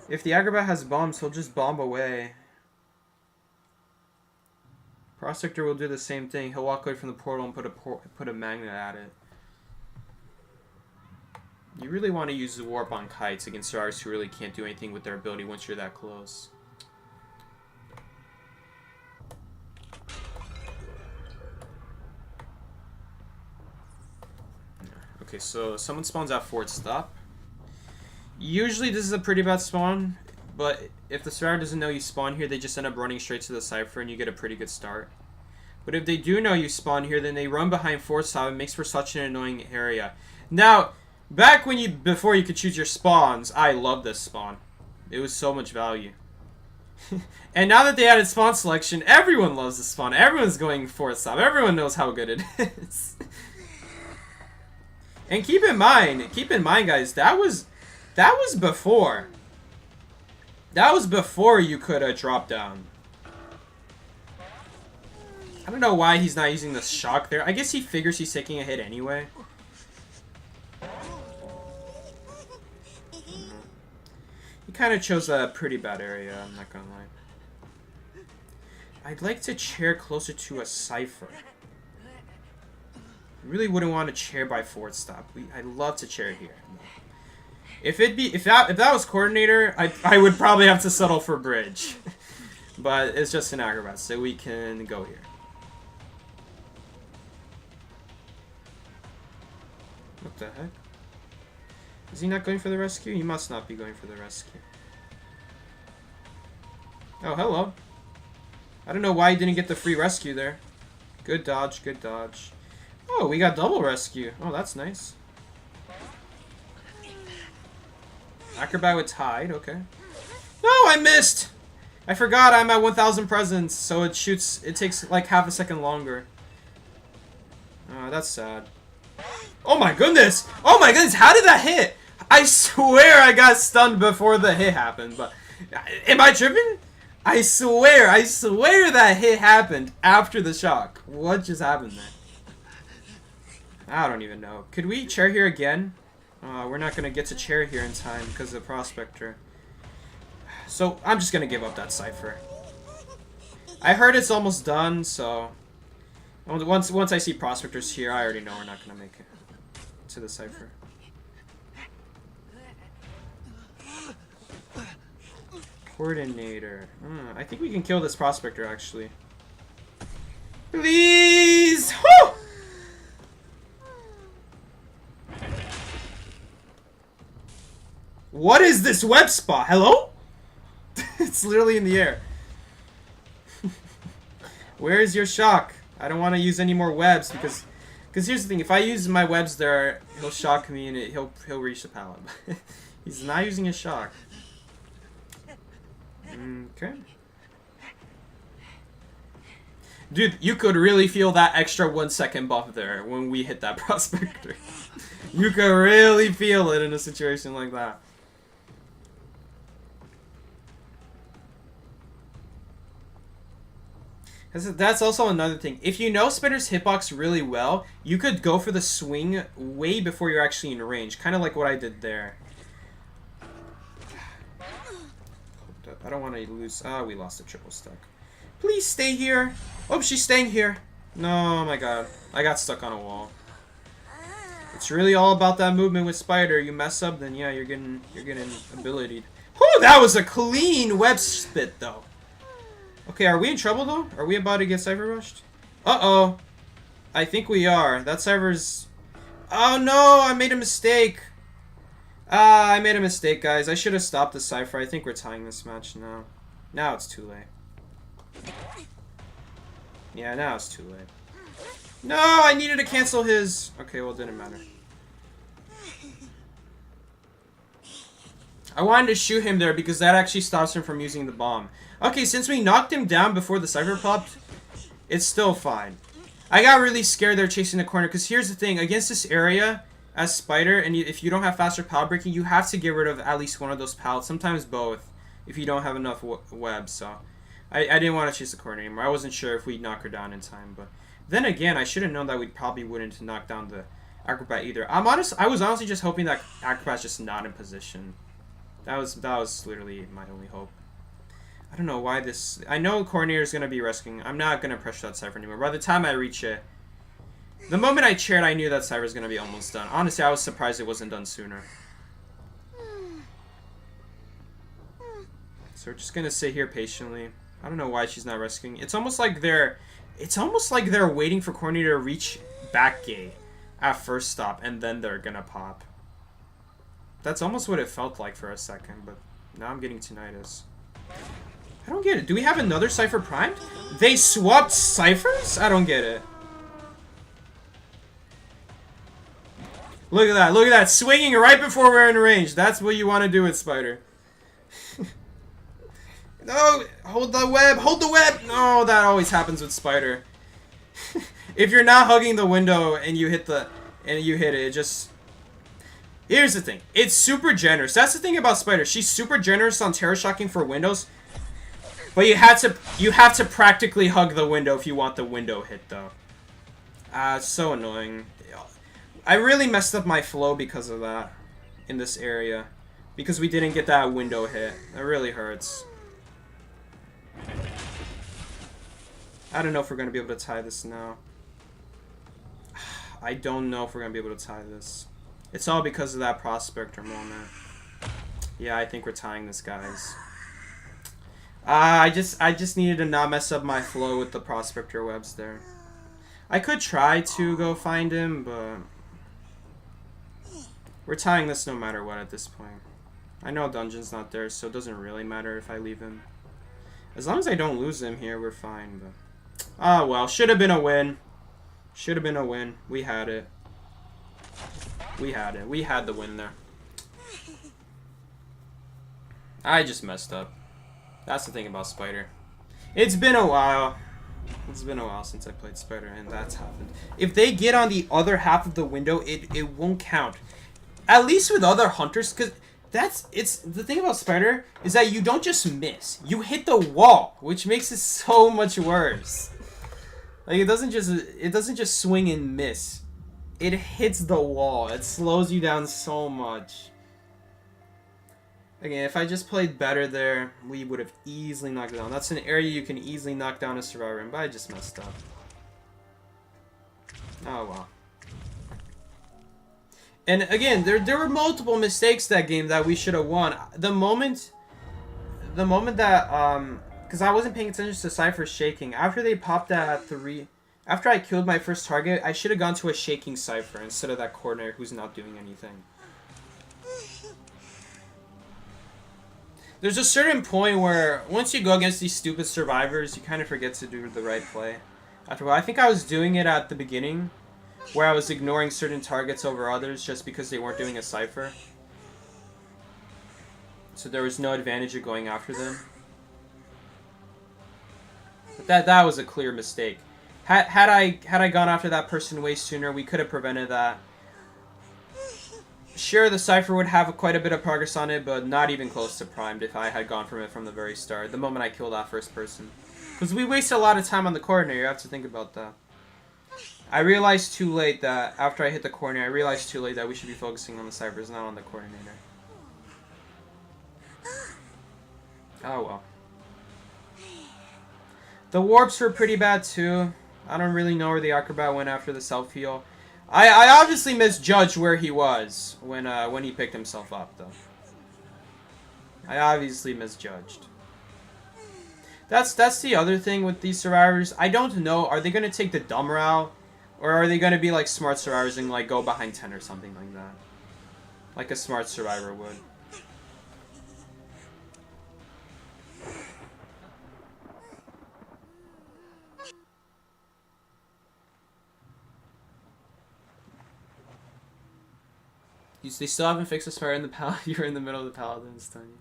If the Acrobat has bombs, he'll just bomb away. Prospector will do the same thing. He'll walk away from the portal and put a magnet at it. You really want to use the warp on kites against artists who really can't do anything with their ability once you're that close. Okay, so someone spawns at Fort Stop. Usually this is a pretty bad spawn, but if the survivor doesn't know you spawn here, they just end up running straight to the cipher and you get a pretty good start. But if they do know you spawn here, then they run behind Fort Stop. It makes for such an annoying area. Now, Back when before you could choose your spawns, I loved this spawn. It was so much value. And now that they added spawn selection, everyone loves this spawn. Everyone's going for a stop. Everyone knows how good it is. And keep in mind, guys, that was before. That was before you could drop down. I don't know why he's not using the shock there. I guess he figures he's taking a hit anyway. He kind of chose a pretty bad area, I'm not gonna lie. I'd like to chair closer to a cipher. I really wouldn't want to chair by forward stop. I'd love to chair here. If that was coordinator, I would probably have to settle for bridge. But it's just an acrobat, so we can go here. What the heck? Is he not going for the rescue? He must not be going for the rescue. Oh, hello. I don't know why he didn't get the free rescue there. Good dodge, good dodge. Oh, we got double rescue. Oh, that's nice. Acrobat with Tide, okay. No, I missed! I forgot I'm at 1,000 presents, so it takes like half a second longer. Oh, that's sad. Oh my goodness! Oh my goodness, how did that hit? I swear I got stunned before the hit happened, but... Am I tripping? I swear that hit happened after the shock. What just happened there? I don't even know. Could we chair here again? We're not going to get to chair here in time because of the Prospector. So, I'm just going to give up that cipher. I heard it's almost done, so... Once I see Prospectors here, I already know we're not going to make it to the cipher. Coordinator. I think we can kill this Prospector, actually. Please! Woo! What is this web spot? Hello? It's literally in the air. Where is your shock? I don't want to use any more webs because here's the thing. If I use my webs there, he'll shock me and he'll reach the pallet. He's not using his shock. Okay. Dude, you could really feel that extra 1 second buff there when we hit that Prospector. You could really feel it in a situation like that. That's also another thing. If you know Spider's hitbox really well, you could go for the swing way before you're actually in range. Kind of like what I did there. I don't want to lose. Ah, we lost a triple stack. Please stay here. Oh, she's staying here. No, oh my god. I got stuck on a wall. It's really all about that movement with Spider. You mess up, then yeah, you're getting ability. Whew, that was a clean web spit though. Okay, are we in trouble though? Are we about to get cypher rushed? Uh-oh. I think we are. That cypher's... Oh no, I made a mistake. I made a mistake, guys. I should have stopped the cypher. I think we're tying this match now. Now it's too late. Yeah, now it's too late. No, I needed to cancel his... Okay, well, it didn't matter. I wanted to shoot him there because that actually stops him from using the bomb. Okay, since we knocked him down before the cypher popped, it's still fine. I got really scared there chasing the corner because here's the thing. Against this area, as Spider, and if you don't have faster pallet breaking, you have to get rid of at least one of those pallets, sometimes both, if you don't have enough webs. So I didn't want to chase the corner anymore. I wasn't sure if we'd knock her down in time, but then again, I should have known that we probably wouldn't knock down the Acrobat either. I was honestly just hoping that Acrobat's just not in position. That was literally my only hope. I don't know why this... I know Coordinator's going to be rescuing. I'm not going to pressure that cipher anymore. By the time I reach it... The moment I chaired, I knew that cipher's going to be almost done. Honestly, I was surprised it wasn't done sooner. So we're just going to sit here patiently. I don't know why she's not rescuing. It's almost like they're waiting for Coordinator to reach back gate at first stop, and then they're going to pop. That's almost what it felt like for a second, but now I'm getting tinnitus. I don't get it. Do we have another cipher primed? They swapped ciphers? I don't get it. Look at that. Look at that. Swinging right before we're in range. That's what you want to do with Spider. No! Hold the web! Hold the web! No, that always happens with Spider. If you're not hugging the window and you hit it just... Here's the thing. It's super generous. That's the thing about Spider. She's super generous on terror shocking for windows. But you have to practically hug the window if you want the window hit, though. It's so annoying. I really messed up my flow because of that in this area. Because we didn't get that window hit. It really hurts. I don't know if we're going to be able to tie this now. I don't know if we're going to be able to tie this. It's all because of that Prospector moment. Yeah, I think we're tying this, guys. I just needed to not mess up my flow with the Prospector webs there. I could try to go find him, but... We're tying this no matter what at this point. I know Dungeon's not there, so it doesn't really matter if I leave him. As long as I don't lose him here, we're fine, but... Oh, well. Should have been a win. Should have been a win. We had it. We had it. We had the win there. I just messed up. That's the thing about Spider. It's been a while. It's been a while since I played Spider, and that's happened. If they get on the other half of the window, it won't count. At least with other hunters, because it's the thing about Spider is that you don't just miss. You hit the wall, which makes it so much worse. Like it doesn't just swing and miss. It hits the wall. It slows you down so much. Again, if I just played better there, we would have easily knocked it down. That's an area you can easily knock down a survivor in, but I just messed up. Oh well. And again, there were multiple mistakes that game that we should have won. The moment that because I wasn't paying attention to Cypher shaking. After they popped that at 3, after I killed my first target, I should have gone to a shaking Cypher instead of that coordinator who's not doing anything. There's a certain point where once you go against these stupid survivors, you kind of forget to do the right play. After a while, I think I was doing it at the beginning, where I was ignoring certain targets over others just because they weren't doing a Cypher. So there was no advantage of going after them. But that was a clear mistake. Had I gone after that person way sooner, we could have prevented that. Sure, the Cypher would have quite a bit of progress on it, but not even close to primed if I had gone from it from the very start, the moment I killed that first person. Because we wasted a lot of time on the coordinator, you have to think about that. I realized too late that, after I hit the coordinator, I realized too late that we should be focusing on the Cyphers, not on the coordinator. Oh well. The warps were pretty bad too. I don't really know where the Acrobat went after the self-heal. I obviously misjudged where he was when he picked himself up, though. I obviously misjudged. That's the other thing with these survivors. I don't know. Are they going to take the dumb route? Or are they going to be like smart survivors and like go behind 10 or something like that? Like a smart survivor would. They still haven't fixed the fire in the paladin. You're in the middle of the paladin stun.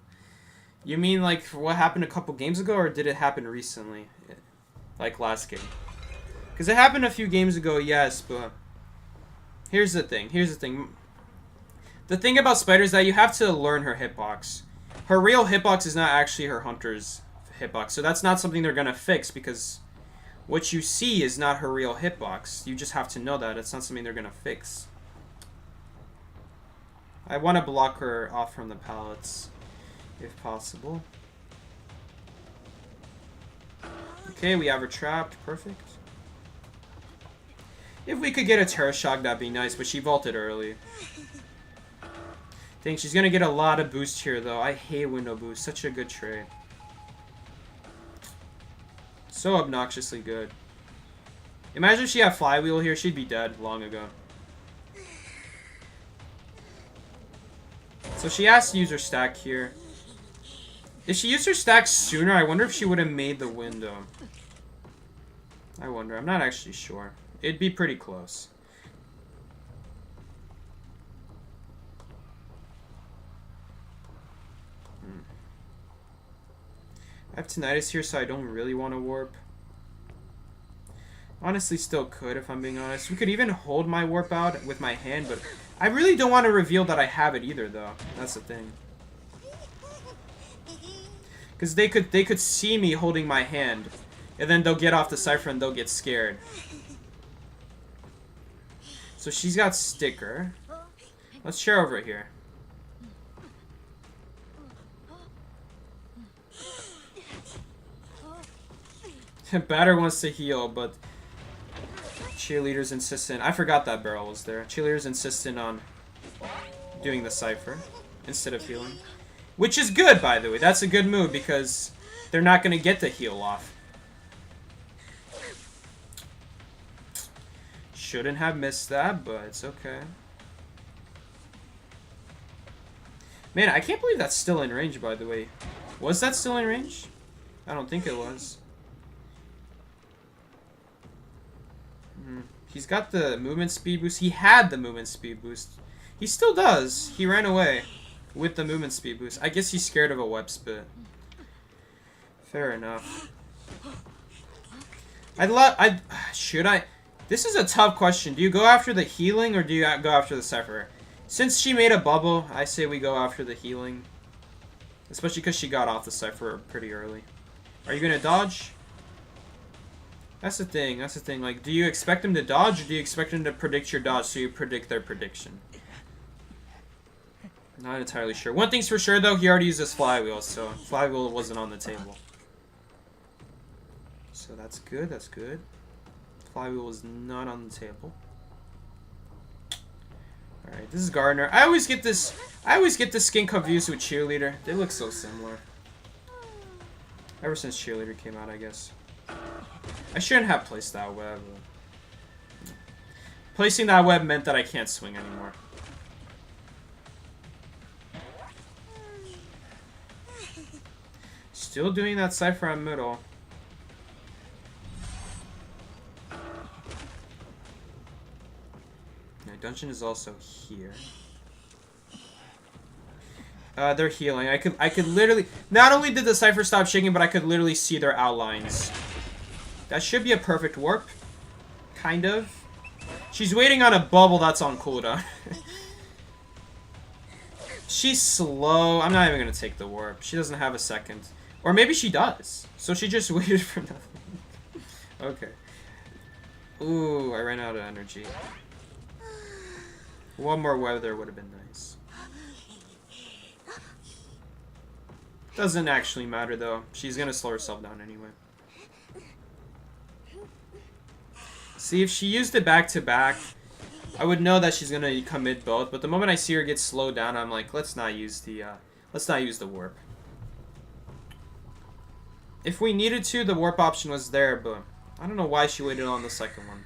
You mean like what happened a couple games ago, or did it happen recently? Like last game? Because it happened a few games ago, yes, but... Here's the thing. The thing about Spider is that you have to learn her hitbox. Her real hitbox is not actually her hunter's hitbox, so that's not something they're going to fix, because what you see is not her real hitbox. You just have to know that. It's not something they're going to fix. I want to block her off from the pallets, if possible. Okay, we have her trapped. Perfect. If we could get a Terror Shock, that'd be nice, but she vaulted early. Think she's gonna get a lot of boost here, though. I hate window boost. Such a good trade. So obnoxiously good. Imagine if she had Flywheel here. She'd be dead long ago. So she has to use her stack here. If she used her stack sooner, I wonder if she would have made the window. I wonder. I'm not actually sure. It'd be pretty close. I have tinnitus here, so I don't really want to warp. Honestly, still could, if I'm being honest. We could even hold my warp out with my hand, but I really don't want to reveal that I have it either, though. That's the thing. Because they could see me holding my hand, and then they'll get off the cipher and they'll get scared. So she's got sticker. Let's share over here. Batter wants to heal, but cheerleader's insistent. I forgot that barrel was there. Cheerleader's insistent on doing the cipher instead of healing. Which is good, by the way. That's a good move because they're not going to get the heal off. Shouldn't have missed that, but it's okay. Man, I can't believe that's still in range, by the way. Was that still in range? I don't think it was. He's got the movement speed boost. He had the movement speed boost. He still does. He ran away with the movement speed boost. I guess he's scared of a web spit. Fair enough. Should I? This is a tough question. Do you go after the healing or do you go after the cipher? Since she made a bubble, I say we go after the healing. Especially because she got off the cipher pretty early. Are you going to dodge? That's the thing. That's the thing. Like, do you expect him to dodge or do you expect him to predict your dodge so you predict their prediction? Not entirely sure. One thing's for sure, though. He already used his flywheel, so flywheel wasn't on the table. So that's good. That's good. Flywheel was not on the table. Alright, this is Gardner. I always get this skin confused with Cheerleader. They look so similar. Ever since Cheerleader came out, I guess. I shouldn't have placed that web. Placing that web meant that I can't swing anymore. Still doing that cipher on middle. Dungeon is also here. They're healing. I could literally. Not only did the cipher stop shaking, but I could literally see their outlines. That should be a perfect warp. Kind of. She's waiting on a bubble that's on cooldown. She's slow. I'm not even gonna take the warp. She doesn't have a second. Or maybe she does. So she just waited for nothing. Okay. Ooh, I ran out of energy. One more web there would have been nice. Doesn't actually matter though. She's gonna slow herself down anyway. See, if she used it back to back, I would know that she's gonna commit both. But the moment I see her get slowed down, I'm like, let's not use the warp. If we needed to, the warp option was there, but I don't know why she waited on the second one.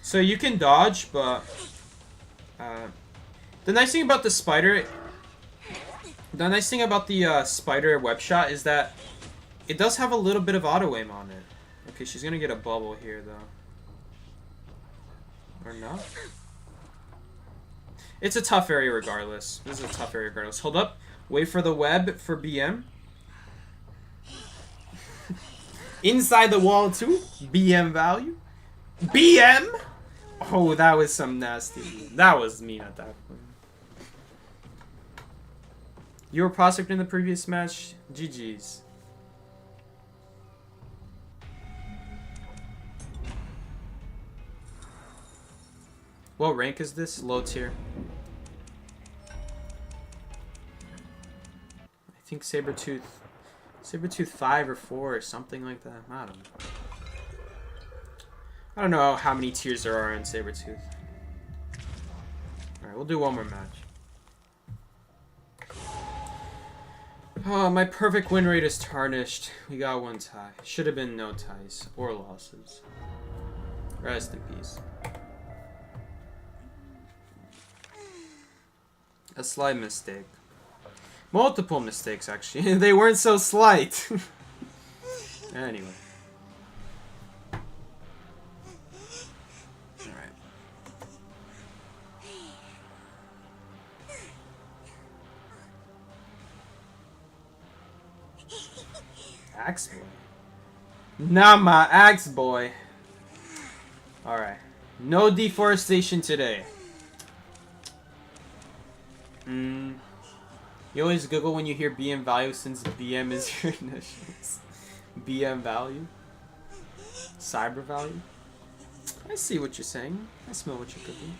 So you can dodge, but the nice thing about the spider, spider web shot is that it does have a little bit of auto aim on it. Okay, she's gonna get a bubble here though, or not? It's a tough area regardless. This is a tough area regardless. Hold up, wait for the web for BM. Inside the wall too. BM value. BM. Oh, that was some nasty. That was mean at that point. You were prospect in the previous match? GG's. What rank is this? Low tier. I think Sabretooth 5 or 4 or something like that. I don't know. I don't know how many tiers there are in Sabretooth. Alright, we'll do one more match. Oh, my perfect win rate is tarnished. We got one tie. Should have been no ties or losses. Rest in peace. A slight mistake. Multiple mistakes, actually. They weren't so slight. Anyway. Axe boy. Not my axe boy. Alright. No deforestation today. You always Google when you hear BM value since BM is your initials. BM value? Cyber value? I see what you're saying. I smell what you're cooking.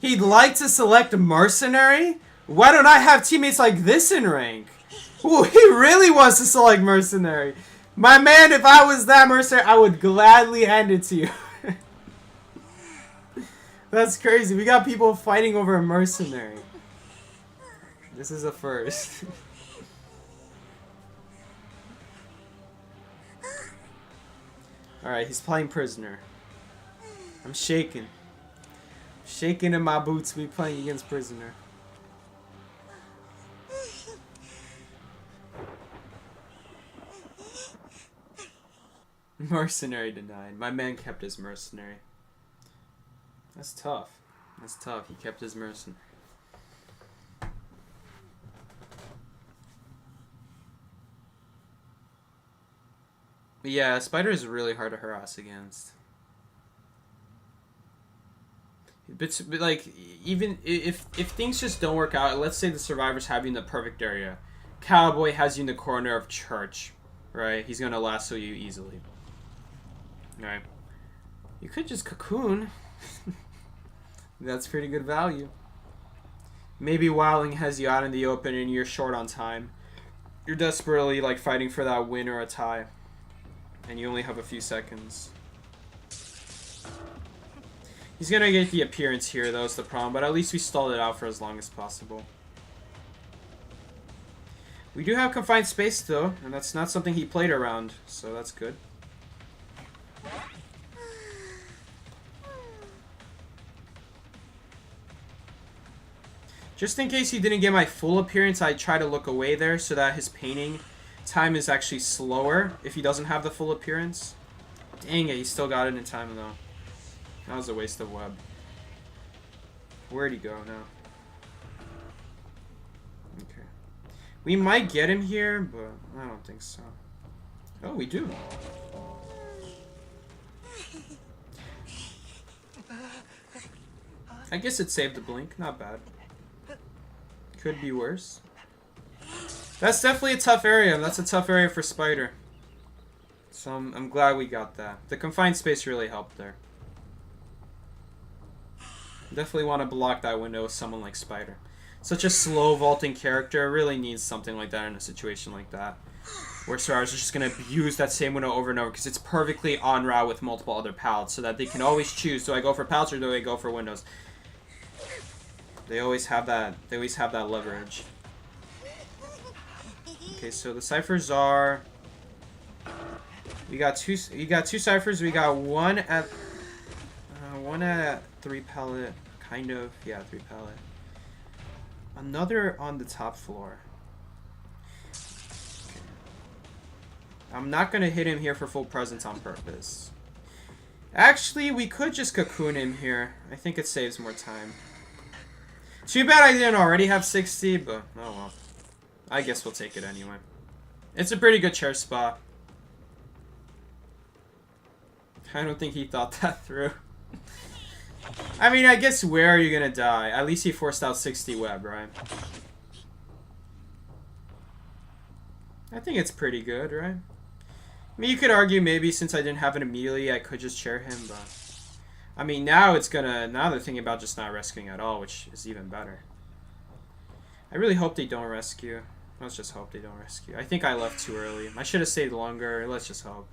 He'd like to select mercenary? Why don't I have teammates like this in rank? Ooh, he really wants to select mercenary. My man, if I was that mercenary, I would gladly hand it to you. That's crazy. We got people fighting over a mercenary. This is a first. Alright, he's playing prisoner. I'm shaking. Shaking in my boots to be playing against prisoner. Mercenary denied. My man kept his mercenary. That's tough. That's tough. He kept his mercenary. But yeah, Spider is really hard to harass against. But like, even if things just don't work out, let's say the survivors have you in the perfect area. Cowboy has you in the corner of church, right? He's gonna lasso you easily. Alright. You could just cocoon. That's pretty good value. Maybe Wilding has you out in the open and you're short on time. You're desperately like fighting for that win or a tie. And you only have a few seconds. He's gonna get the appearance here, though, is the problem. But at least we stalled it out for as long as possible. We do have confined space, though. And that's not something he played around. So that's good. Just in case he didn't get my full appearance, I try to look away there so that his painting time is actually slower if he doesn't have the full appearance. Dang it, he still got it in time though. That was a waste of web. Where'd he go now? Okay. We might get him here, but I don't think so. Oh, we do. I guess it saved the blink. Not bad. Could be worse. That's definitely a tough area. That's a tough area for Spider. So I'm glad we got that. The confined space really helped there. Definitely want to block that window with someone like Spider. Such a slow vaulting character really needs something like that in a situation like that. Where survivors are just going to abuse that same window over and over because it's perfectly on route with multiple other pallets so that they can always choose. Do I go for pallets or do I go for windows? They always have that leverage. Okay, so the ciphers are. We got two ciphers. We got one at 3 pallet, kind of. Yeah, 3 pallet. Another on the top floor. Okay. I'm not gonna hit him here for full presence on purpose. Actually, we could just cocoon him here. I think it saves more time. Too bad I didn't already have 60, but oh well. I guess we'll take it anyway. It's a pretty good chair spot. I don't think he thought that through. I mean, I guess where are you gonna die? At least he forced out 60 web, right? I think it's pretty good, right? I mean, you could argue maybe since I didn't have it immediately, I could just chair him, but... I mean, now it's gonna... Now they're thinking about just not rescuing at all, which is even better. I really hope they don't rescue. Let's just hope they don't rescue. I think I left too early. I should have stayed longer. Let's just hope.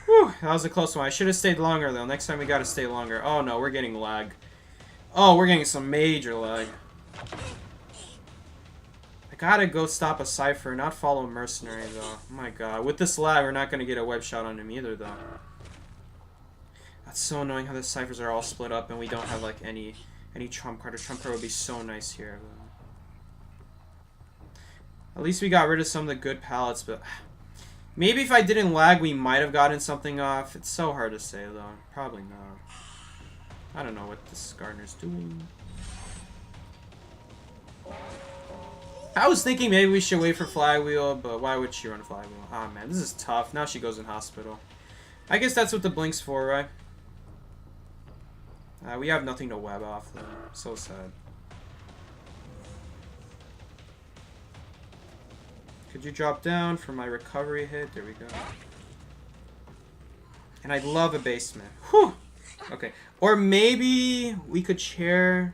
Whew, that was a close one. I should have stayed longer, though. Next time we gotta stay longer. Oh, no, we're getting lag. Oh, we're getting some major lag. I gotta go stop a Cypher, not follow a Mercenary, though. Oh my god. With this lag, we're not gonna get a web shot on him either, though. That's so annoying how the Cyphers are all split up and we don't have, like, any trump card. A trump card would be so nice here, though. At least we got rid of some of the good pallets, but... Maybe if I didn't lag, we might have gotten something off. It's so hard to say, though. Probably not. I don't know what this Gardener's doing. I was thinking maybe we should wait for Flywheel, but why would she run Flywheel? Ah, man, this is tough. Now she goes in hospital. I guess that's what the blink's for, right? We have nothing to web off, though. So sad. Could you drop down for my recovery hit? There we go. And I'd love a basement. Whew! Okay. Or maybe we could chair...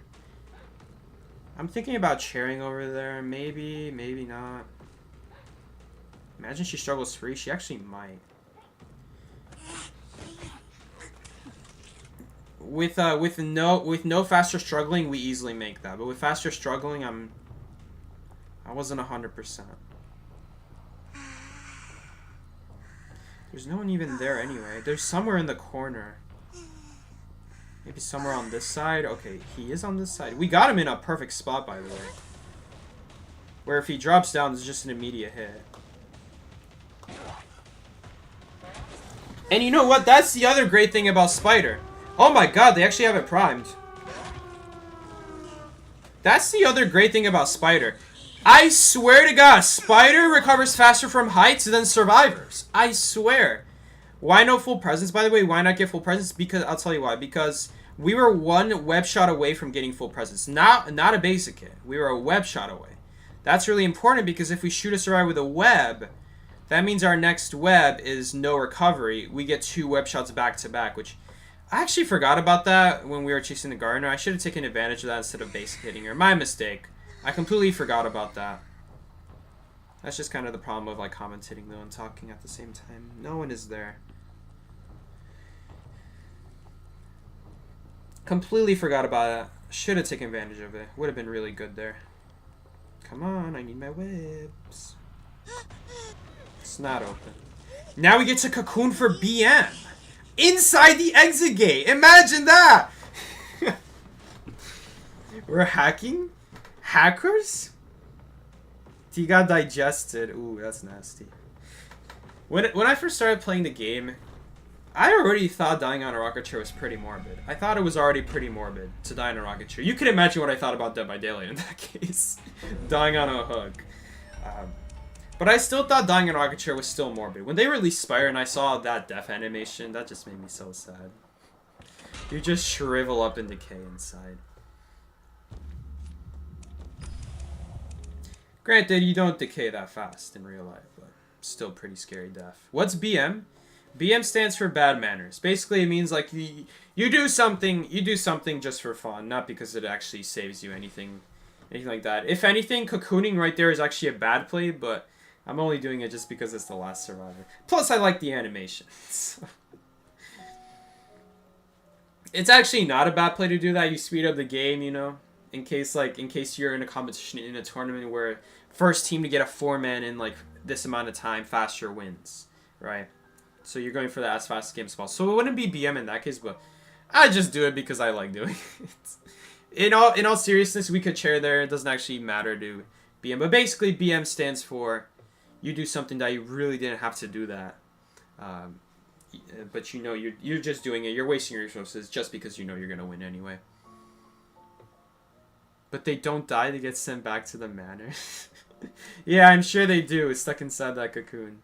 I'm thinking about chairing over there. Maybe, maybe not. Imagine she struggles free. She actually might. With no faster struggling, we easily make that. But with faster struggling, I wasn't 100%. There's no one even there anyway. There's somewhere in the corner. Maybe somewhere on this side. Okay, he is on this side. We got him in a perfect spot, by the way. Where if he drops down, it's just an immediate hit. And you know what? That's the other great thing about Spider. Oh my god, they actually have it primed. That's the other great thing about Spider. I swear to God, Spider recovers faster from heights than survivors. I swear. Why no full presence, by the way? Why not get full presence? Because I'll tell you why. Because we were one web shot away from getting full presence. Not a basic hit. We were a web shot away. That's really important because if we shoot a survivor with a web, that means our next web is no recovery. We get 2 web shots back to back, which I actually forgot about that when we were chasing the gardener. I should have taken advantage of that instead of basic hitting her. My mistake. I completely forgot about that. That's just kind of the problem of like commentating though and talking at the same time. No one is there. Completely forgot about it. Should have taken advantage of it. Would have been really good there. Come on, I need my webs. It's not open. Now we get to cocoon for BM. Inside the exit gate. Imagine that. We're hacking? Hackers? He got digested. Ooh, that's nasty. When I first started playing the game, I already thought dying on a rocket chair was pretty morbid. I thought it was already pretty morbid to die on a rocket chair. You can imagine what I thought about Dead by Daylight in that case. Dying on a hook. But I still thought dying on a rocket chair was still morbid. When they released Spire and I saw that death animation, that just made me so sad. You just shrivel up and decay inside. Granted, you don't decay that fast in real life, but still pretty scary death. What's BM? BM stands for bad manners. Basically, it means like you do something just for fun, not because it actually saves you anything like that. If anything, cocooning right there is actually a bad play, but I'm only doing it just because it's the last survivor. Plus, I like the animation. It's actually not a bad play to do that. You speed up the game, you know, in case you're in a competition in a tournament where first team to get a 4-man in like this amount of time faster wins, right? So you're going for the as fast game as possible. So it wouldn't be BM in that case, but I just do it because I like doing it. In all seriousness, we could chair there. It doesn't actually matter to BM, but basically BM stands for you do something that you really didn't have to do that, but you know you're just doing it. You're wasting your resources just because you know you're gonna win anyway. But they don't die. They get sent back to the manor. Yeah, I'm sure they do. It's stuck inside that cocoon.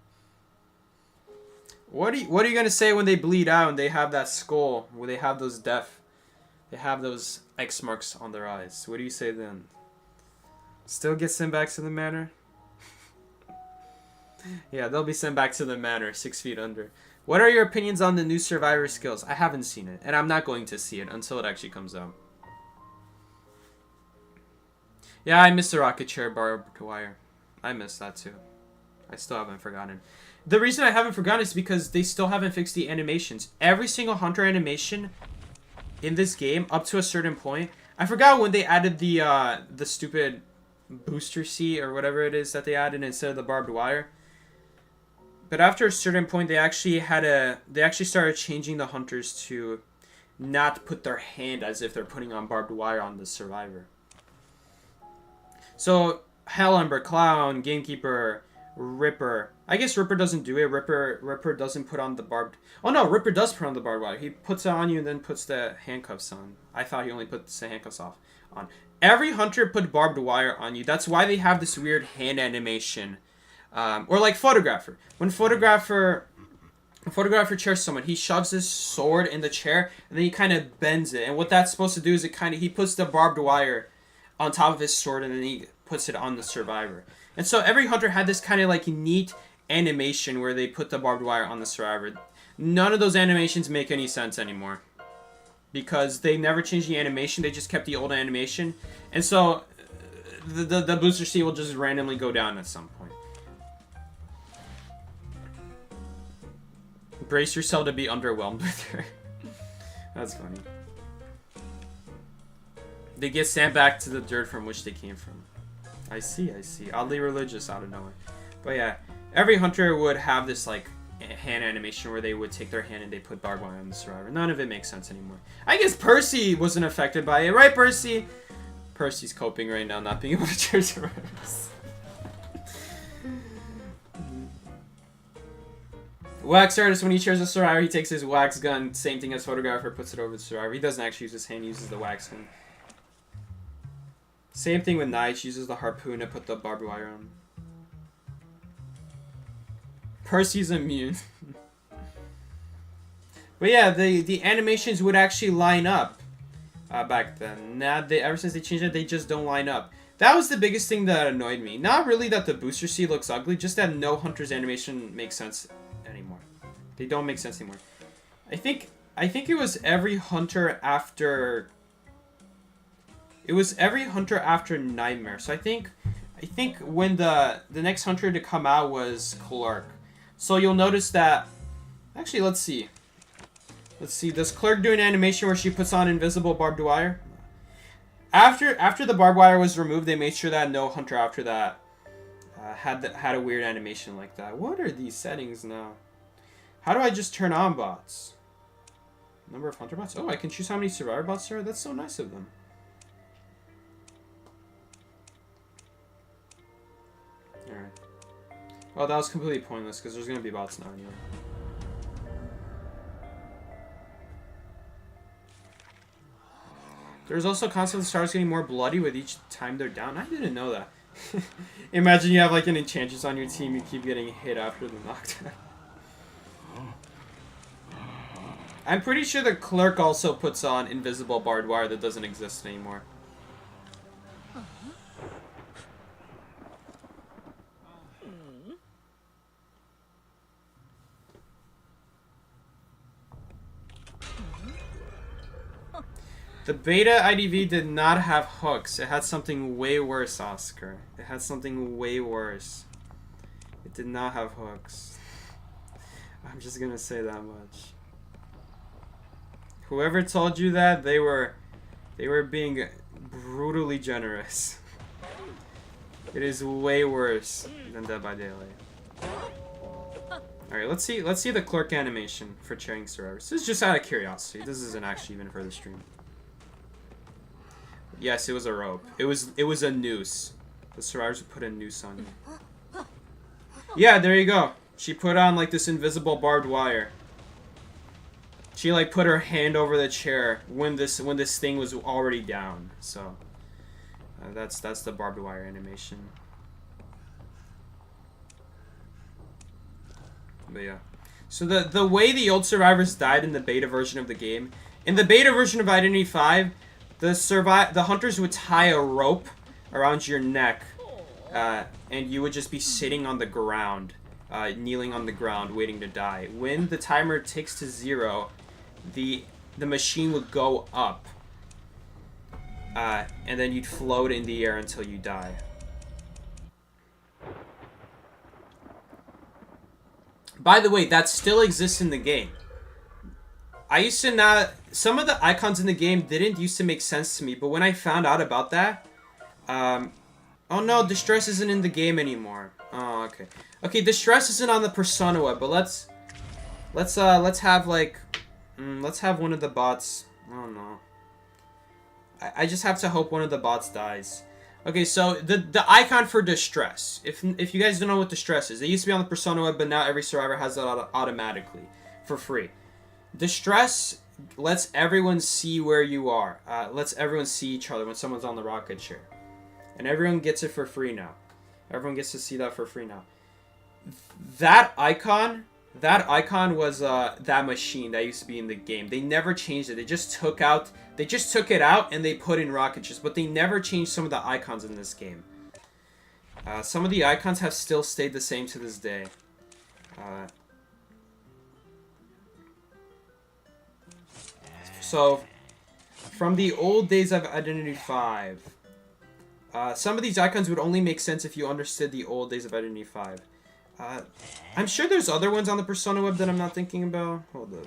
What are you gonna say when they bleed out and they have that skull, where they have those they have those X marks on their eyes? What do you say then? Still get sent back to the manor? Yeah, they'll be sent back to the manor, 6 feet under. What are your opinions on the new survivor skills? I haven't seen it, and I'm not going to see it until it actually comes out. Yeah, I miss the rocket chair barbed wire. I miss that too. I still haven't forgotten. The reason I haven't forgotten is because they still haven't fixed the animations. Every single hunter animation in this game, up to a certain point, I forgot when they added the stupid booster seat or whatever it is that they added instead of the barbed wire. But after a certain point, they actually started changing the hunters to not put their hand as if they're putting on barbed wire on the survivor. So Hellumber, Clown, Gamekeeper, Ripper. I guess Ripper doesn't do it. Ripper doesn't put on the barbed... Oh no, Ripper does put on the barbed wire. He puts it on you and then puts the handcuffs on. I thought he only puts the handcuffs on. every hunter put barbed wire on you. That's why they have this weird hand animation. Or like photographer. When photographer chairs someone, he shoves his sword in the chair and then he kind of bends it. And what that's supposed to do is he puts the barbed wire on top of his sword and then he puts it on the survivor. And so every hunter had this kind of like neat animation where they put the barbed wire on the survivor. None of those animations make any sense anymore, because they never changed the animation. They just kept the old animation. And so the booster C will just randomly go down at some point. Brace yourself to be underwhelmed with her. That's funny. They get sent back to the dirt from which they came from. I see. Oddly religious out of nowhere. But yeah, every hunter would have this like hand animation where they would take their hand and they put barbed wire on the survivor. None of it makes sense anymore. I guess Percy wasn't affected by it, right, Percy? Percy's coping right now, not being able to cheer survivors. Wax artist, when he shares a survivor, he takes his wax gun, same thing as photographer, puts it over the survivor. He doesn't actually use his hand, he uses the wax gun. Same thing with knights, uses the harpoon to put the barbed wire on. Percy's immune. But yeah, the animations would actually line up back then. Now, ever since they changed it, they just don't line up. That was the biggest thing that annoyed me. Not really that the booster C looks ugly, just that no hunter's animation makes sense anymore. They don't make sense anymore. I think it was every hunter after... It was every hunter after Nightmare. So I think when the next hunter to come out was Clerk. So you'll notice that... Actually, let's see. Does Clerk do an animation where she puts on invisible barbed wire? After the barbed wire was removed, they made sure that no hunter after that had a weird animation like that. What are these settings now? How do I just turn on bots? Number of hunter bots? Oh, I can choose how many survivor bots there are? That's so nice of them. Alright. Well, that was completely pointless because there's going to be bots now anyway. There's also constantly the stars getting more bloody with each time they're down. I didn't know that. Imagine you have like an enchantress on your team, you keep getting hit after the knockdown. I'm pretty sure the Clerk also puts on invisible barbed wire that doesn't exist anymore. The beta IDV did not have hooks. It had something way worse, Oscar. It had something way worse. It did not have hooks. I'm just gonna say that much. Whoever told you that, they were being brutally generous. It is way worse than Dead by Daylight. Alright, let's see the Clerk animation for chairing survivors. This is just out of curiosity. This isn't actually even for the stream. Yes, it was a rope. It was a noose. The survivors would put a noose on you. Yeah, there you go. She put on like this invisible barbed wire. She like put her hand over the chair when this thing was already down. So that's the barbed wire animation. But yeah. So the way the old survivors died in the beta version of the game, in the beta version of Identity 5, the hunters would tie a rope around your neck, and you would just be sitting on the ground, kneeling on the ground, waiting to die. When the timer ticks to 0, the machine would go up, and then you'd float in the air until you die. By the way, that still exists in the game. I used to not... Some of the icons in the game didn't used to make sense to me, but when I found out about that... oh no, Distress isn't in the game anymore. Oh, okay. Okay, Distress isn't on the Persona web, but let's have, like... let's have one of the bots... I don't know. I just have to hope one of the bots dies. Okay, so the icon for Distress. If you guys don't know what Distress is, it used to be on the Persona web, but now every survivor has that automatically for free. Distress lets everyone see where you are. Lets everyone see each other when someone's on the rocket chair. And everyone gets it for free now. Everyone gets to see that for free now. That icon was that machine that used to be in the game. They never changed it. They just took it out and they put in rocket chairs, but they never changed some of the icons in this game. Some of the icons have still stayed the same to this day. So, from the old days of Identity 5, some of these icons would only make sense if you understood the old days of Identity 5. I'm sure there's other ones on the Persona web that I'm not thinking about. Hold up.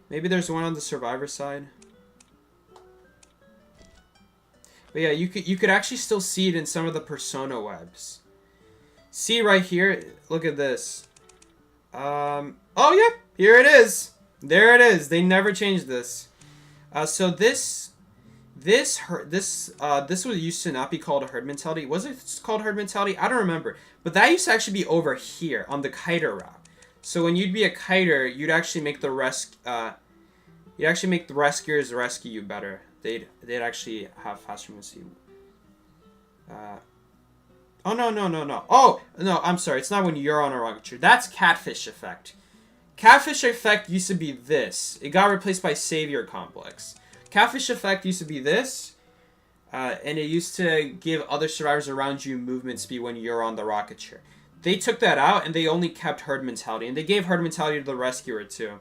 Maybe there's one on the Survivor side. But yeah, you could actually still see it in some of the Persona webs. See right here? Look at this. Oh yeah, here it is. There it is. They never changed this. So this was used to not be called a herd mentality. Was it called herd mentality? I don't remember. But that used to actually be over here on the kiter route. So when you'd be a kiter, you'd actually make the rescuers rescue you better. They'd actually have faster movement speed. Oh no. Oh no, I'm sorry. It's not when you're on a rocket chair. That's catfish effect. Catfish effect used to be this. It got replaced by Savior Complex. Catfish effect used to be this, and it used to give other survivors around you movement speed when you're on the rocket chair. They took that out, and they only kept herd mentality, and they gave herd mentality to the rescuer too.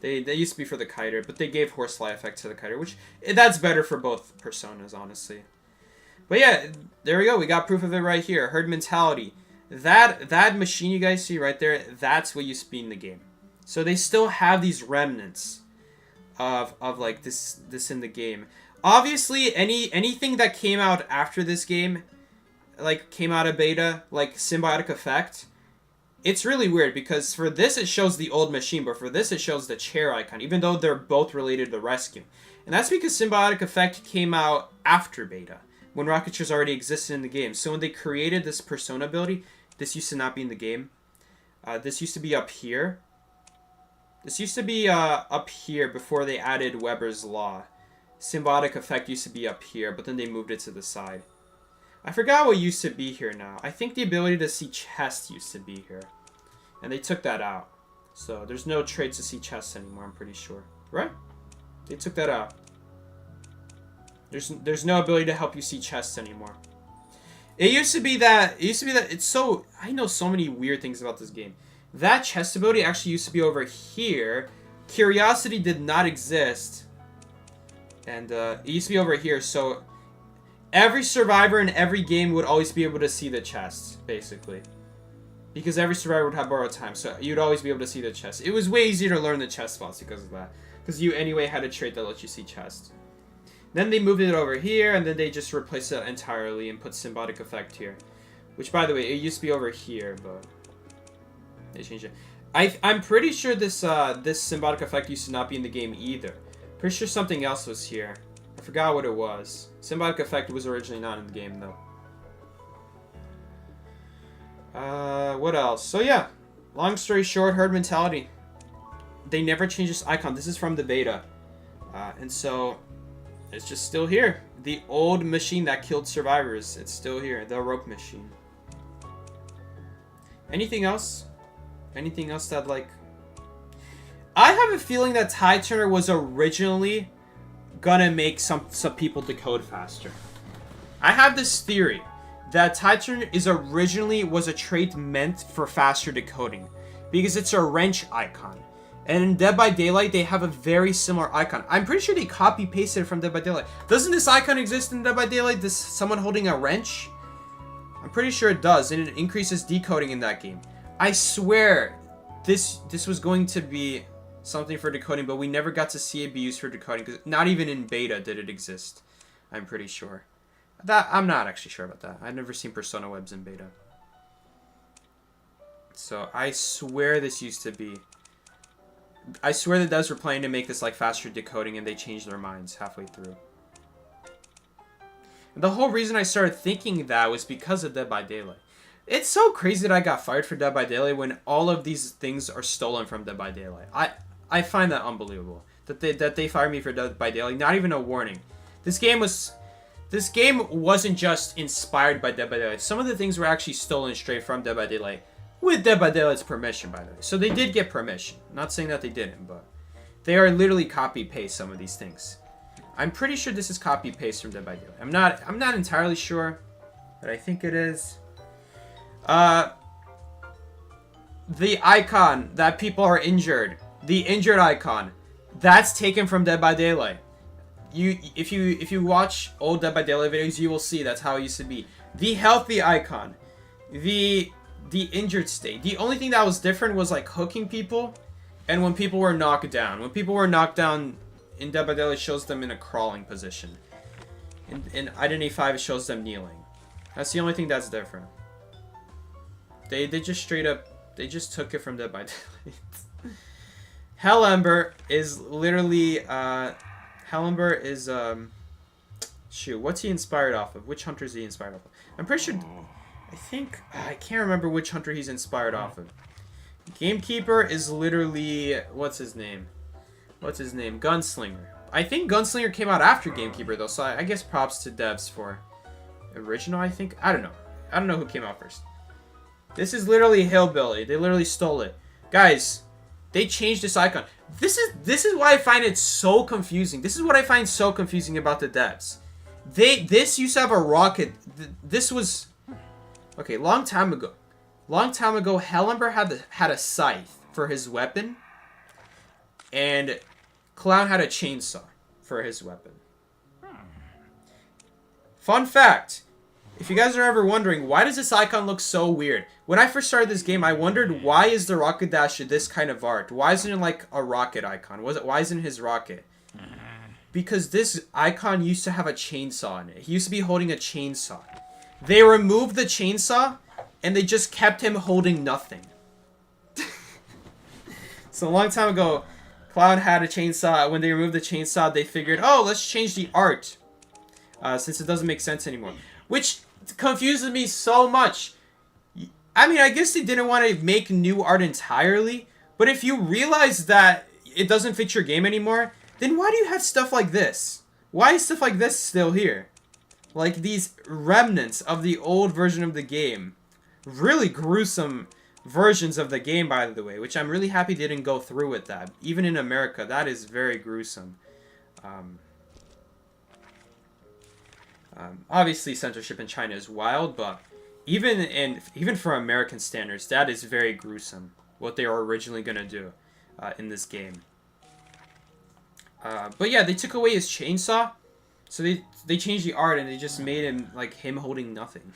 They used to be for the kiter, but they gave horsefly effect to the kiter, which that's better for both personas, honestly. But yeah, there we go. We got proof of it right here. Herd mentality. That machine you guys see right there, that's what used to be in the game. So they still have these remnants of like this in the game. Obviously, anything that came out after this game, like came out of beta, like symbiotic effect, it's really weird because for this it shows the old machine, but for this it shows the chair icon, even though they're both related to rescue. And that's because symbiotic effect came out after beta, when rocket chairs already existed in the game. So when they created this persona ability, this used to not be in the game. This used to be up here. This used to be up here before they added Weber's Law. Symbiotic effect used to be up here, but then they moved it to the side. I forgot what used to be here now. I think the ability to see chests used to be here. And they took that out. So there's no traits to see chests anymore, I'm pretty sure. Right? They took that out. There's no ability to help you see chests anymore. It used to be that it's so, I know so many weird things about this game. That chest ability actually used to be over here. Curiosity did not exist. And it used to be over here, so every survivor in every game would always be able to see the chests, basically. Because every survivor would have borrowed time, so you'd always be able to see the chests. It was way easier to learn the chest spots because of that. Because you anyway had a trait that lets you see chests. Then they moved it over here, and then they just replaced it entirely and put symbiotic effect here. Which, by the way, it used to be over here, but they changed it. I'm pretty sure this symbiotic effect used to not be in the game either. Pretty sure something else was here. I forgot what it was. Symbiotic effect was originally not in the game, though. What else? So yeah, long story short, herd mentality. They never changed this icon. This is from the beta. And so it's just still here. The old machine that killed survivors, it's still here. The rope machine. Anything else? Anything else that, like... I have a feeling that Tide Turner was originally gonna make some people decode faster. I have this theory that Tide Turner was a trait meant for faster decoding. Because it's a wrench icon. And in Dead by Daylight, they have a very similar icon. I'm pretty sure they copy-pasted it from Dead by Daylight. Doesn't this icon exist in Dead by Daylight? This someone holding a wrench? I'm pretty sure it does, and it increases decoding in that game. I swear, this was going to be something for decoding, but we never got to see it be used for decoding, because not even in beta did it exist. I'm pretty sure. I'm not actually sure about that. I've never seen Persona webs in beta. So, I swear this used to be... I swear the devs were planning to make this like faster decoding and they changed their minds halfway through. And the whole reason I started thinking that was because of Dead by Daylight. It's so crazy that I got fired for Dead by Daylight when all of these things are stolen from Dead by Daylight. I I find that unbelievable that they fired me for Dead by Daylight. Not even a warning. This game wasn't just inspired by Dead by Daylight. Some of the things were actually stolen straight from Dead by Daylight, with Dead by Daylight's permission, by the way. So they did get permission. Not saying that they didn't, but they are literally copy-paste some of these things. I'm pretty sure this is copy-paste from Dead by Daylight. I'm not entirely sure, but I think it is. The icon that people are injured, the injured icon, that's taken from Dead by Daylight. If you watch old Dead by Daylight videos, you will see that's how it used to be. The healthy icon, the injured state. The only thing that was different was like hooking people, and when people were knocked down. When people were knocked down in Dead by Daylight, it shows them in a crawling position. In Identity 5, it shows them kneeling. That's the only thing that's different. They just straight up, they just took it from Dead by Daylight. Hell Ember is literally, Hell Ember is, shoot, what's he inspired off of? Which hunter is he inspired off of? I'm pretty sure, I can't remember which hunter he's inspired off of. Gamekeeper is literally, what's his name? Gunslinger. I think Gunslinger came out after Gamekeeper, though, so I guess props to devs for original, I think. I don't know who came out first. This is literally Hillbilly. They literally stole it. Guys, they changed this icon. This is why I find it so confusing. This is what I find so confusing about the devs. This used to have a rocket. This was... Okay, long time ago, Hell Ember had a scythe for his weapon, and Clown had a chainsaw for his weapon. Fun fact, if you guys are ever wondering, why does this icon look so weird? When I first started this game, I wondered, why is the rocket dash this kind of art? Why isn't it like a rocket icon? Why isn't his rocket? Because this icon used to have a chainsaw in it. He used to be holding a chainsaw. They removed the chainsaw, and they just kept him holding nothing. So a long time ago, Cloud had a chainsaw. When they removed the chainsaw, they figured, oh, let's change the art. Since it doesn't make sense anymore. Which confuses me so much. I mean, I guess they didn't want to make new art entirely. But if you realize that it doesn't fit your game anymore, then why do you have stuff like this? Why is stuff like this still here? Like these remnants of the old version of the game. Really gruesome versions of the game, by the way, which I'm really happy they didn't go through with that. Even in America, that is very gruesome. Obviously, censorship in China is wild, but even for American standards, that is very gruesome. What they were originally gonna do in this game. But yeah, they took away his chainsaw, so they changed the art and they just made him like him holding nothing.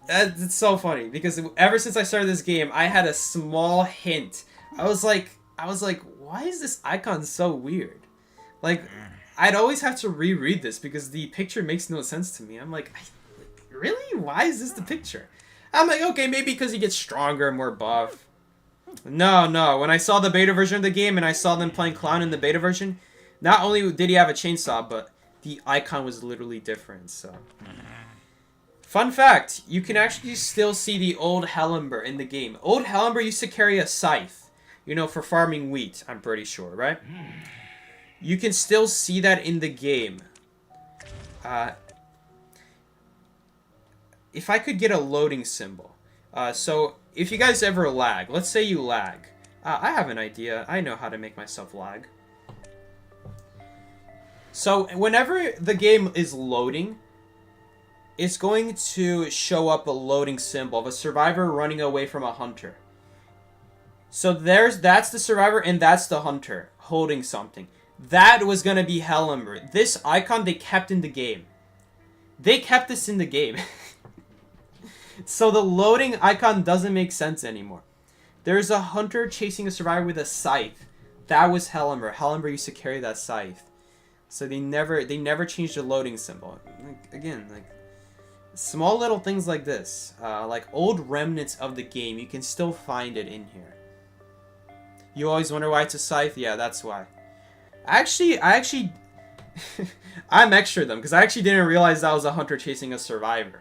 It's so funny because ever since I started this game, I had a small hint. I was like, why is this icon so weird? Like, I'd always have to reread this because the picture makes no sense to me. I'm like, really? Why is this the picture? I'm like, okay, maybe because he gets stronger and more buff. No. When I saw the beta version of the game and I saw them playing Clown in the beta version, not only did he have a chainsaw, but the icon was literally different, so... Fun fact, you can actually still see the old Hell Ember in the game. Old Hell Ember used to carry a scythe, you know, for farming wheat, I'm pretty sure, right? You can still see that in the game. If I could get a loading symbol. So, if you guys ever lag, let's say you lag. I have an idea. I know how to make myself lag. So, whenever the game is loading, it's going to show up a loading symbol of a survivor running away from a hunter. So that's the survivor and that's the hunter holding something. That was going to be Hell Ember. This icon they kept in the game. They kept this in the game. So the loading icon doesn't make sense anymore. There's a hunter chasing a survivor with a scythe. That was Hell Ember. Hell Ember used to carry that scythe. So they never changed the loading symbol. Again, like small little things like this, like old remnants of the game, you can still find it in here. You always wonder why it's a scythe? Yeah, that's why. I actually I'm extra them because I actually didn't realize that was a hunter chasing a survivor.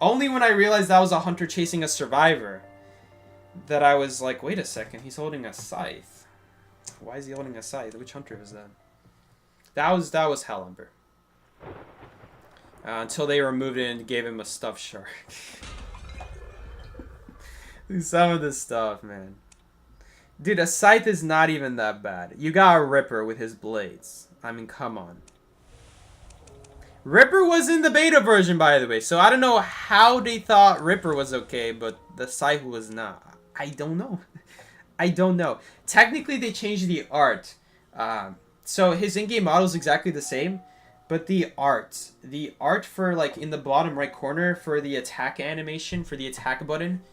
Only when I realized that was a hunter chasing a survivor that I was like, wait a second, he's holding a scythe. Why is he holding a scythe? Which hunter was that? That was Hellember. Until they removed it and gave him a stuffed shark. Some of this stuff, man. Dude, a scythe is not even that bad. You got a Ripper with his blades. I mean, come on. Ripper was in the beta version, by the way, so I don't know how they thought Ripper was okay, but the scythe was not. I don't know. I don't know. Technically, they changed the art. So his in-game model is exactly the same, but the art for, like, in the bottom right corner for the attack animation, for the attack button,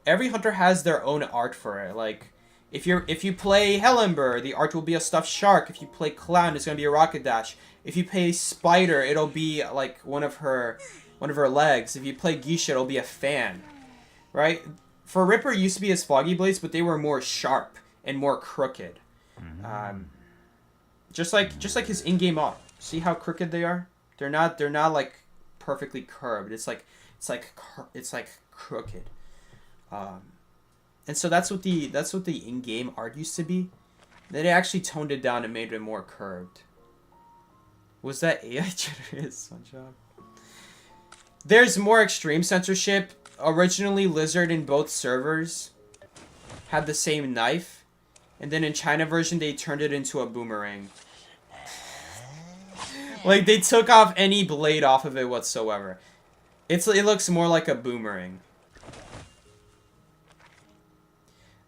every hunter has their own art for it. Like, if you play Hellember, the art will be a stuffed shark. If you play Clown, it's gonna be a rocket dash. If you play Spider, it'll be like one of her legs. If you play Geisha, it'll be a fan, right? For Ripper, it used to be his foggy blades, but they were more sharp and more crooked. Just like his in-game art. See how crooked they are? They're not like perfectly curved. It's like crooked. And so that's what the in-game art used to be. Then they actually toned it down and made it more curved. Was that AI generated SpongeBob? There's more extreme censorship. Originally, Lizard in both servers had the same knife, and then in China version they turned it into a boomerang. Like, they took off any blade off of it whatsoever. It looks more like a boomerang.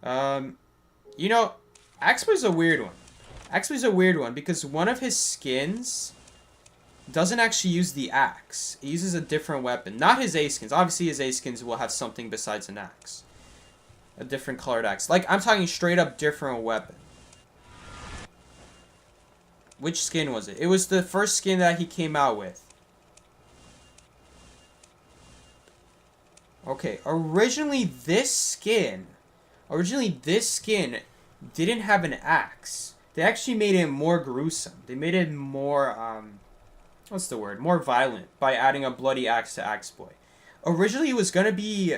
You know, Axeboy's a weird one. Axeboy's a weird one because one of his skins doesn't actually use the axe. He uses a different weapon. Not his A skins. Obviously, his A skins will have something besides an axe. A different colored axe. Like, I'm talking straight up different weapon. Which skin was it? It was the first skin that he came out with. Okay, originally this skin didn't have an axe. They actually made it more gruesome. They made it more, what's the word? More violent by adding a bloody axe to Axeboy. Originally, it was gonna be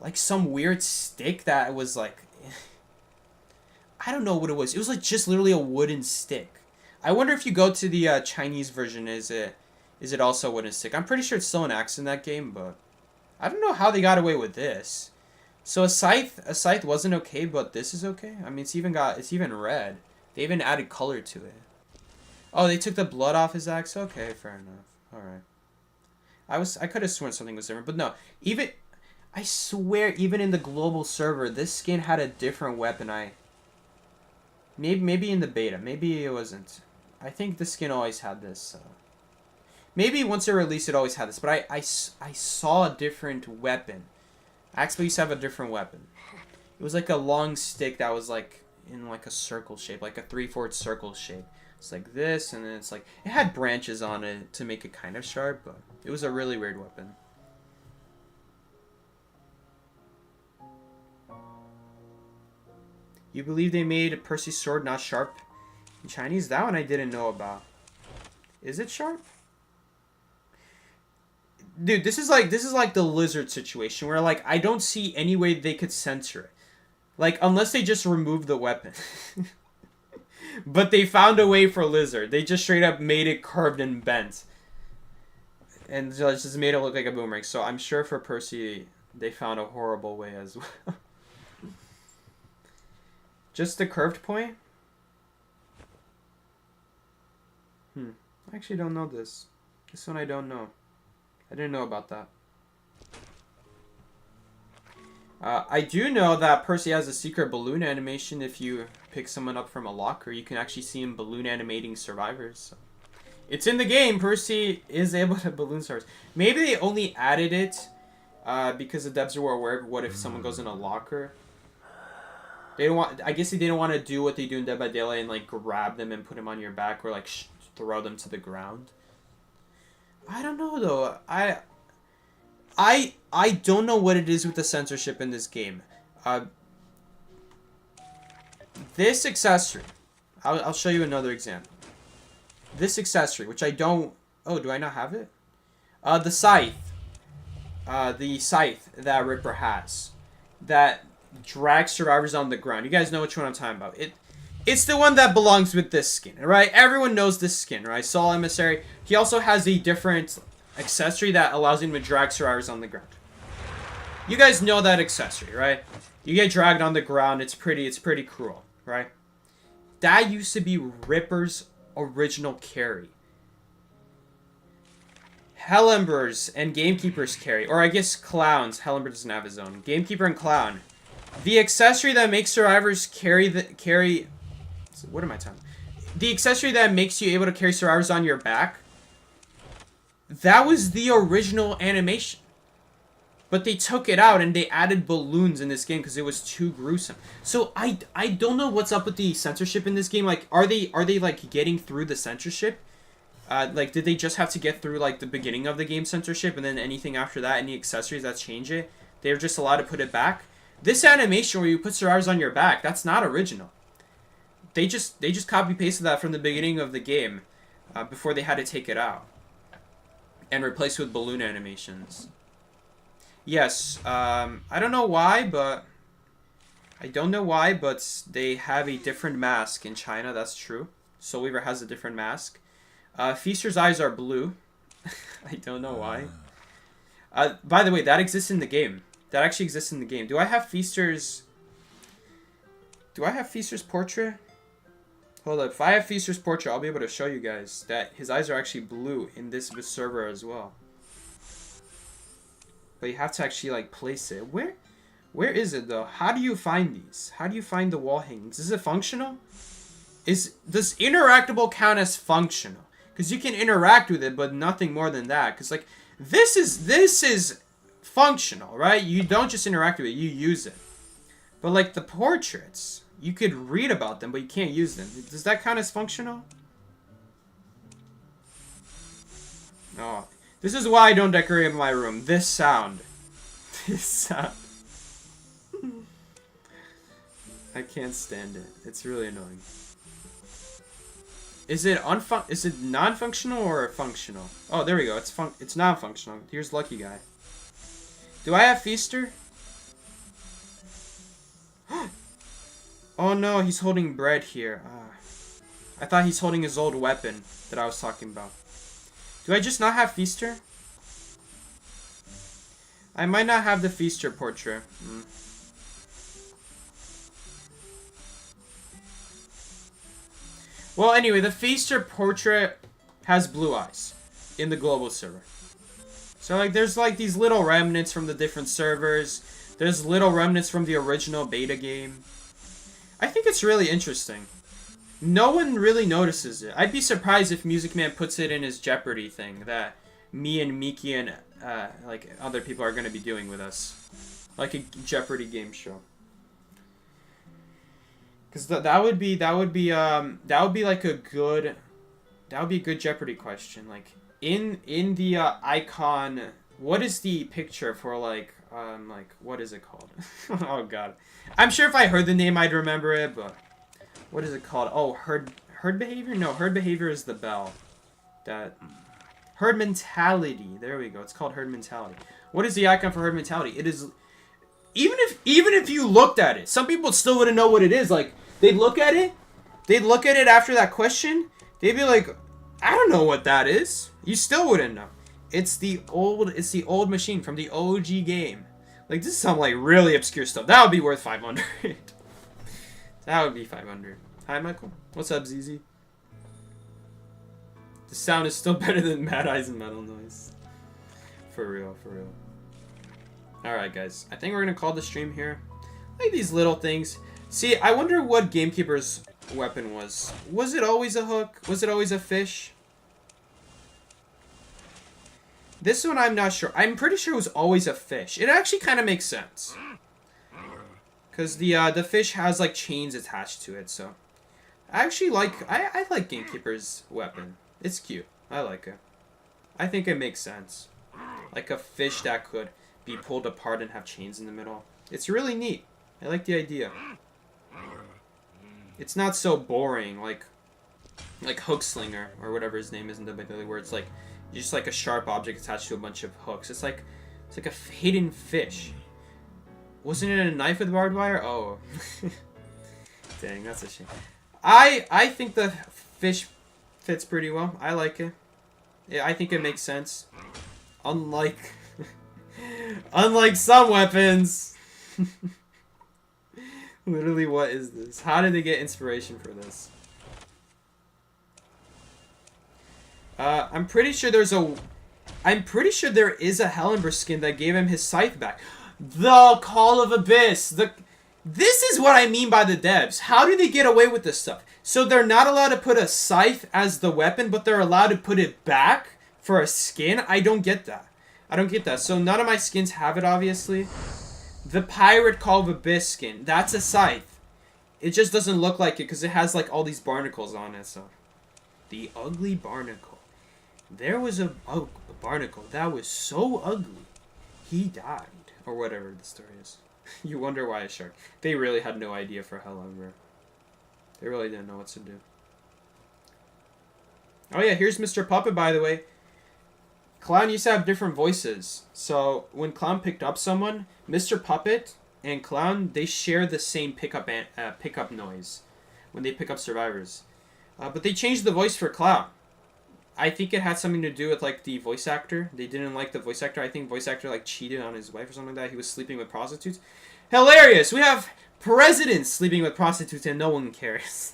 like some weird stick that was like, I don't know what it was. It was like just literally a wooden stick. I wonder if you go to the Chinese version, is it also a wooden stick? I'm pretty sure it's still an axe in that game, but I don't know how they got away with this. So a scythe wasn't okay, but this is okay. I mean, it's even red. They even added color to it. Oh, they took the blood off his axe. Okay, fair enough. All right. I could have sworn something was different, but no. I swear, even in the global server, this skin had a different weapon. Maybe in the beta, maybe it wasn't. I think the skin always had this. So. Maybe once it released, it always had this, but I saw a different weapon. Axeboy used to have a different weapon. It was like a long stick that was like in like a circle shape, like a 3/4 circle shape. It's like this, and then it's like it had branches on it to make it kind of sharp, but it was a really weird weapon. You believe they made Percy's sword not sharp in Chinese? That one I didn't know about. Is it sharp? Dude, this is like the Lizard situation where like I don't see any way they could censor it. Like unless they just remove the weapon. But they found a way for Lizard. They just straight up made it curved and bent. And just made it look like a boomerang. So I'm sure for Percy they found a horrible way as well. Just the curved point? I actually don't know this. This one I don't know. I didn't know about that. I do know that Percy has a secret balloon animation. If you pick someone up from a locker, you can actually see him balloon animating survivors. So. It's in the game. Percy is able to balloon survivors. Maybe they only added it because the devs were aware of what if someone goes in a locker. They don't want. I guess they didn't want to do what they do in Dead by Daylight and like grab them and put them on your back or like throw them to the ground. I don't know though. I don't know what it is with the censorship in this game. This accessory. I'll show you another example. This accessory, which I don't. Oh, do I not have it? The scythe. The scythe that Ripper has. That drag survivors on the ground. You guys know which one I'm talking about. It's the one that belongs with this skin, right? Everyone knows this skin, right? Soul Emissary. He also has a different accessory that allows him to drag survivors on the ground. You guys know that accessory, right? You get dragged on the ground. It's pretty cruel, right? That used to be Ripper's original carry. Hell Ember's and Gamekeeper's carry, or I guess Clown's. Hell Ember doesn't have his own. Gamekeeper and Clown. The accessory that makes survivors carry. What am I talking? The accessory that makes you able to carry survivors on your back. That was the original animation. But they took it out and they added balloons in this game because it was too gruesome. So I don't know what's up with the censorship in this game. Like, are they like getting through the censorship? Like, did they just have to get through like the beginning of the game censorship and then anything after that, any accessories that change it, they're just allowed to put it back? This animation where you put survivors on your back, that's not original. They just copy pasted that from the beginning of the game before they had to take it out and replace it with balloon animations. Yes, I don't know why, but they have a different mask in China. That's true. Soul Weaver has a different mask. Feaster's eyes are blue. I don't know why. By the way, that exists in the game. That actually exists in the game. Do I have Feaster's portrait? Hold up. If I have Feaster's portrait, I'll be able to show you guys that his eyes are actually blue in this server as well. But you have to actually like place it. Where is it though? How do you find these? How do you find the wall hangings? Is it functional? Does interactable count as functional? Because you can interact with it, but nothing more than that. Because like this is functional, right? You don't just interact with it, you use it. But like the portraits, you could read about them, but you can't use them. Does that count as functional? No. This is why I don't decorate my room. This sound. This sound. I can't stand it. It's really annoying. Is it non-functional or functional? Oh, there we go. It's non-functional. Here's Lucky Guy. Do I have Feaster? Oh no, he's holding bread here. I thought he's holding his old weapon that I was talking about. Do I just not have Feaster? I might not have the Feaster portrait. Well, anyway, the Feaster portrait has blue eyes in the global server. So, like, there's, like, these little remnants from the different servers. There's little remnants from the original beta game. I think it's really interesting. No one really notices it. I'd be surprised if Music Man puts it in his Jeopardy thing that me and Miki and, like, other people are going to be doing with us. Like a Jeopardy game show. Because that would be like a good Jeopardy question. Like in the icon, what is the picture for like what is it called? Oh god, I'm sure if I heard the name I'd remember it, but what is it called? Oh, herd behavior? No, herd behavior is the bell. That herd mentality. There we go. It's called herd mentality. What is the icon for herd mentality? It is. Even if you looked at it, some people still wouldn't know what it is. Like, they'd look at it after that question, they'd be like, I don't know what that is. You still wouldn't know. It's the old machine from the OG game. Like, this is some, like, really obscure stuff. That would be worth 500. That would be 500. Hi, Michael. What's up, ZZ? The sound is still better than Mad Eyes and Metal Noise. For real, for real. Alright, guys. I think we're going to call the stream here. Like these little things. See, I wonder what Gamekeeper's weapon was. Was it always a hook? Was it always a fish? This one, I'm not sure. I'm pretty sure it was always a fish. It actually kind of makes sense. Because the fish has, like, chains attached to it, so... I actually like... I like Gamekeeper's weapon. It's cute. I like it. I think it makes sense. Like a fish that could be pulled apart and have chains in the middle. It's really neat. I like the idea. It's not so boring like Hookslinger or whatever his name is in WWE, where it's like just like a sharp object attached to a bunch of hooks. It's like a hidden fish. Wasn't it a knife with barbed wire? Oh. Dang, that's a shame. I think the fish fits pretty well. I like it. Yeah, I think it makes sense. Unlike unlike some weapons. Literally, what is this? How did they get inspiration for this? I'm pretty sure there is a Hellenberg skin that gave him his scythe back. The Call of Abyss. This is what I mean by the devs. How do they get away with this stuff? So they're not allowed to put a scythe as the weapon, but they're allowed to put it back for a skin? I don't get that. I don't get that. So none of my skins have it, obviously. The Pirate Call of Abyss skin. That's a scythe. It just doesn't look like it because it has like all these barnacles on it. So the ugly barnacle. There was a barnacle that was so ugly. He died. Or whatever the story is. You wonder why a shark. They really had no idea for Hellenberg. They really didn't know what to do. Oh yeah, here's Mr. Puppet, by the way. Clown used to have different voices. So when Clown picked up someone, Mr. Puppet and Clown, they share the same pickup noise when they pick up survivors. But they changed the voice for Clown. I think it had something to do with like the voice actor. They didn't like the voice actor. I think voice actor like cheated on his wife or something like that. He was sleeping with prostitutes. Hilarious! We have presidents sleeping with prostitutes and no one cares.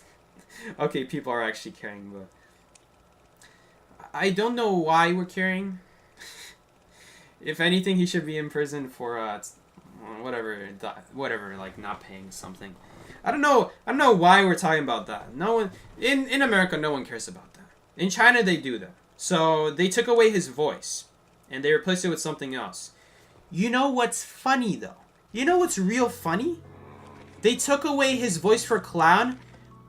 Okay, people are actually caring, but I don't know why we're caring. If anything, he should be in prison for whatever, like not paying something. I don't know why we're talking about that. No one in America, no one cares about that. In China, they do that. So they took away his voice, and they replaced it with something else. You know what's funny though? You know what's real funny? They took away his voice for Clown,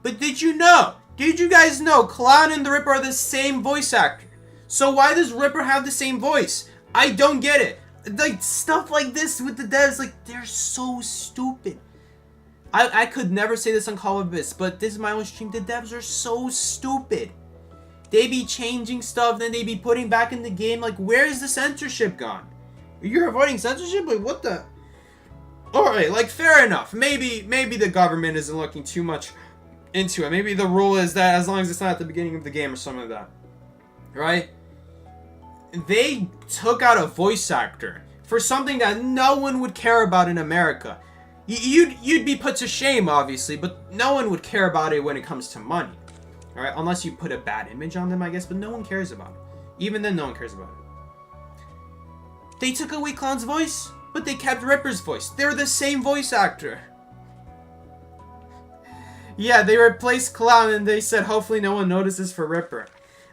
but did you know? Did you guys know Clown and the Ripper are the same voice actor? So why does Ripper have the same voice? I don't get it. Like, stuff like this with the devs, like, they're so stupid. I could never say this on Call of Abyss, but this is my own stream. The devs are so stupid. They be changing stuff, then they be putting back in the game. Like, where is the censorship gone? You're avoiding censorship? Like, what the? Alright, like, fair enough. Maybe the government isn't looking too much into it. Maybe the rule is that as long as it's not at the beginning of the game or something like that. Right? They took out a voice actor for something that no one would care about in America. You'd be put to shame, obviously, but no one would care about it when it comes to money. Alright, unless you put a bad image on them, I guess, but no one cares about it. Even then, no one cares about it. They took away Clown's voice, but they kept Ripper's voice. They're the same voice actor. Yeah, they replaced Clown and they said hopefully no one notices for Ripper.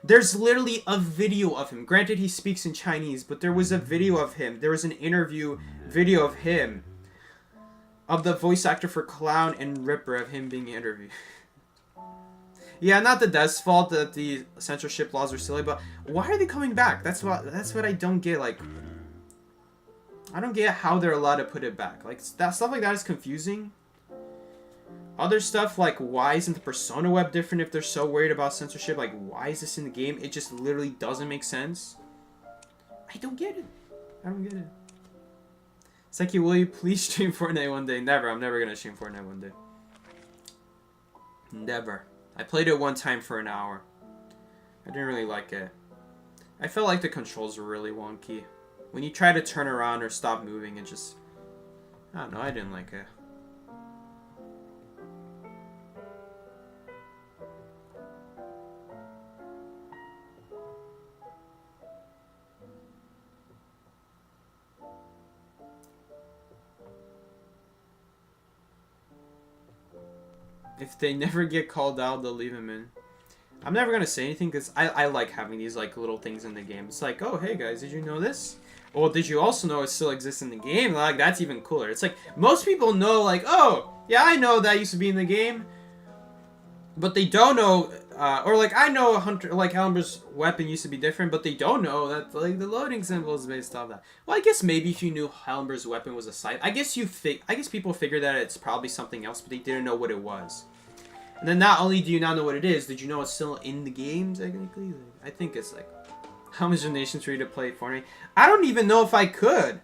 There's literally a video of him. Granted, he speaks in Chinese, but there was a video of him. There was an interview video of him. Of the voice actor for Clown and Ripper, of him being interviewed. Yeah, not the devs' fault that the censorship laws are silly, but why are they coming back? That's what I don't get. Like, I don't get how they're allowed to put it back. Like, that stuff like that is confusing. Other stuff like why isn't the Persona web different if they're so worried about censorship? Like, why is this in the game? It just literally doesn't make sense. I don't get it. I don't get it. Seki, will you please stream Fortnite one day? Never. I'm never gonna stream Fortnite one day. Never. I played it one time for an hour. I didn't really like it. I felt like the controls were really wonky. When you try to turn around or stop moving, it just... I don't know, I didn't like it. If they never get called out, they'll leave him in. I'm never gonna say anything because I like having these like little things in the game. It's like, oh hey guys, did you know this? Or did you also know it still exists in the game? Like, that's even cooler. It's like most people know, like, oh yeah, I know that used to be in the game, but they don't know. Or like, I know Hunter, like Hellenberg's weapon used to be different, but they don't know that like the loading symbol is based off that. Well, I guess maybe if you knew Hellenberg's weapon was a scythe, I guess people figured that it's probably something else, but they didn't know what it was. And then not only do you not know what it is, did you know it's still in the game technically? Like, I think it's like, how much donations for you to play Fortnite? I don't even know if I could.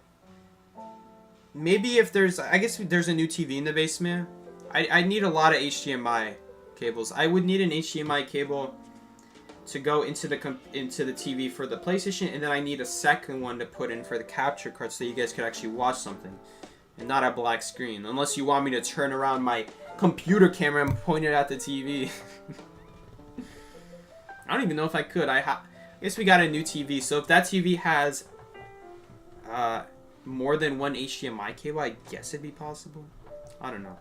maybe if there's, I guess there's a new TV in the basement. I need a lot of HDMI cables. I would need an HDMI cable to go into the TV for the PlayStation, and then I need a second one to put in for the capture card so you guys could actually watch something and not a black screen. Unless you want me to turn around my computer camera and point it at the TV. I don't even know if I could. I guess we got a new TV, so if that TV has more than one HDMI cable, I guess it'd be possible. I don't know.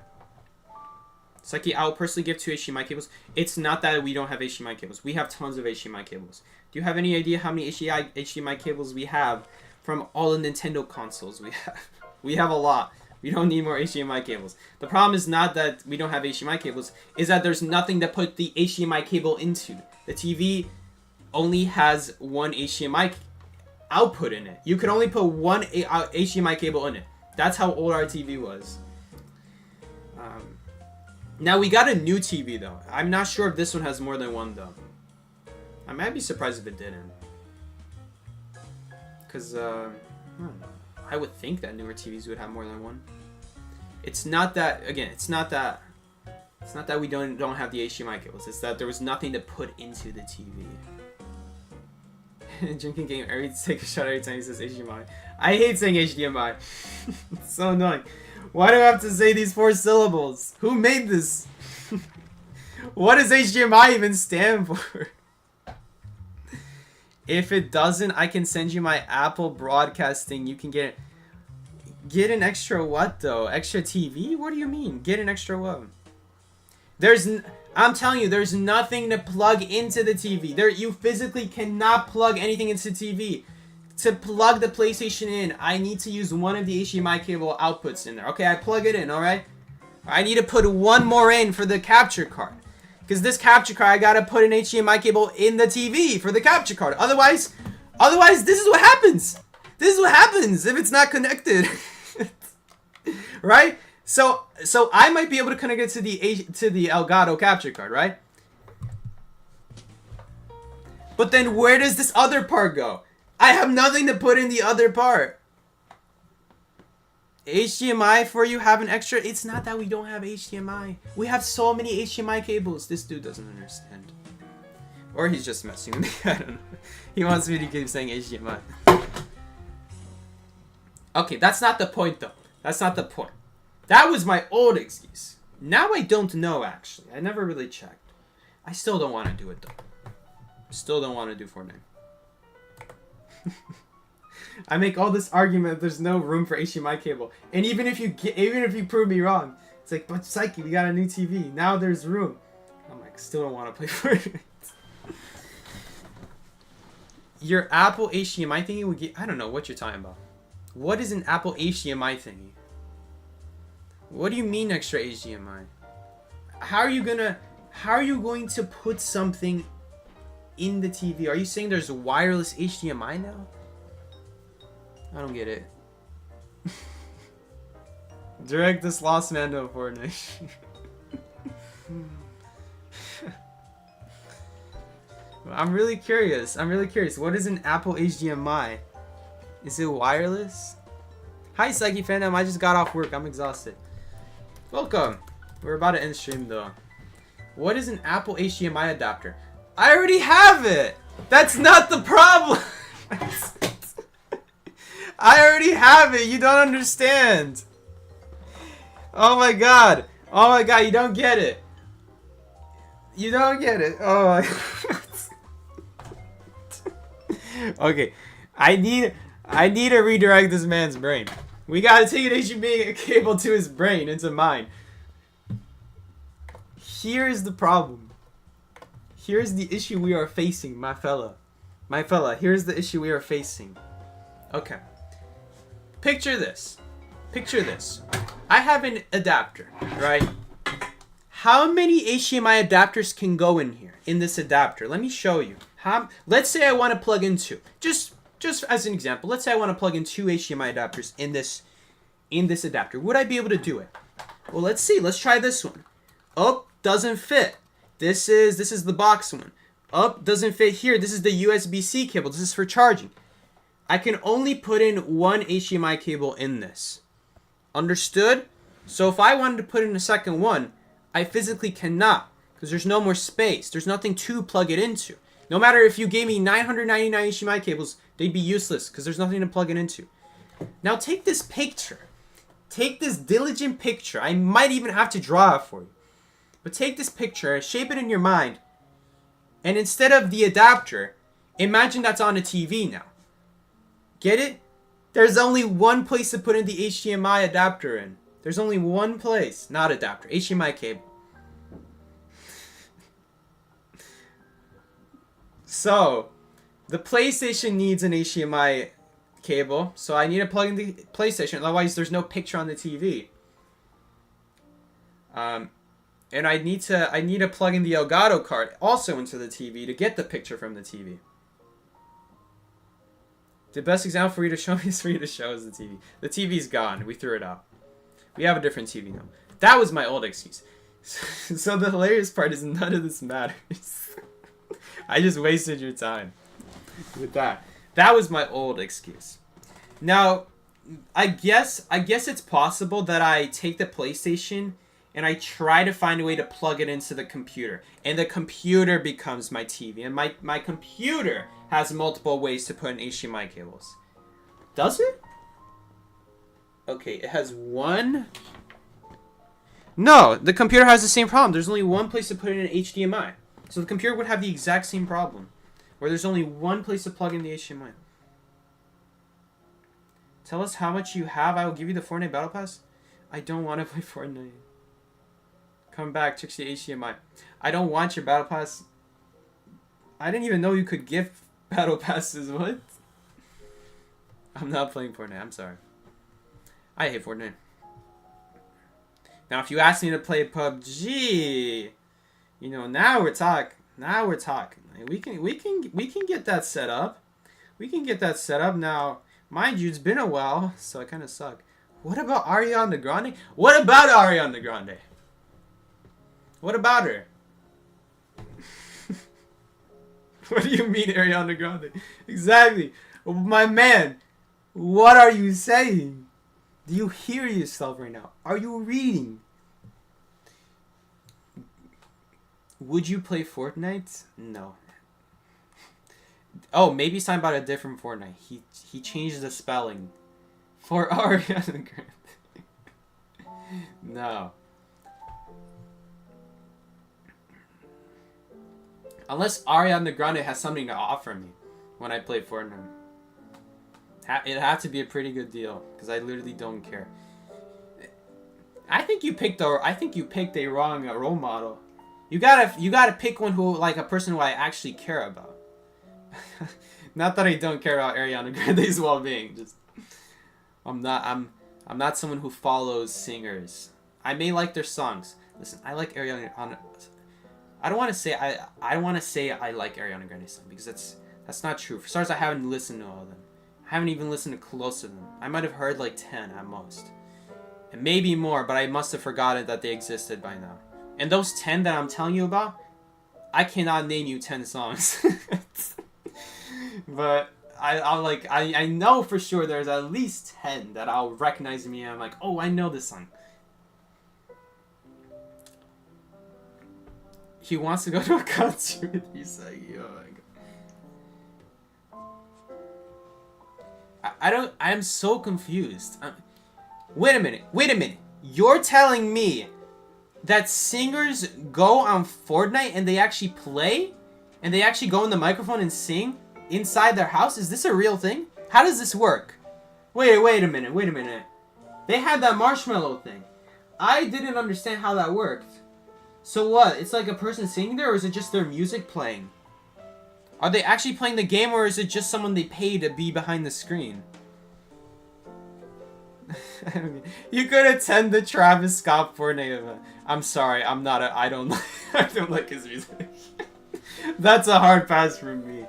Psyche, I will personally give 2 HDMI cables. It's not that we don't have HDMI cables. We have tons of HDMI cables. Do you have any idea how many HDMI cables we have from all the Nintendo consoles we have? We have a lot. We don't need more HDMI cables. The problem is not that we don't have HDMI cables, is that there's nothing to put the HDMI cable into. The TV only has one HDMI output in it. You can only put one HDMI cable in it. That's how old our TV was. Now we got a new TV though. I'm not sure if this one has more than one though. I might be surprised if it didn't. Cause I would think that newer TVs would have more than one. It's not that, again, it's not that we don't have the HDMI cables. It's that there was nothing to put into the TV. Drinking game, take a shot every time he says HDMI. I hate saying HDMI. It's so annoying. Why do I have to say these 4 syllables? Who made this? What does HDMI even stand for? If it doesn't, I can send you my Apple Broadcasting. You can get an extra what though? Extra TV? What do you mean? Get an extra what? I'm telling you, there's nothing to plug into the TV. You physically cannot plug anything into the TV. To plug the PlayStation in, I need to use one of the HDMI cable outputs in there. Okay, I plug it in, alright? I need to put one more in for the capture card. Because this capture card, I gotta put an HDMI cable in the TV for the capture card. Otherwise, this is what happens. This is what happens if it's not connected. Right? So I might be able to connect it to the Elgato capture card, right? But then where does this other part go? I have nothing to put in the other part. HDMI for you have an extra. It's not that we don't have HDMI. We have so many HDMI cables. This dude doesn't understand. Or he's just messing with me. I don't know. He wants me to keep saying HDMI. Okay, that's not the point though. That's not the point. That was my old excuse. Now I don't know actually. I never really checked. I still don't want to do it though. Still don't want to do Fortnite. I make all this argument there's no room for HDMI cable, and even if you prove me wrong, it's like, but Psyche, we got a new TV, now there's room. I'm like, still don't want to play Fortnite. Your Apple HDMI thingy would get, I don't know what you're talking about. What is an Apple HDMI thingy? What do you mean extra HDMI? How are you going to put something in the TV? Are you saying there's wireless HDMI now? I don't get it. Direct this lost man to a Fortnite. I'm really curious. What is an Apple HDMI? Is it wireless? Hi Psyche Fandom, I just got off work. I'm exhausted. Welcome. We're about to end stream though. What is an Apple HDMI adapter? I already have it! That's not the problem! I already have it! You don't understand! Oh my god! Oh my god, you don't get it! You don't get it! Oh my god. Okay, I need to redirect this man's brain. We gotta take an HDMI cable to his brain, into mine. Here's the problem. Here's the issue we are facing, my fella. My fella, here's the issue we are facing. Okay. Picture this. Picture this. I have an adapter, right? How many HDMI adapters can go in here, in this adapter? Let me show you. Let's say I want to plug in 2. Just as an example, let's say I want to plug in 2 HDMI adapters in this adapter. Would I be able to do it? Well, let's see. Let's try this one. Oh, doesn't fit. This is the box one. Oh, doesn't fit here. This is the USB-C cable. This is for charging. I can only put in one HDMI cable in this. Understood? So if I wanted to put in a second one, I physically cannot, because there's no more space. There's nothing to plug it into. No matter if you gave me 999 HDMI cables, they'd be useless, because there's nothing to plug it into. Now take this picture. Take this diligent picture. I might even have to draw it for you. But take this picture, shape it in your mind, and instead of the adapter, imagine that's on a TV now. Get it? There's only one place to put in the HDMI adapter in. There's only one place. Not adapter. HDMI cable. So, the PlayStation needs an HDMI cable. So I need to plug in the PlayStation. Otherwise, there's no picture on the TV. And I need to plug in the Elgato card also into the TV to get the picture from the TV. The best example for you to show me is for you to show us the TV. The TV's gone. We threw it out. We have a different TV now. That was my old excuse. So the hilarious part is none of this matters. I just wasted your time with that. That was my old excuse. Now, I guess it's possible that I take the PlayStation and I try to find a way to plug it into the computer. And the computer becomes my TV. And my computer has multiple ways to put in HDMI cables. Does it? Okay, it has one. No, the computer has the same problem. There's only one place to put in an HDMI. So the computer would have the exact same problem. Where there's only one place to plug in the HDMI. Tell us how much you have. I will give you the Fortnite Battle Pass. I don't want to play Fortnite. Come back, Trixie HDMI. I don't want your Battle Pass. I didn't even know you could give Battle Passes. What? I'm not playing Fortnite. I'm sorry. I hate Fortnite. Now, if you ask me to play PUBG, you know, now we're talking. Now we're talking. We can get that set up. We can get that set up now. Mind you, it's been a while, so I kind of suck. What about Ariana Grande? What about Ariana Grande? What about her? What do you mean, Ariana Grande? Exactly. My man, what are you saying? Do you hear yourself right now? Are you reading? Would you play Fortnite? No. Oh, maybe it's talking about a different Fortnite. He changed the spelling for Ariana Grande. No. Unless Ariana Grande has something to offer me when I play Fortnite. It had to be a pretty good deal, because I literally don't care. I think you picked a wrong role model. You gotta pick one who, like, a person who I actually care about. Not that I don't care about Ariana Grande's well-being. Just I'm not someone who follows singers. I may like their songs. Listen, I like Ariana. I don't want to say I like Ariana Grande's song, because that's not true. For starters, I haven't listened to all of them. I haven't even listened to close to them. I might have heard like 10 at most. And maybe more, but I must have forgotten that they existed by now. And those 10 that I'm telling you about, I cannot name you 10 songs. But I know for sure there's at least 10 that I'll recognize me and I'm like, oh, I know this song. He wants to go to a concert with you, Sagi. Oh my god. I am so confused. Wait a minute. You're telling me that singers go on Fortnite and they actually play? And they actually go in the microphone and sing inside their house? Is this a real thing? How does this work? Wait a minute. They had that marshmallow thing. I didn't understand how that worked. So what? It's like a person singing there, or is it just their music playing? Are they actually playing the game, or is it just someone they pay to be behind the screen? You could attend the Travis Scott Fortnite event. I'm sorry, I don't like his music. That's a hard pass for me.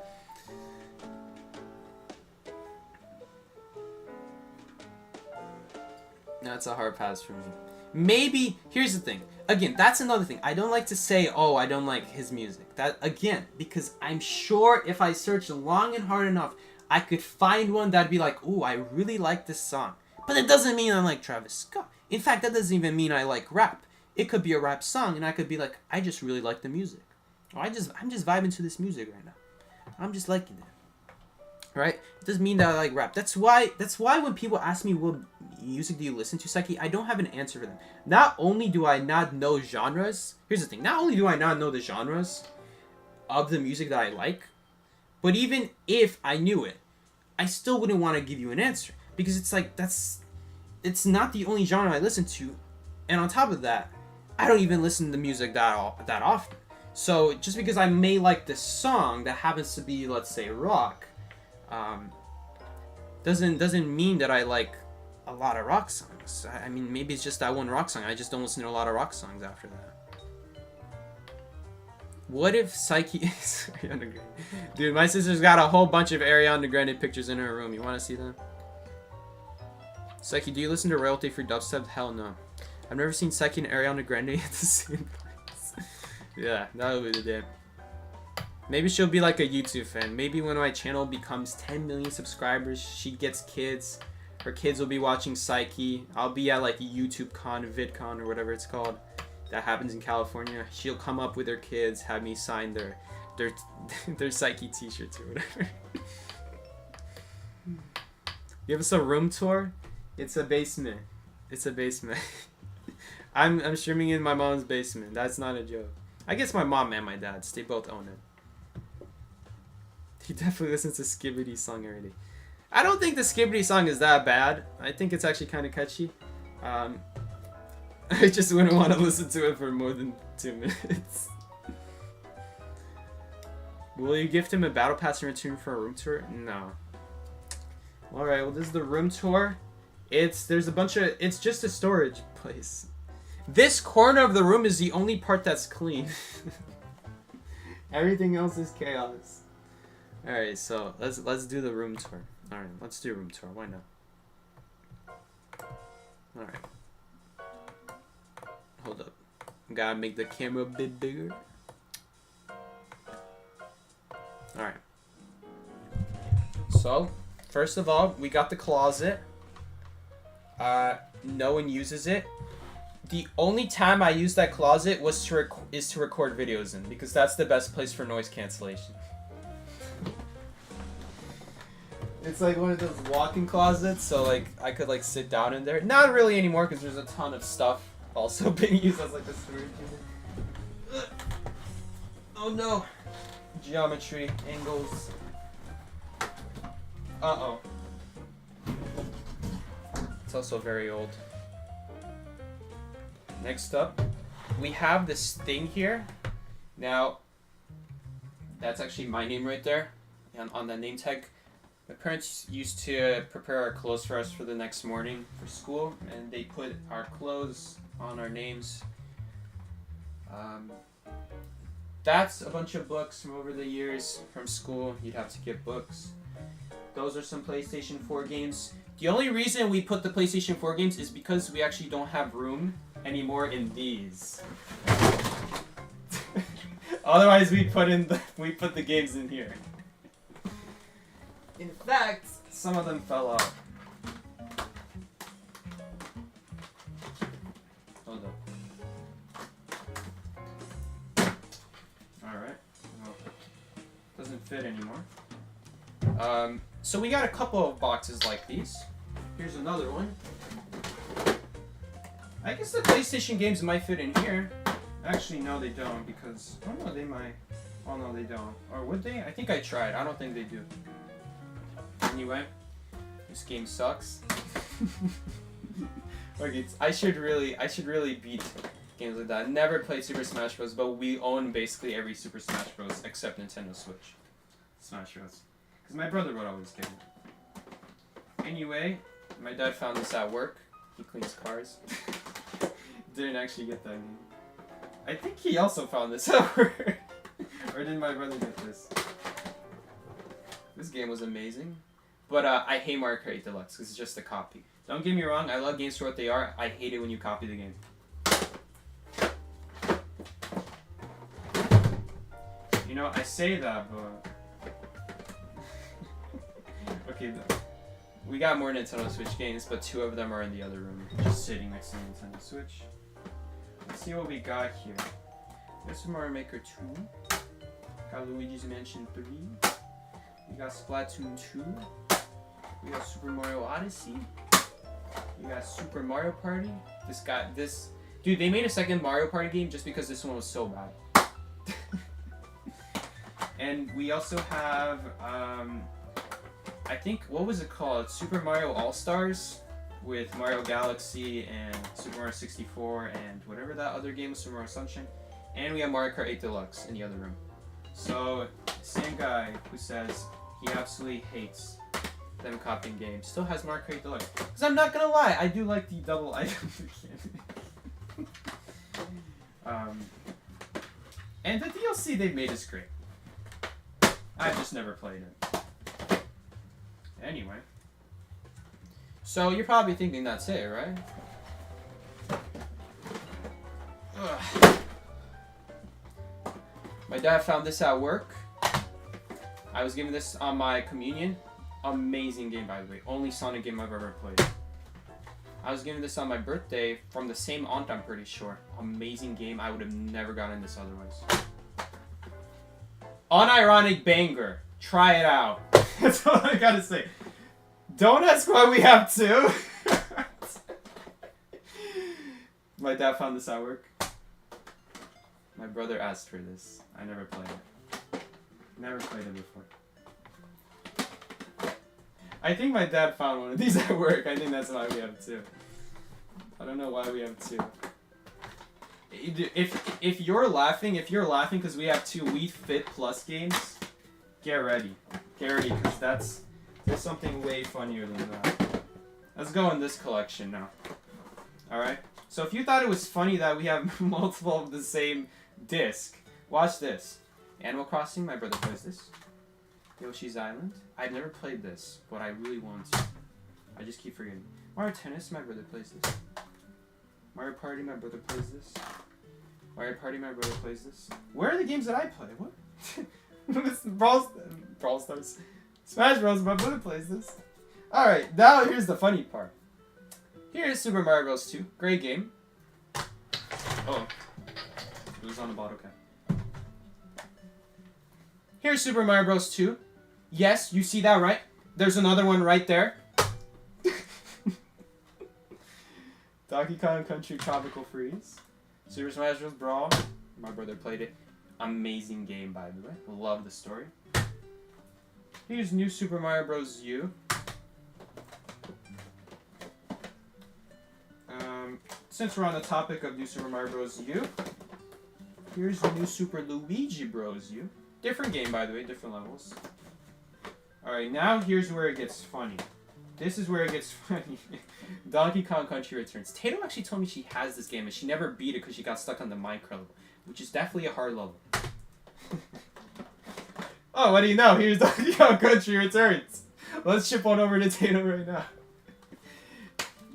That's a hard pass for me. Maybe, here's the thing. Again, that's another thing. I don't like to say, oh, I don't like his music. That, again, because I'm sure if I search long and hard enough, I could find one that'd be like, ooh, I really like this song. But it doesn't mean I like Travis Scott. In fact, that doesn't even mean I like rap. It could be a rap song, and I could be like, I just really like the music. Or I'm just vibing to this music right now. I'm just liking it. Right? It doesn't mean that I like rap. That's why when people ask me what music do you listen to, Psyche, I don't have an answer for them. Not only do I not know genres, here's the thing, not only do I not know the genres of the music that I like, but even if I knew it, I still wouldn't want to give you an answer. Because it's like, it's not the only genre I listen to. And on top of that, I don't even listen to music that often. So just because I may like this song that happens to be, let's say, rock, doesn't mean that I like a lot of rock songs. I mean, maybe it's just that one rock song. I just don't listen to a lot of rock songs after that. What if Psyche is Ariana Grande? Dude, my sister's got a whole bunch of Ariana Grande pictures in her room. You want to see them? Psyche, do you listen to royalty-free dubstep? Hell no. I've never seen Psyche and Ariana Grande at the same place. Yeah, that'll be the day. Maybe she'll be like a YouTube fan. Maybe when my channel becomes 10 million subscribers, she gets kids. Her kids will be watching Psyche. I'll be at like a YouTube con, VidCon, or whatever it's called. That happens in California. She'll come up with her kids, have me sign their Psyche t-shirts or whatever. Give us a room tour? It's a basement. It's a basement. I'm streaming in my mom's basement. That's not a joke. I guess my mom and my dad's. They both own it. He definitely listens to Skibidi song already. I don't think the Skibidi song is that bad. I think it's actually kind of catchy. I just wouldn't want to listen to it for more than 2 minutes. Will you gift him a battle pass in return for a room tour? No. Alright, well this is the room tour. It's just a storage place. This corner of the room is the only part that's clean. Everything else is chaos. Alright, so let's do the room tour. Alright, let's do a room tour. Why not? Alright. Hold up. Gotta make the camera a bit bigger. Alright. So, first of all, we got the closet. No one uses it. The only time I use that closet was is to record videos in, because that's the best place for noise cancellation. It's like one of those walk-in closets, so like I could like sit down in there. Not really anymore, because there's a ton of stuff also being used as like a storage unit. Oh no! Geometry, angles. Uh-oh. It's also very old. Next up, we have this thing here. Now, that's actually my name right there, and on that name tag. My parents used to prepare our clothes for us for the next morning for school, and they put our clothes on our names. That's a bunch of books from over the years from school. You'd have to get books. Those are some PlayStation 4 games. The only reason we put the PlayStation 4 games is because we actually don't have room anymore in these. Otherwise, we put the games in here. In fact, some of them fell out. Hold up. Alright. Well, doesn't fit anymore. So we got a couple of boxes like these. Here's another one. I guess the PlayStation games might fit in here. Actually, no, they don't, because... Oh, no, they might. Oh, no, they don't. Or would they? I think I tried. I don't think they do. Anyway, this game sucks. Okay, I should really beat games like that. I never played Super Smash Bros, but we own basically every Super Smash Bros except Nintendo Switch Smash Bros. Because my brother would always get it. Anyway, my dad found this at work. He cleans cars. Didn't actually get that game. I think he also found this at work. Or did my brother get this? This game was amazing. But I hate Mario Kart 8 Deluxe because it's just a copy. Don't get me wrong, I love games for what they are. I hate it when you copy the game. You know, I say that, but... Okay, We got more Nintendo Switch games, but 2 of them are in the other room, just sitting next to the Nintendo Switch. Let's see what we got here. There's Super Mario Maker 2. Got Luigi's Mansion 3. We got Splatoon 2. We got Super Mario Odyssey. We got Super Mario Party. Dude, they made a second Mario Party game just because this one was so bad. And we also have, I think, what was it called? Super Mario All-Stars with Mario Galaxy and Super Mario 64 and whatever that other game was, Super Mario Sunshine. And we have Mario Kart 8 Deluxe in the other room. So, same guy who says he absolutely hates them copying games still has Mario Kart 8 Deluxe. Because I'm not gonna lie, I do like the double item and the DLC they've made is great. I've just never played it. Anyway. So you're probably thinking that's it, right? Ugh. My dad found this at work. I was given this on my communion. Amazing game, by the way. Only Sonic game I've ever played. I was given this on my birthday from the same aunt, I'm pretty sure. Amazing game. I would have never gotten this otherwise. Unironic banger. Try it out. That's all I gotta say. Don't ask why we have 2. My dad found this at work. My brother asked for this. I never played it. Never played it before. I think my dad found one of these at work. I think that's why we have 2. I don't know why we have 2. If you're laughing because we have 2 Wii Fit Plus games, get ready. Get ready, because there's something way funnier than that. Let's go in this collection now. Alright? So if you thought it was funny that we have multiple of the same disc, watch this. Animal Crossing, my brother plays this. Yoshi's Island. I've never played this, but I really want to. I just keep forgetting. Mario Tennis, my brother plays this. Mario Party, my brother plays this. Mario Party, my brother plays this. Where are the games that I play? What? Brawl Stars. Smash Bros, my brother plays this. Alright, now here's the funny part. Here's Super Mario Bros. 2. Great game. Oh. It was on the bottle cap. Here's Super Mario Bros. 2. Yes, you see that, right? There's another one right there. Donkey Kong Country Tropical Freeze. Super Smash Bros. Brawl. My brother played it. Amazing game, by the way. Love the story. Here's New Super Mario Bros. U. Since we're on the topic of New Super Mario Bros. U, here's New Super Luigi Bros. U. Different game, by the way, different levels. Alright, now here's where it gets funny. This is where it gets funny. Donkey Kong Country Returns. Tato actually told me she has this game and she never beat it because she got stuck on the Minecraft level, which is definitely a hard level. Oh, what do you know? Here's Donkey Kong Country Returns. Let's ship one over to Tato right now.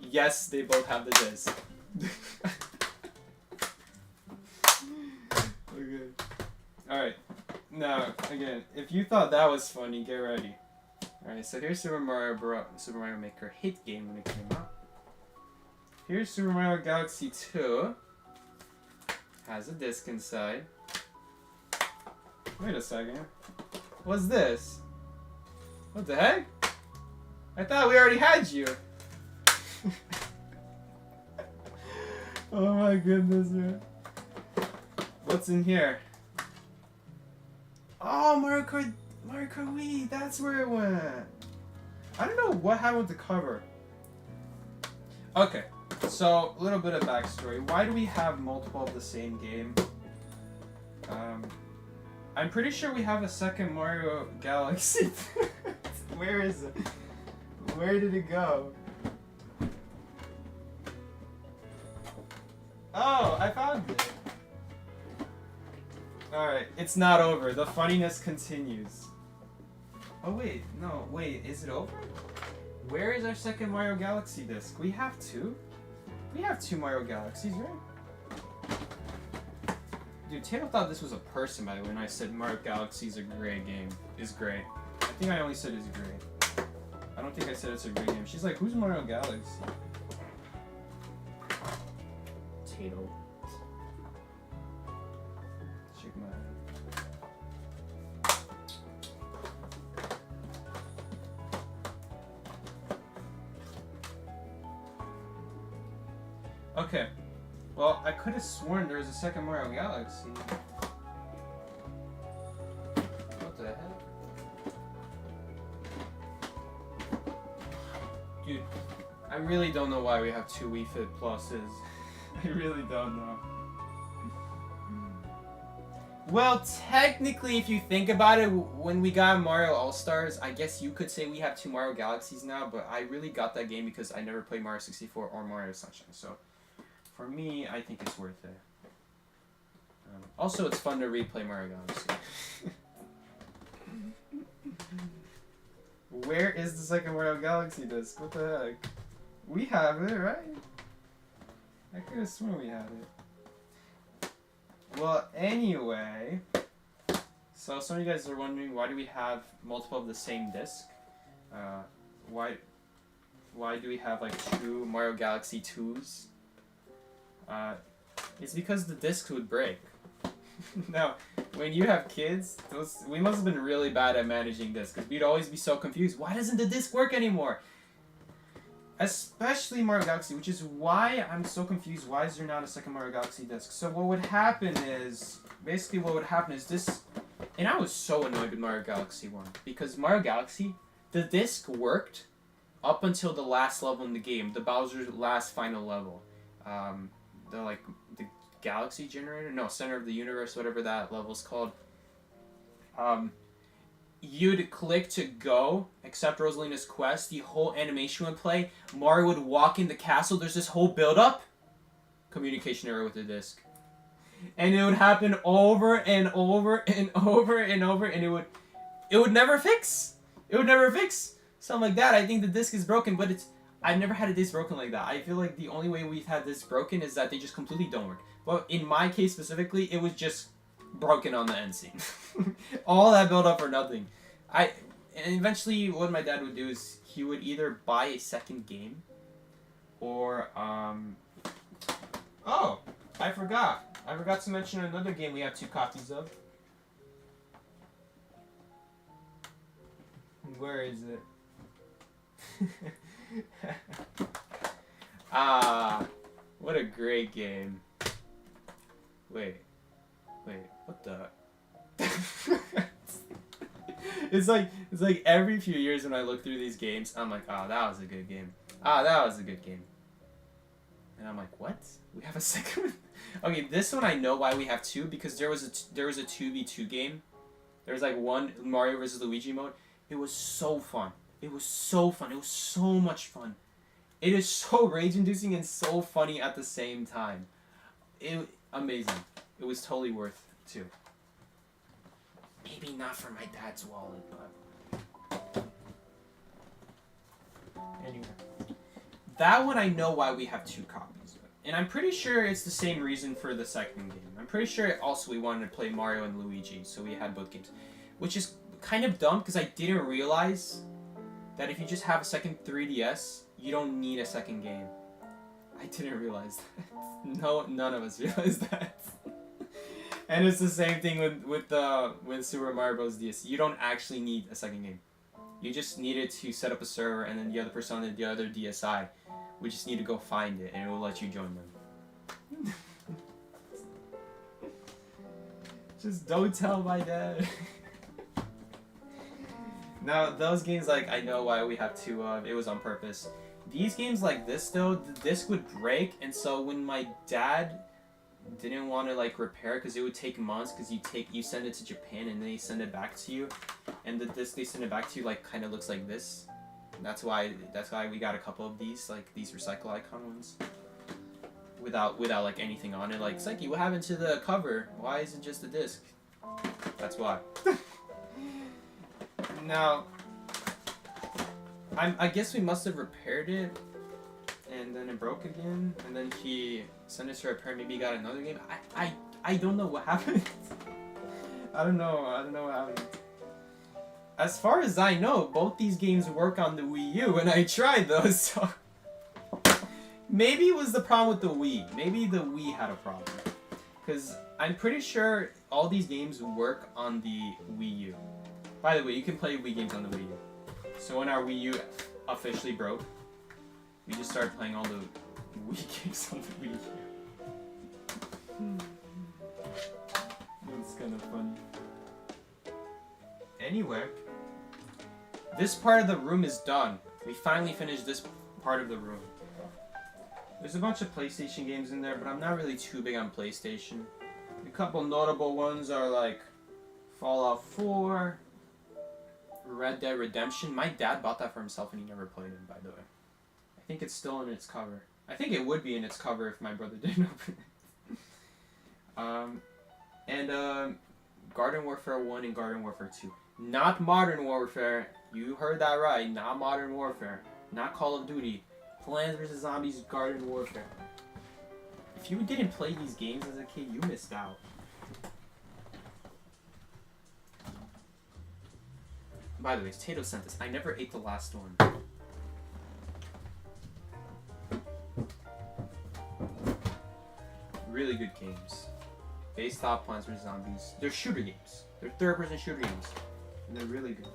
Yes, they both have the disc. Okay. Alright. Now, again, if you thought that was funny, get ready. Alright, so here's Super Mario Maker hit game when it came out. Here's Super Mario Galaxy 2. Has a disc inside. Wait a second. What's this? What the heck? I thought we already had you. Oh my goodness, man. What's in here? Oh, Mario Kart Wii, that's where it went. I don't know what happened with the cover. Okay, so a little bit of backstory. Why do we have multiple of the same game? I'm pretty sure we have a second Mario Galaxy. Where is it? Where did it go? Oh, I found it. Alright, it's not over. The funniness continues. Oh wait, no, wait, is it over? Where is our second Mario Galaxy disc? We have 2? We have 2 Mario Galaxies, right? Dude, Tato thought this was a person, by the way, when I said Mario Galaxy is a great game. Is great. I think I only said it's great. I don't think I said it's a great game. She's like, who's Mario Galaxy? Tato. Shake my head. Okay. Well, I could have sworn there was a second Mario Galaxy. What the heck? Dude, I really don't know why we have 2 Wii Fit Pluses. I really don't know. Well, technically, if you think about it, when we got Mario All-Stars, I guess you could say we have 2 Mario Galaxies now, but I really got that game because I never played Mario 64 or Mario Sunshine, so for me, I think it's worth it. Also, it's fun to replay Mario Galaxy. Where is the second Mario Galaxy disc? What the heck? We have it, right? I could have sworn we had it. Well, anyway, so some of you guys are wondering, why do we have multiple of the same disc? Why do we have like 2 Mario Galaxy 2s? It's because the discs would break. Now, when you have kids, we must have been really bad at managing this, because we'd always be so confused. Why doesn't the disc work anymore? Especially Mario Galaxy, which is why I'm so confused. Why is there not a second Mario Galaxy disc? So what would happen is, basically what would happen is this, and I was so annoyed with Mario Galaxy 1, because Mario Galaxy, the disc worked up until the last level in the game, the Bowser's last final level. The Galaxy Generator? No, Center of the Universe, whatever that level's called. You'd click to go, accept Rosalina's quest, the whole animation would play, Mario would walk in the castle, there's this whole build-up, communication error with the disc. And it would happen over and over and over and over, and it would never fix. It would never fix. Something like that. I think the disc is broken, but I've never had a disc broken like that. I feel like the only way we've had this broken is that they just completely don't work. Well, in my case specifically, it was just broken on the end scene. All that build up for nothing. And eventually what my dad would do is he would either buy a second game or oh, I forgot to mention another game we have 2 copies of. Where is it? What a great game. Wait, what the? It's like every few years when I look through these games, I'm like, oh, that was a good game. Ah, that was a good game. And I'm like, what? We have a second one? Okay, this one I know why we have 2, because there was a 2v2 game. There was like one Mario vs. Luigi mode. It was so fun. It was so fun. It was so much fun. It is so rage-inducing and so funny at the same time. Amazing. It was totally worth 2. Maybe not for my dad's wallet, but anyway. That one I know why we have 2 copies of. And I'm pretty sure it's the same reason for the second game. I'm pretty sure also we wanted to play Mario and Luigi, so we had both games. Which is kind of dumb, because I didn't realize that if you just have a second 3DS, you don't need a second game. I didn't realize that. No, none of us realized that. And it's the same thing with Super Mario Bros. DS. You don't actually need a second game. You just needed to set up a server, and then the other person on the other DSi, we just need to go find it, and it will let you join them. Just don't tell my dad. Now, those games, like, I know why we have 2 of. It was on purpose. These games like this, though, the disc would break, and so when my dad didn't want to like repair because it would take months, because you send it to Japan and then they send it back to you, and the disc they send it back to you like kind of looks like this. That's why we got a couple of these, like these recycle icon ones, without like anything on it. Like, Psyche, what happened to the cover? Why is it just a disc? That's why. Now, I guess we must have repaired it, and then it broke again, and then he sent it to repair. Maybe he got another game. I don't know what happened. I don't know what happened. as far as I know, both these games work on the Wii U, and I tried those, so... Maybe it was the problem with the Wii. Maybe the Wii had a problem. Because I'm pretty sure all these games work on the Wii U. By the way, you can play Wii games on the Wii U. So when our Wii U officially broke, we just started playing all the Wii games on the Wii U. That's kind of funny. Anyway, this part of the room is done. We finally finished this part of the room. There's a bunch of PlayStation games in there, but I'm not really too big on PlayStation. A couple notable ones are like Fallout 4, Red Dead Redemption. My dad bought that for himself and he never played it, by the way. I think it's still in its cover. I think it would be in its cover if my brother didn't open it. Garden Warfare 1 and Garden Warfare 2. Not Modern Warfare. You heard that right. Not Modern Warfare. Not Call of Duty. Plants vs. Zombies Garden Warfare. If you didn't play these games as a kid, you missed out. By the way, Tato sent this. I never ate the last one. Really good games. Based off Plants vs. Zombies. They're shooter games. They're third-person shooter games. And they're really good.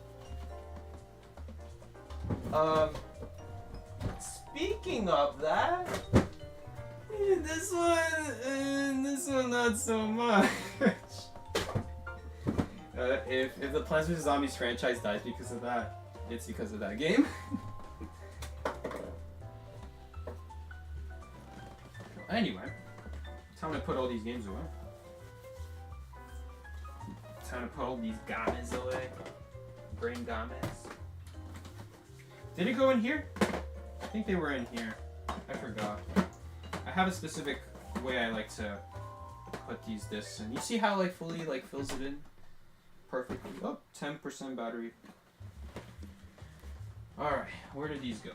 Speaking of that, this one not so much. If the Plants vs. Zombies franchise dies because of that, it's because of that game. Anyway, time to put all these games away. Time to put all these games away. Brain games. Did it go in here? I think they were in here. I forgot. I have a specific way I like to put these discs in. You see how like fully like fills it in perfectly? Oh, 10% battery. Alright, where did these go?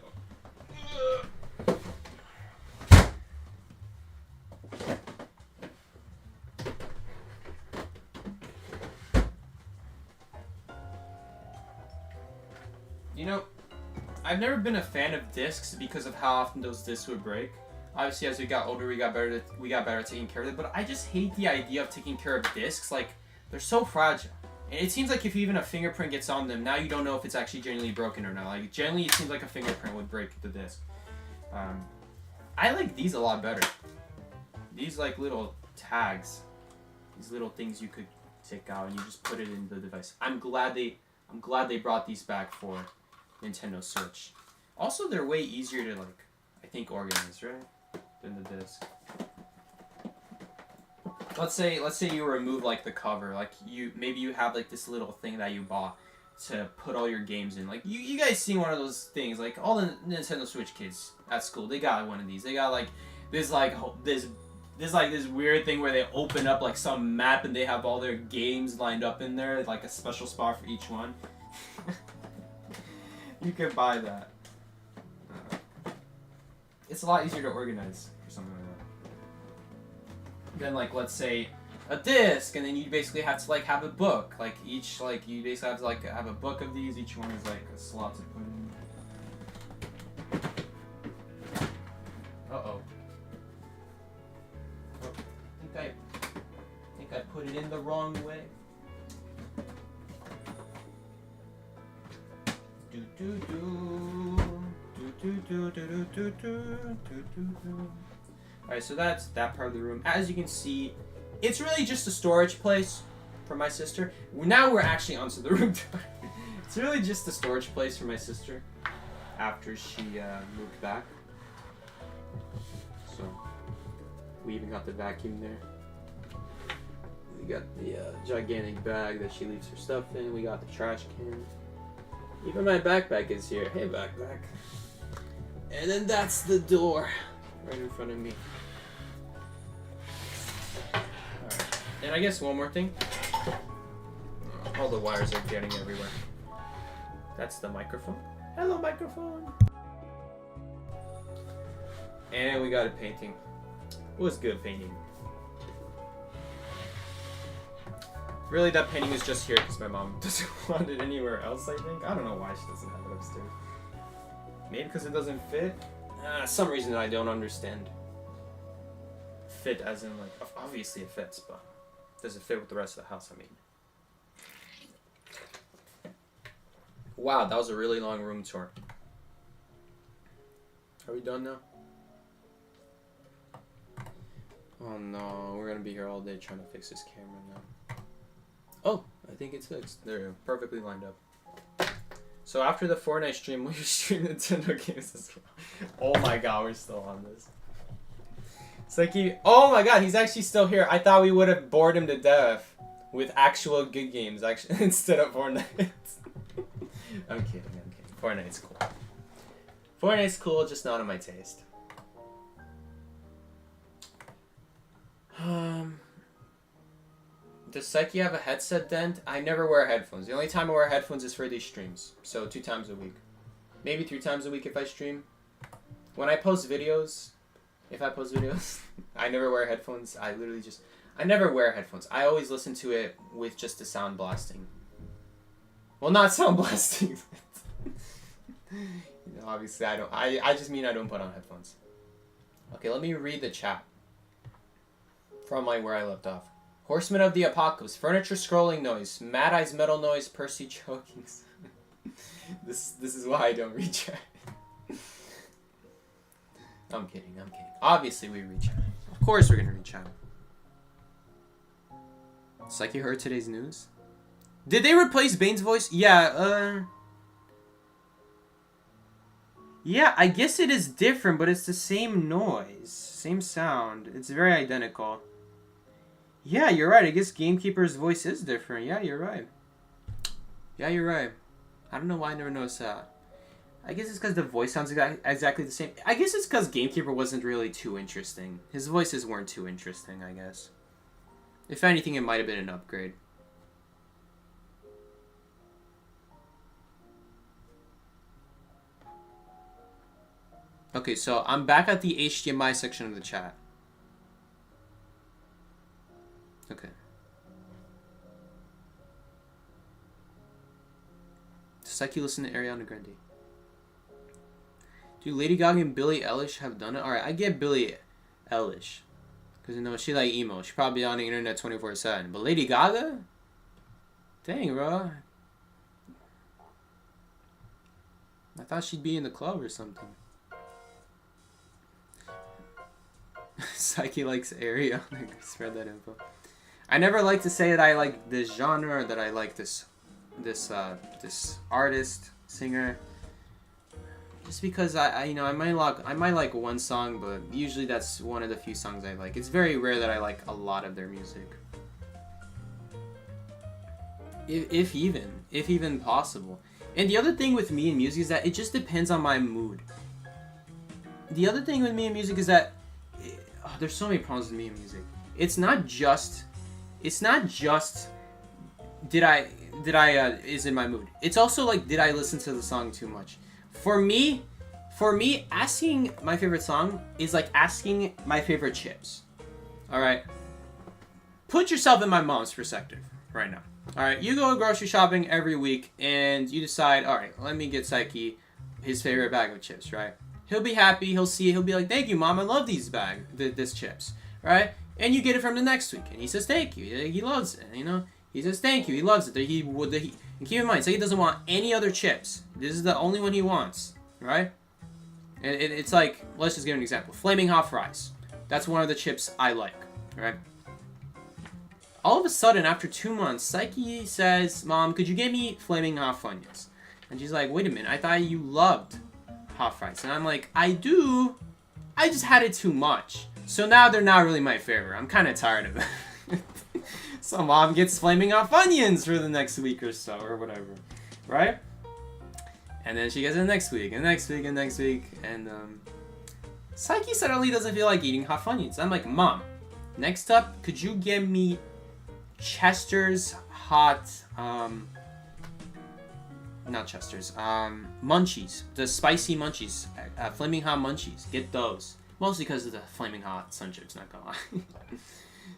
You know, I've never been a fan of discs because of how often those discs would break. Obviously, as we got older, we got better at taking care of it. But I just hate the idea of taking care of discs. Like, they're so fragile. And it seems like if even a fingerprint gets on them, now you don't know if it's actually genuinely broken or not. Like, generally, it seems like a fingerprint would break the disc. I like these a lot better. These like little tags, these little things you could take out and you just put it in the device. I'm glad they brought these back for Nintendo Switch. Also, they're way easier to like, I think, organize, right, than the disc. Let's say you remove like the cover, like maybe you have like this little thing that you bought to put all your games in. Like you guys seen one of those things, like all the Nintendo Switch kids at school, they got one of these. They got like this weird thing where they open up like some map and they have all their games lined up in there, like a special spot for each one. You could buy that. It's a lot easier to organize for something like that. Then like let's say a disc, and then you basically have to like have a book. Like each you basically have to like have a book of these. Each one is like a slot to put in. Uh-oh. I think I put it in the wrong way. Alright, so that's that part of the room. As you can see, it's really just a storage place for my sister. Now we're actually onto the room tour. It's really just a storage place for my sister after she moved back. So, we even got the vacuum there. We got the gigantic bag that she leaves her stuff in. We got the trash can. Even my backpack is here. Hey, backpack. And then that's the door right in front of me. Alright. And I guess one more thing. All the wires are getting everywhere. That's the microphone. Hello, microphone. And we got a painting. It was good painting. Really, that painting is just here because my mom doesn't want it anywhere else, I think. I don't know why she doesn't have it upstairs. Maybe because it doesn't fit? Some reason I don't understand. Fit as in, like, obviously it fits, but does it fit with the rest of the house, I mean? Wow, that was a really long room tour. Are we done now? Oh no, we're gonna be here all day trying to fix this camera now. Oh, I think it's fixed. There we go. Perfectly lined up. So after the Fortnite stream, will you stream Nintendo games as well? Oh my god, we're still on this. It's like oh my god, he's actually still here. I thought we would have bored him to death with actual good games actually instead of Fortnite. I'm kidding. Fortnite's cool. Fortnite's cool, just not in my taste. Does Psyche have a headset dent? I never wear headphones. The only time I wear headphones is for these streams. So 2 times a week. Maybe 3 times a week if I stream. When I post videos, if I post videos, I never wear headphones. I never wear headphones. I always listen to it with just the sound blasting. Well, not sound blasting. Obviously, I don't. I just mean I don't put on headphones. Okay, let me read the chat. From where I left off. Horseman of the Apocalypse. Furniture scrolling noise. Mad Eyes metal noise. Percy choking. This is why I don't read chat. I'm kidding. Obviously we read chat. Of course we're gonna read chat. Psyche heard today's news? Did they replace Bane's voice? Yeah, yeah, I guess it is different, but it's the same noise. Same sound. It's very identical. Yeah, you're right. I guess Gamekeeper's voice is different. Yeah, you're right. Yeah, you're right. I don't know why I never noticed that. I guess it's because the voice sounds exactly the same. I guess it's because Gamekeeper wasn't really too interesting. His voices weren't too interesting, I guess. If anything, it might have been an upgrade. Okay, so I'm back at the HDMI section of the chat. Okay. Psyche listen to Ariana Grande. Do Lady Gaga and Billie Eilish have done it? Alright, I get Billie Eilish. Because, you know, she like emo. She's probably on the internet 24/7. But Lady Gaga? Dang, bro. I thought she'd be in the club or something. Psyche likes Ariana. Spread that info. I never like to say that I like this genre or that I like this artist, singer. Just because I might like one song, but usually that's one of the few songs I like. It's very rare that I like a lot of their music. If even possible. And the other thing with me and music is that it just depends on my mood. The other thing with me and music is that there's so many problems with me and music. It's not just is in my mood. It's also like, did I listen to the song too much? For me, asking my favorite song is like asking my favorite chips. All right. Put yourself in my mom's perspective right now. All right, you go grocery shopping every week and you decide, all right, let me get Psyche his favorite bag of chips, right? He'll be happy. He'll see it. He'll be like, thank you, Mom. I love these this chips, right? And you get it from the next week, and he says thank you. He loves it, you know. He says thank you. He loves it. And keep in mind, Psyche doesn't want any other chips. This is the only one he wants, right? And it's like, let's just give an example. Flaming Hot Fries. That's one of the chips I like, right? All of a sudden, after 2 months, Psyche says, Mom, could you get me Flaming Hot Funyuns? And she's like, wait a minute, I thought you loved hot fries. And I'm like, I do. I just had it too much. So now they're not really my favorite. I'm kind of tired of it. So Mom gets Flaming Hot Funyuns for the next week or so, or whatever. Right? And then she gets it next week, and next week, and next week. And Psyche suddenly doesn't feel like eating Hot Funyuns. I'm like, Mom, next up, could you get me Chester's hot, not Chester's, Munchies, the spicy Munchies, Flaming Hot Munchies, get those. Mostly because of the Flaming Hot Sun Chips, not gonna lie.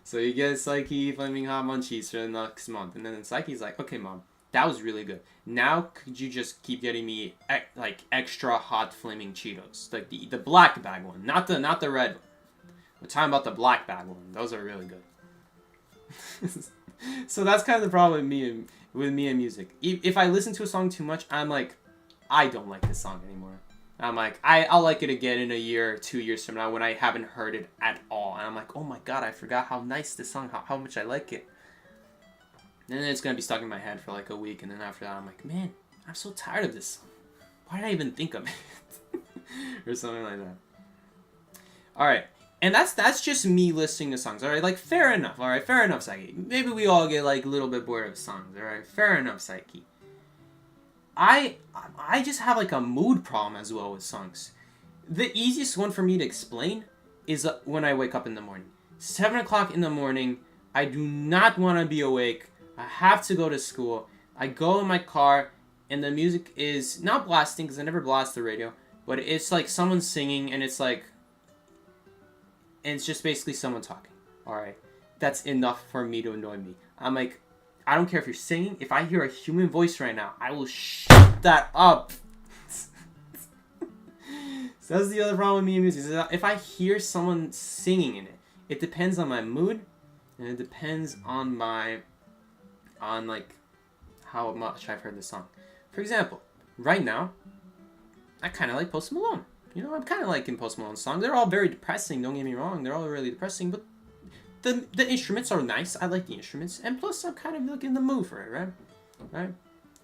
So you get Psyche flaming hot munchies for the next month, and then Psyche's like, okay, mom, that was really good. Now could you just keep getting me like extra hot flaming Cheetos, like the black bag one, not the red one. We're talking about the black bag one. Those are really good. So that's kind of the problem with me and music. If I listen to a song too much, I'm like, I don't like this song anymore. I'm like, I'll like it again in a year or 2 years from now when I haven't heard it at all. And I'm like, oh my god, I forgot how nice this song, how much I like it. And then it's going to be stuck in my head for like a week. And then after that, I'm like, man, I'm so tired of this song. Why did I even think of it? Or something like that. Alright. And that's just me listening to songs. Alright, like, fair enough. Alright, fair enough, Psyche. Maybe we all get like a little bit bored of songs. Alright, fair enough, Psyche. I just have like a mood problem as well with songs. The easiest one for me to explain is when I wake up in the morning. 7 o'clock in the morning, I do not want to be awake. I have to go to school. I go in my car, and the music is not blasting, because I never blast the radio, but it's like someone singing, and it's like, and it's just basically someone talking. Alright, that's enough for me to annoy me. I'm like, I don't care if you're singing. If I hear a human voice right now, I will shut that up. So that's the other problem with me and music. Is that if I hear someone singing in it, it depends on my mood, and it depends on like how much I've heard the song. For example, right now, I kind of like Post Malone. You know, I'm kind of liking Post Malone's songs. They're all very depressing. Don't get me wrong. They're all really depressing, but the instruments are nice. I like the instruments, and plus I'm kind of like in the mood for it, right? Right?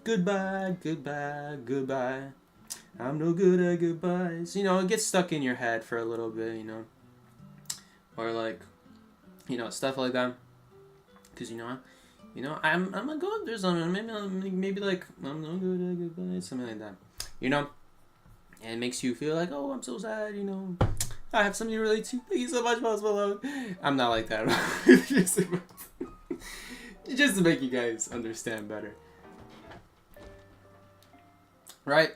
Goodbye, goodbye, goodbye. I'm no good at goodbyes. You know, it gets stuck in your head for a little bit, you know, or like, you know, stuff like that. Cause you know, I'm gonna go through something. Maybe like I'm no good at goodbyes, something like that. You know, and it makes you feel like, oh, I'm so sad. You know. I have something to relate to. Thank you so much, Post Malone. I'm not like that. Just to make you guys understand better. Right?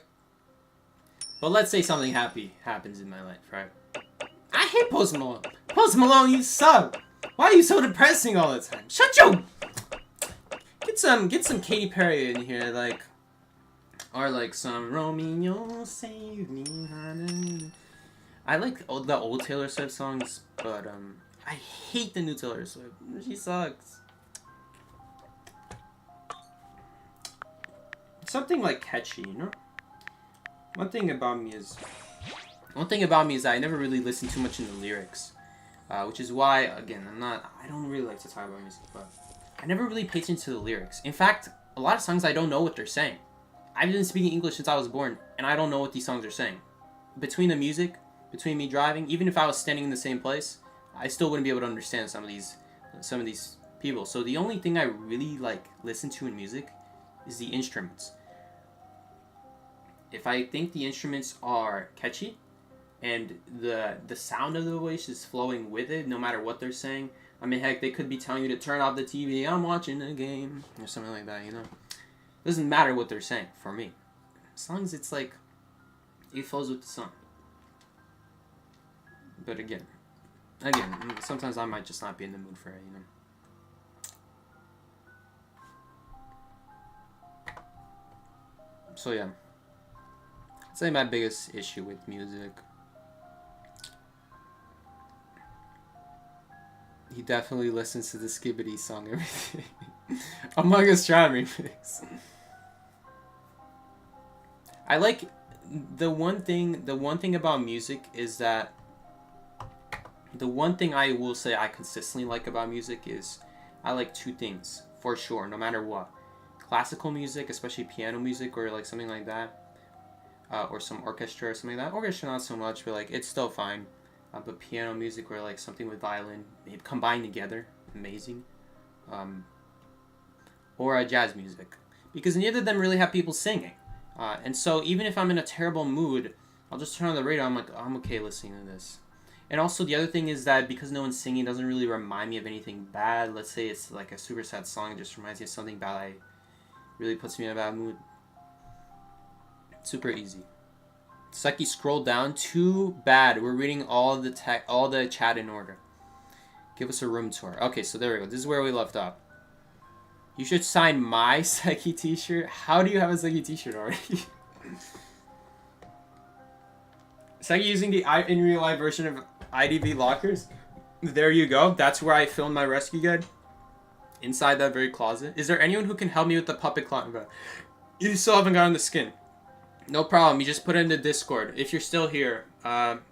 But let's say something happy happens in my life, right? I hate Post Malone. Post Malone, you suck. Why are you so depressing all the time? Shut your... Get some Katy Perry in here, like... Or like some Romeo, save me, honey. I like the old Taylor Swift songs, but I hate the new Taylor Swift. She sucks. Something like catchy, you know? One thing about me is that I never really listen too much in the lyrics, which is why, again, I don't really like to talk about music, but I never really pay attention to the lyrics. In fact, a lot of songs I don't know what they're saying. I've been speaking English since I was born, and I don't know what these songs are saying. Between the music, between me driving, even if I was standing in the same place, I still wouldn't be able to understand some of these people. So the only thing I really like listen to in music is the instruments. If I think the instruments are catchy and the sound of the voice is flowing with it, no matter what they're saying. I mean, heck, they could be telling you to turn off the TV, I'm watching a game, or something like that, you know? It doesn't matter what they're saying, for me. As long as it's like, it flows with the song. But again, sometimes I might just not be in the mood for it, you know? So yeah. I'd say my biggest issue with music. He definitely listens to the Skibbity song every day. Among Us Charm remix. I like the one thing about music is that the one thing I will say I consistently like about music is I like two things for sure, no matter what. Classical music, especially piano music or like something like that, or some orchestra or something like that. Orchestra not so much, but like it's still fine. But piano music or like something with violin, maybe combined together, amazing. Or jazz music, because neither of them really have people singing. And so even if I'm in a terrible mood, I'll just turn on the radio. I'm like, oh, I'm okay listening to this. And also the other thing is that because no one's singing, it doesn't really remind me of anything bad. Let's say it's like a super sad song, it just reminds me of something bad. I really puts me in a bad mood. Super easy. Seki, scroll down. Too bad. We're reading all the chat in order. Give us a room tour. Okay, so there we go. This is where we left off. You should sign my Psyche t-shirt. How do you have a Psyche t-shirt already? Psyche using the in real life version of IDV lockers. There you go. That's where I filmed my rescue guide. Inside that very closet. Is there anyone who can help me with the puppet closet? You still haven't gotten the skin. No problem. You just put it in the Discord. If you're still here,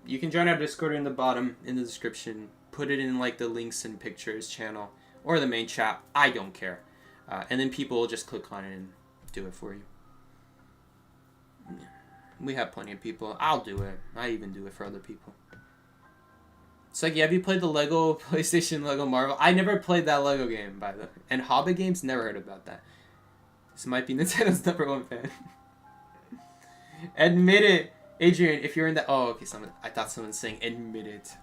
you can join our Discord in the bottom in the description. Put it in like the links and pictures channel or the main chat. I don't care. And then people will just click on it and do it for you. We have plenty of people. I'll do it. I even do it for other people. It's like, have you played the Lego PlayStation Lego Marvel? I never played that Lego game, by the way. And Hobbit games, never heard about that. This might be Nintendo's #1 fan. Admit it, Adrian. If you're in that, oh, okay. I thought someone was saying admit it.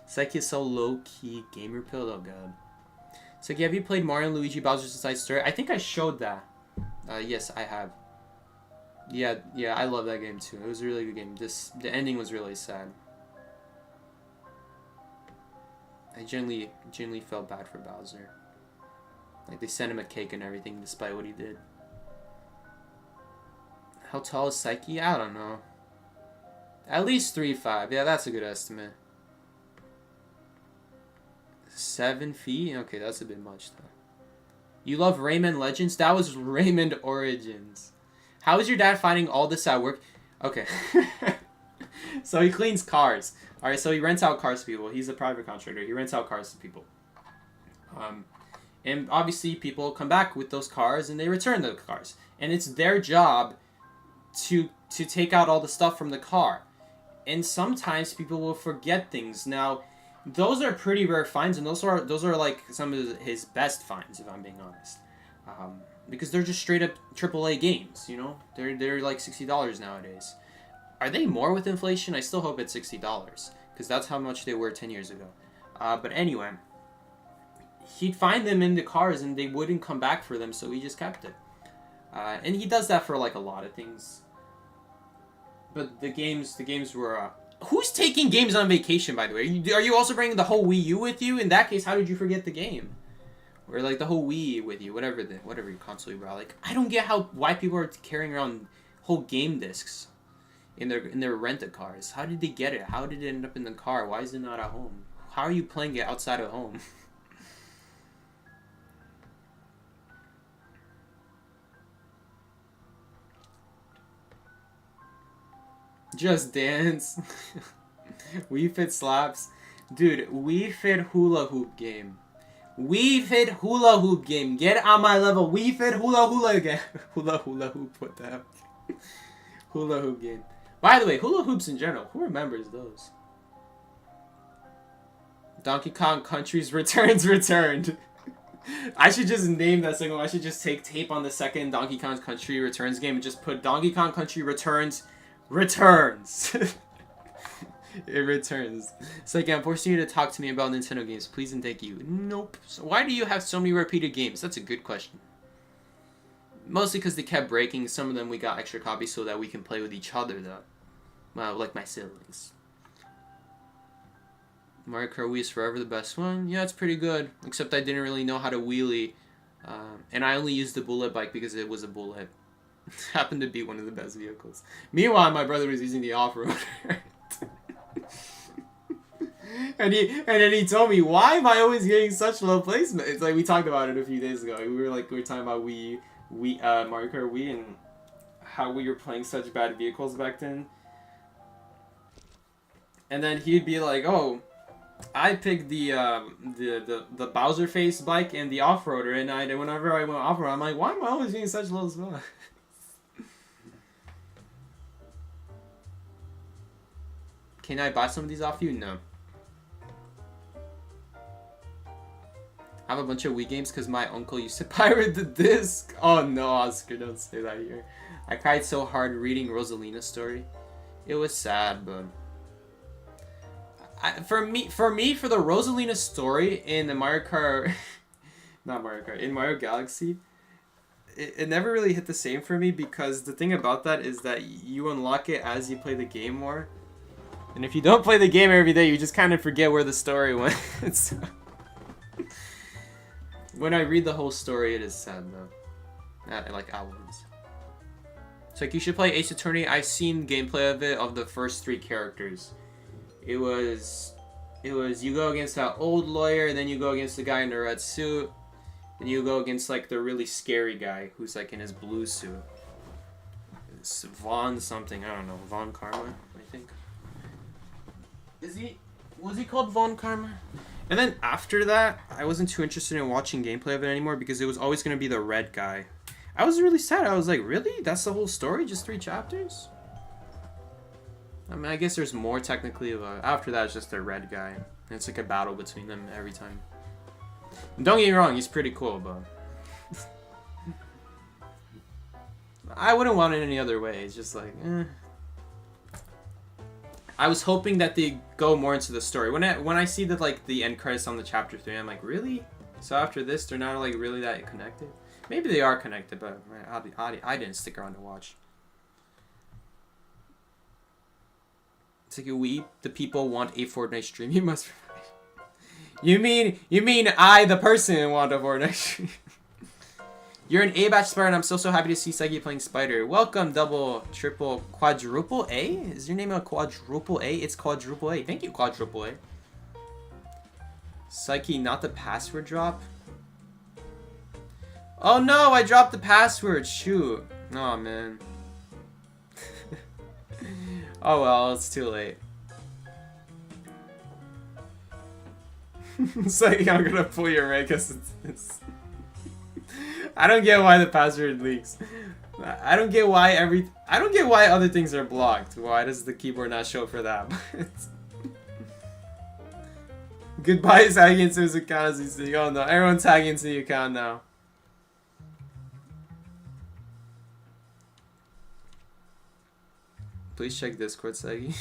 Psyche is so low key. Gamer pill. Oh god. So have you played Mario and Luigi Bowser's Inside Story? I think I showed that. Yes, I have. Yeah, I love that game too. It was a really good game. The ending was really sad. I genuinely felt bad for Bowser. Like they sent him a cake and everything despite what he did. How tall is Psyche? I don't know. At least 3'5". Yeah, that's a good estimate. 7 feet? Okay, that's a bit much though. You love Rayman Legends? That was Rayman Origins. How is your dad finding all this at work? Okay. So he cleans cars. Alright, so he rents out cars to people. He's a private contractor. He rents out cars to people. And obviously people come back with those cars and they return the cars. And it's their job to take out all the stuff from the car. And sometimes people will forget things. Now, those are pretty rare finds, and those are like some of his best finds, if I'm being honest. Because they're just straight up AAA games, you know? They're like $60 nowadays. Are they more with inflation? I still hope it's $60, because that's how much they were 10 years ago. But anyway, he'd find them in the cars, and they wouldn't come back for them, so he just kept it. And he does that for like a lot of things. But the games were... Who's taking games on vacation, by the way? Are you also bringing the whole Wii U with you? In that case, how did you forget the game? Or like the whole Wii with you, whatever your console you brought. Like, I don't get why people are carrying around whole game discs in their rented cars. How did they get it? How did it end up in the car? Why is it not at home? How are you playing it outside of home? Just Dance. Wii Fit slaps. Dude, Wii Fit hula hoop game. Wii Fit hula hoop game. Get on my level. Wii Fit hula game. hula hoop. What the hell? Hula hoop game. By the way, hula hoops in general. Who remembers those? Donkey Kong Country's Returns returned. I should just name that single. I should just take tape on the second Donkey Kong Country Returns game and just put Donkey Kong Country Returns. It returns. It's like, I'm forcing you to talk to me about Nintendo games. Please and thank you. Nope. So why do you have so many repeated games? That's a good question. Mostly because they kept breaking. Some of them we got extra copies so that we can play with each other, though. Well, like my siblings. Mario Kart Wii is forever the best one. Yeah, it's pretty good. Except I didn't really know how to wheelie. And I only used the bullet bike because it was a bullet. Happened to be one of the best vehicles. Meanwhile, my brother was using the off-roader. and then he told me, why am I always getting such low placement? It's like we talked about it a few days ago. We were talking about Mario Kart Wii and how we were playing such bad vehicles back then. And then he'd be like, "Oh, I picked the Bowser face bike and the off-roader, and whenever I went off-road, I'm like, why am I always getting such low spot?" Can I buy some of these off you? No. I have a bunch of Wii games because my uncle used to pirate the disc. Oh no, Oscar, don't say that here. I cried so hard reading Rosalina's story. It was sad, but for the Rosalina story in the Mario Kart, not Mario Kart, in Mario Galaxy, it never really hit the same for me because the thing about that is that you unlock it as you play the game more. And if you don't play the game every day, you just kind of forget where the story went. When I read the whole story, it is sad though. Like elements. It's like you should play Ace Attorney. I've seen gameplay of it of the first 3 characters. It was you go against that old lawyer, then you go against the guy in the red suit, then you go against like the really scary guy who's like in his blue suit. It's Vaughn something, I don't know, Vaughn Karma, I think. Was he called Vaughn Karma? And then after that, I wasn't too interested in watching gameplay of it anymore because it was always going to be the red guy. I was really sad. I was like, really? That's the whole story? Just 3 chapters? I mean, I guess there's more technically, but after that, it's just the red guy. And it's like a battle between them every time. And don't get me wrong, he's pretty cool, but... I wouldn't want it any other way. It's just like, eh. I was hoping that they go more into the story. When I see that like the end credits on the chapter 3, I'm like, really? So after this, they're not like really that connected? Maybe they are connected, but I didn't stick around to watch. It's like, we, the people, want a Fortnite stream. You must provide. You mean I, the person, want a Fortnite stream? You're an A-batch Spider, and I'm so happy to see Psyche playing Spider. Welcome, double, triple, quadruple A? Is your name a quadruple A? It's quadruple A. Thank you, quadruple A. Psyche, not the password drop? Oh no, I dropped the password. Shoot. Oh man. Oh well, it's too late. Psyche, I'm gonna pull your red because it's... I don't get why the password leaks. I don't get why other things are blocked. Why does the keyboard not show for that? Goodbye, tagging into his account as he's saying, oh no, everyone's tagging into the account now. Please check Discord, Psyche.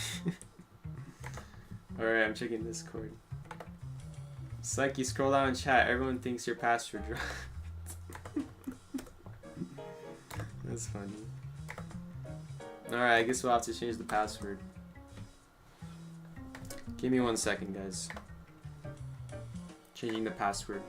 Alright, I'm checking Discord. Psyche, scroll down in chat. Everyone thinks your password dropped. That's funny. Alright, I guess we'll have to change the password. Give me 1 second, guys. Changing the password.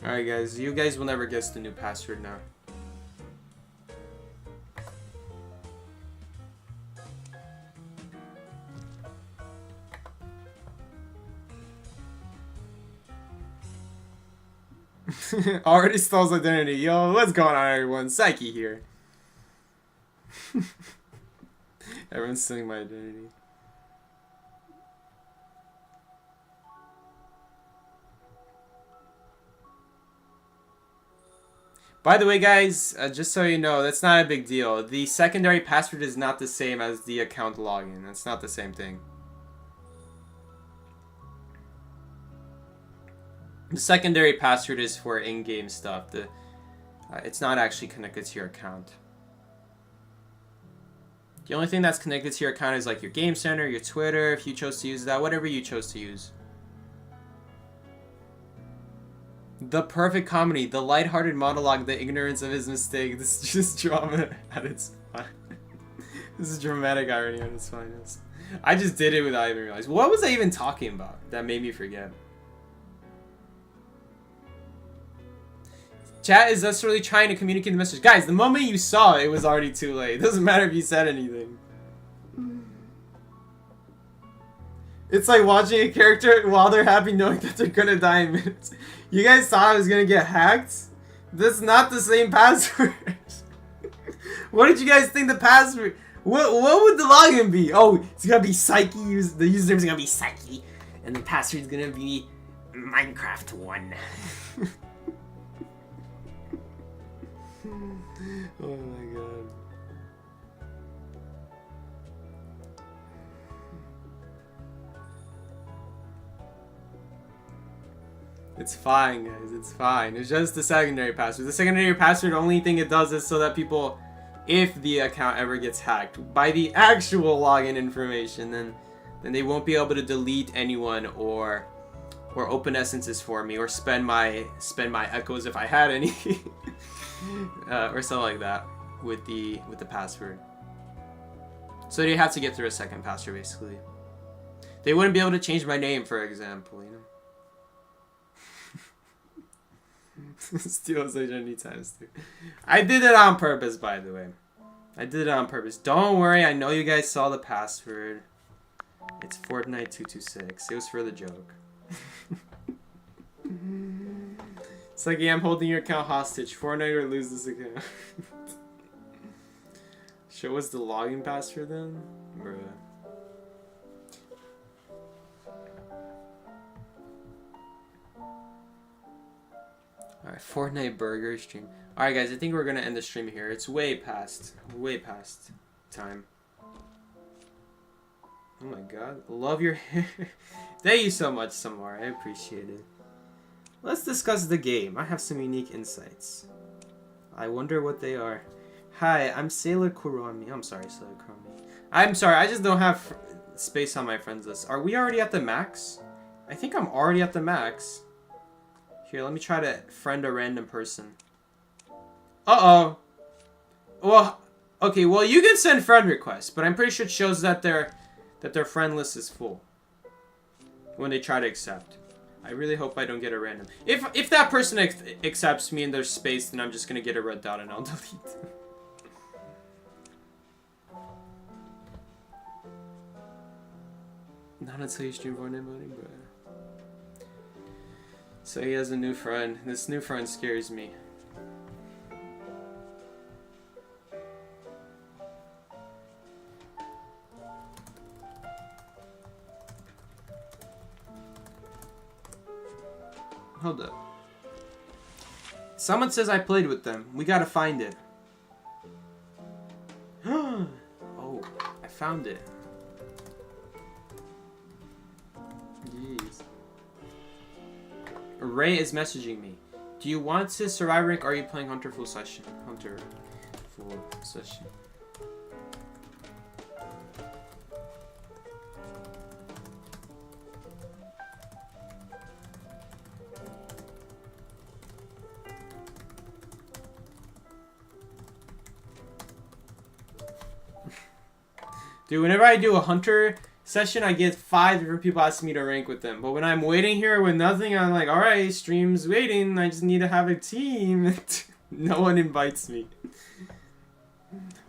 Alright guys, you guys will never guess the new password now. Already stalls identity. Yo, what's going on everyone? Psyche here. Everyone's stealing my identity. By the way, guys, just so you know, that's not a big deal. The secondary password is not the same as the account login. That's not the same thing. The secondary password is for in-game stuff. It's not actually connected to your account. The only thing that's connected to your account is like your game center, your Twitter, if you chose to use that, whatever you chose to use. The perfect comedy, the lighthearted monologue, the ignorance of his mistake. This is just drama at its finest. This is dramatic irony at its finest. I just did it without even realizing. What was I even talking about? That made me forget. Chat is us really trying to communicate the message. Guys, the moment you saw it, it was already too late. It doesn't matter if you said anything. It's like watching a character while they're happy knowing that they're gonna die in minutes. You guys thought I was gonna get hacked? That's not the same password. What did you guys think the password? What would the login be? Oh, it's gonna be Psyche. The username's gonna be Psyche, and the password's gonna be Minecraft1. Oh my god. It's fine, guys. It's fine. It's just the secondary password. The secondary password, the only thing it does is so that people, if the account ever gets hacked by the actual login information, then they won't be able to delete anyone or open essences for me or spend my echoes if I had any, or something like that with the password. So they have to get through a second password basically. They wouldn't be able to change my name, for example, you know. Steal such any times too. I did it on purpose, by the way. I did it on purpose. Don't worry, I know you guys saw the password. It's Fortnite 226. It was for the joke. It's like, yeah, I'm holding your account hostage. Fortnite or lose this account. Show us the login password then? Bruh. Alright, Fortnite burger stream. Alright guys, I think we're gonna end the stream here. It's way past time. Oh my god. Love your hair. Thank you so much, Samar. I appreciate it. Let's discuss the game. I have some unique insights. I wonder what they are. Hi, I'm Sailor Kurami. I'm sorry, Sailor Kurami. I'm sorry, I just don't have space on my friends list. Are we already at the max? I think I'm already at the max. Here, let me try to friend a random person. Uh-oh. Well, okay, well, you can send friend requests, but I'm pretty sure it shows that their friend list is full when they try to accept. I really hope I don't get a random. If that person accepts me and there's space, then I'm just gonna get a red dot and I'll delete. Not until you stream Fortnite modding, bro. So he has a new friend. This new friend scares me. Hold up. Someone says I played with them. We gotta find it. Oh, I found it. Jeez. Ray is messaging me. Do you want to survive rank or are you playing Hunter full session? Hunter full session. Dude, whenever I do a Hunter session, I get 5 different people asking me to rank with them. But when I'm waiting here with nothing, I'm like, alright, stream's waiting. I just need to have a team. No one invites me.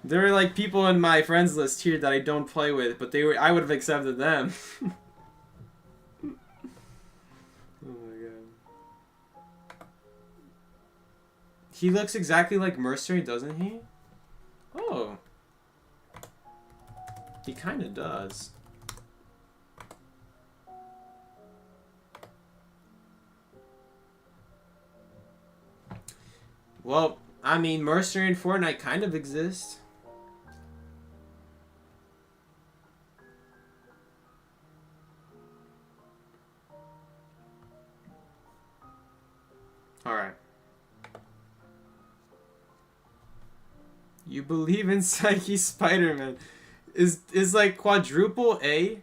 There are like people in my friends list here that I don't play with, but I would have accepted them. Oh my god. He looks exactly like Mercenary, doesn't he? Oh. He kind of does. Well, I mean, Mercenary and Fortnite kind of exist. Alright. You believe in Psyche Spider-Man. Is like quadruple A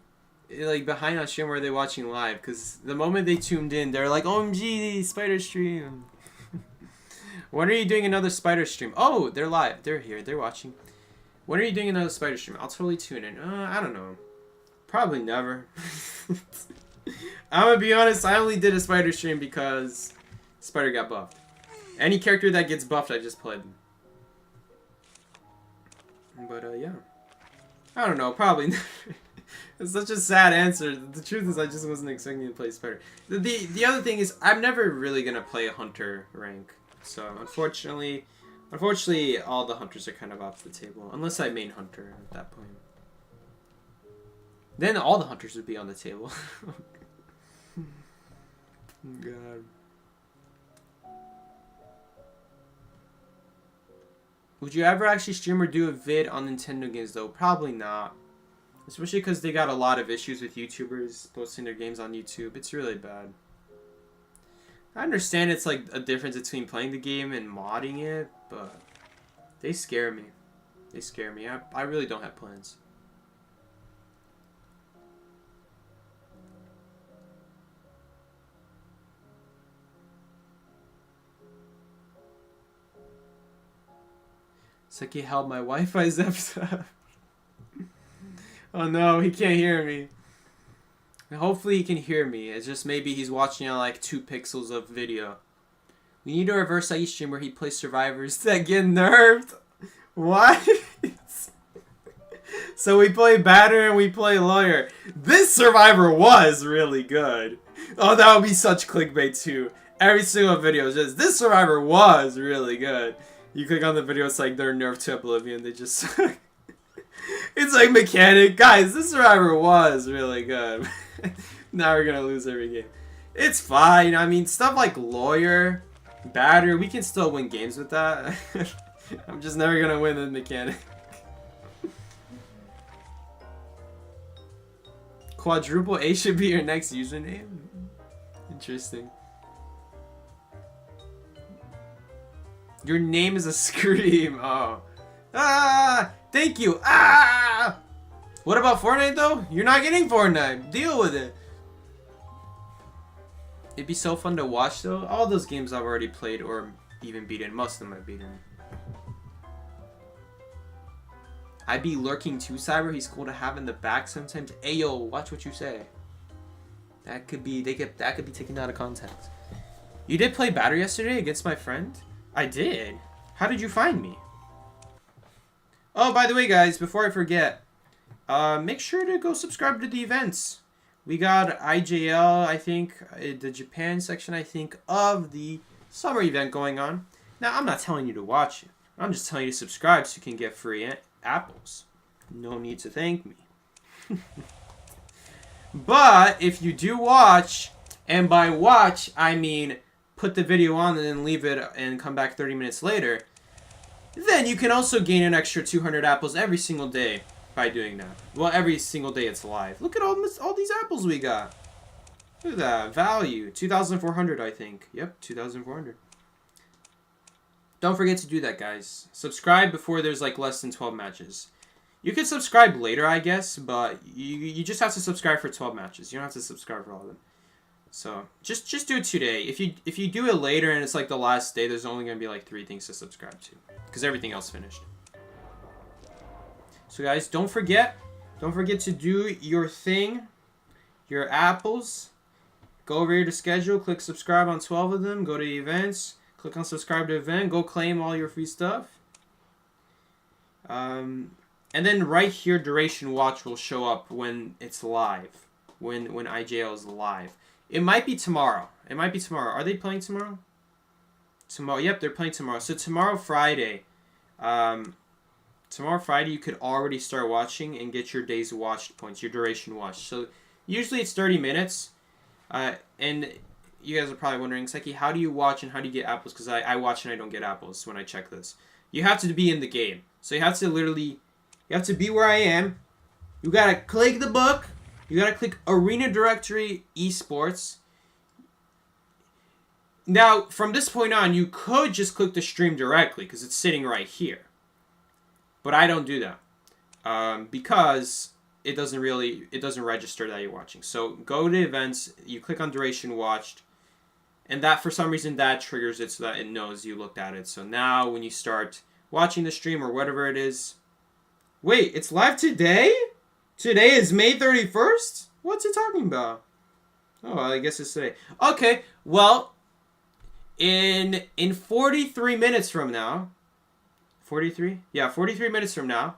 like behind on stream, or are they watching live? Because the moment they tuned in, they're like, OMG, Spider stream. When are you doing another Spider stream? Oh, they're live. They're here. They're watching. When are you doing another Spider stream? I'll totally tune in. I don't know. Probably never. I'm gonna be honest, I only did a Spider stream because Spider got buffed. Any character that gets buffed, I just played. But, yeah. I don't know, probably never. It's such a sad answer. The truth is I just wasn't expecting to play Spider. The other thing is I'm never really gonna play a Hunter rank. So unfortunately all the Hunters are kind of off the table. Unless I main Hunter at that point. Then all the Hunters would be on the table. God. Would you ever actually stream or do a vid on Nintendo games though? Probably not. Especially because they got a lot of issues with YouTubers posting their games on YouTube. It's really bad. I understand it's like a difference between playing the game and modding it, but they scare me. They scare me. I really don't have plans. It's like he held my Wi-Fi zipped up. Oh no, he can't hear me. Hopefully he can hear me. It's just maybe he's watching on like 2 pixels of video. We need to reverse Ice stream where he plays survivors that get nerfed. What? So we play batter and we play lawyer. This survivor was really good. Oh, that would be such clickbait too. Every single video is just, this survivor was really good. You click on the video, it's like they're nerfed to oblivion. They just... It's like mechanic. Guys, this survivor was really good. Now we're gonna lose every game. It's fine. I mean, stuff like lawyer, batter, we can still win games with that. I'm just never gonna win the mechanic. Quadruple A should be your next username? Interesting. Your name is a scream. Oh. Ah! Thank you. Ah! What about Fortnite though? You're not getting Fortnite. Deal with it. It'd be so fun to watch though. All those games I've already played or even beaten. Most of them I've beaten. I'd be lurking too, Cyber. He's cool to have in the back sometimes. Ayo, watch what you say. That could be that could be taken out of context. You did play batter yesterday against my friend? I did. How did you find me? Oh, by the way, guys, before I forget, make sure to go subscribe to the events. We got IJL, I think, the Japan section, I think, of the summer event going on. Now, I'm not telling you to watch it. I'm just telling you to subscribe so you can get free apples. No need to thank me. But if you do watch, and by watch, I mean put the video on and then leave it and come back 30 minutes later, then you can also gain an extra 200 apples every single day by doing that. Well, every single day it's live. Look at all these apples we got. Look at that. Value. 2,400, I think. Yep, 2,400. Don't forget to do that, guys. Subscribe before there's like less than 12 matches. You can subscribe later, I guess, but you just have to subscribe for 12 matches. You don't have to subscribe for all of them. So just do it today. If you do it later and it's like the last day, there's only gonna be like 3 things to subscribe to, because everything else finished. So guys, don't forget to do your thing, your apples. Go over here to schedule, click subscribe on 12 of them. Go to events, click on subscribe to event. Go claim all your free stuff. And then right here, duration watch will show up when it's live, when IJL is live. It might be tomorrow. It might be tomorrow. Are they playing tomorrow? Tomorrow. Yep, they're playing tomorrow. So tomorrow, Friday. Tomorrow, Friday, you could already start watching and get your day's watched points, your duration watched. So usually it's 30 minutes. And you guys are probably wondering, Seki, how do you watch and how do you get apples? Because I watch and I don't get apples when I check this. You have to be in the game. So you have to literally, you have to be where I am. You got to click the book. You gotta click Arena Directory Esports. Now, from this point on, you could just click the stream directly because it's sitting right here. But I don't do that because it doesn't register that you're watching. So go to events, you click on duration watched, and that for some reason that triggers it so that it knows you looked at it. So now when you start watching the stream or whatever it is, wait, it's live today? Today is May 31st? What's it talking about? Oh, I guess it's today. Okay, well, in 43 minutes from now, 43? Yeah, 43 minutes from now,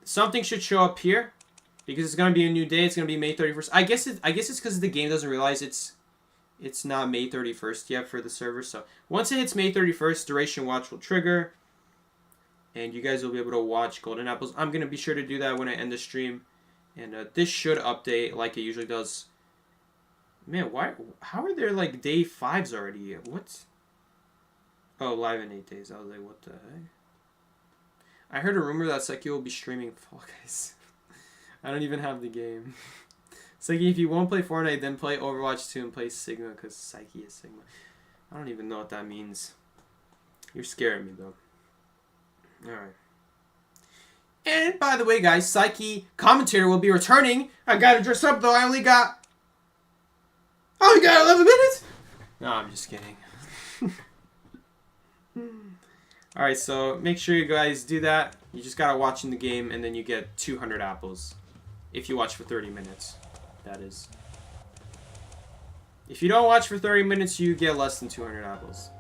something should show up here because it's going to be a new day. It's going to be May 31st. I guess it's because the game doesn't realize it's not May 31st yet for the server. So once it hits May 31st, duration watch will trigger, and you guys will be able to watch Golden Apples. I'm going to be sure to do that when I end the stream. And this should update like it usually does. Man, how are there like day 5s already? What? Oh, live in 8 days. I was like, what the heck? I heard a rumor that Seki will be streaming Fall Guys. I don't even have the game. Seki, if you won't play Fortnite, then play Overwatch 2 and play Sigma because Psyche is Sigma. I don't even know what that means. You're scaring me, though. Alright. And, by the way, guys, Psyche Commentator will be returning. I gotta dress up, though. I only got 11 minutes? No, I'm just kidding. Alright, so make sure you guys do that. You just gotta watch in the game, and then you get 200 apples. If you watch for 30 minutes, that is. If you don't watch for 30 minutes, you get less than 200 apples.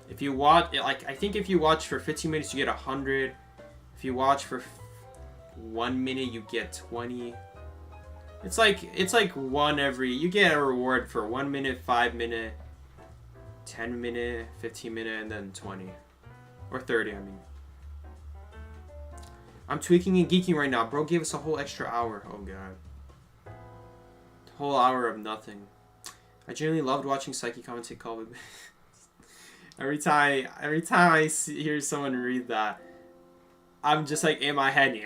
If you watch, like, I think if you watch for 15 minutes, you get 100. If you watch for 1 minute, you get 20. It's like one every, you get a reward for 1 minute, 5 minute, 10 minute, 15 minute, and then 20. Or 30, I mean. I'm tweaking and geeking right now. Bro gave us a whole extra hour. Oh, God. A whole hour of nothing. I genuinely loved watching Psyche commentate Call of Duty. Every time I hear someone read that, I'm just like in my head.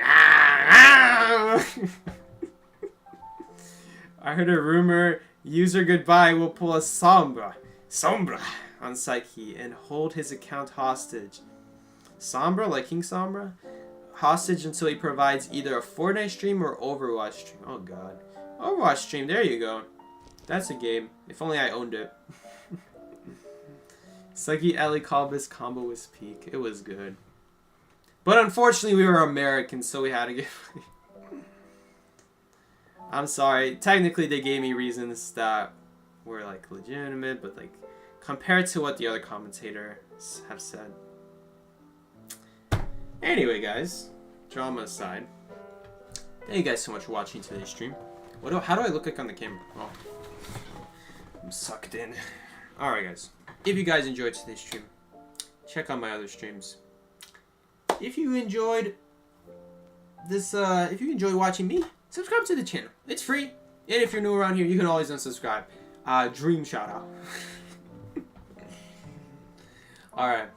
I heard a rumor. User Goodbye will pull a Sombra on Psyche and hold his account hostage. Sombra, like King Sombra? Hostage until he provides either a Fortnite stream or Overwatch stream. Oh, God. Overwatch stream, there you go. That's a game. If only I owned it. Psyche Ellie Kalbis combo was peak. It was good. But unfortunately, we were Americans, so we had to get... I'm sorry. Technically, they gave me reasons that were, like, legitimate, but, like, compared to what the other commentators have said. Anyway, guys, drama aside, thank you guys so much for watching today's stream. How do I look like on the camera? Oh, I'm sucked in. Alright, guys. If you guys enjoyed today's stream, check out my other streams. If you enjoyed this, if you enjoy watching me, subscribe to the channel. It's free. And if you're new around here, you can always unsubscribe. Dream shout out. Alright.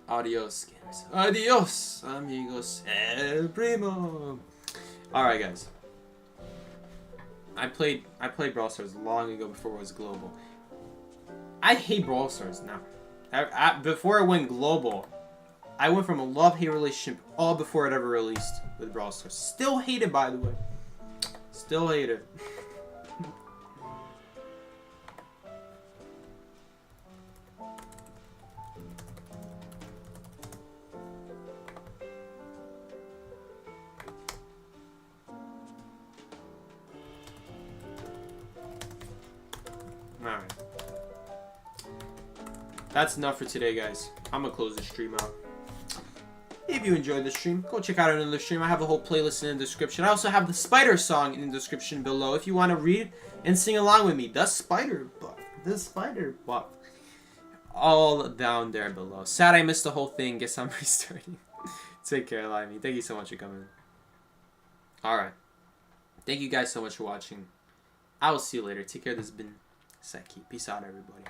Adios, gamers. Adios, amigos. El primo. Alright, guys. I played Brawl Stars long ago before it was global. I hate Brawl Stars now. Before it went global, I went from a love-hate relationship all before it ever released with Brawl Stars. Still hate it, by the way. Still hate it. Alright. That's enough for today, guys. I'm gonna close the stream out. If you enjoyed the stream, go check out another stream. I have a whole playlist in the description. I also have the Spider song in the description below if you want to read and sing along with me. The Spider Buff. The Spider Buff. All down there below. Sad I missed the whole thing. Guess I'm restarting. Take care, Limey. Thank you so much for coming. Alright. Thank you guys so much for watching. I will see you later. Take care. This has been Psyche. Peace out, everybody.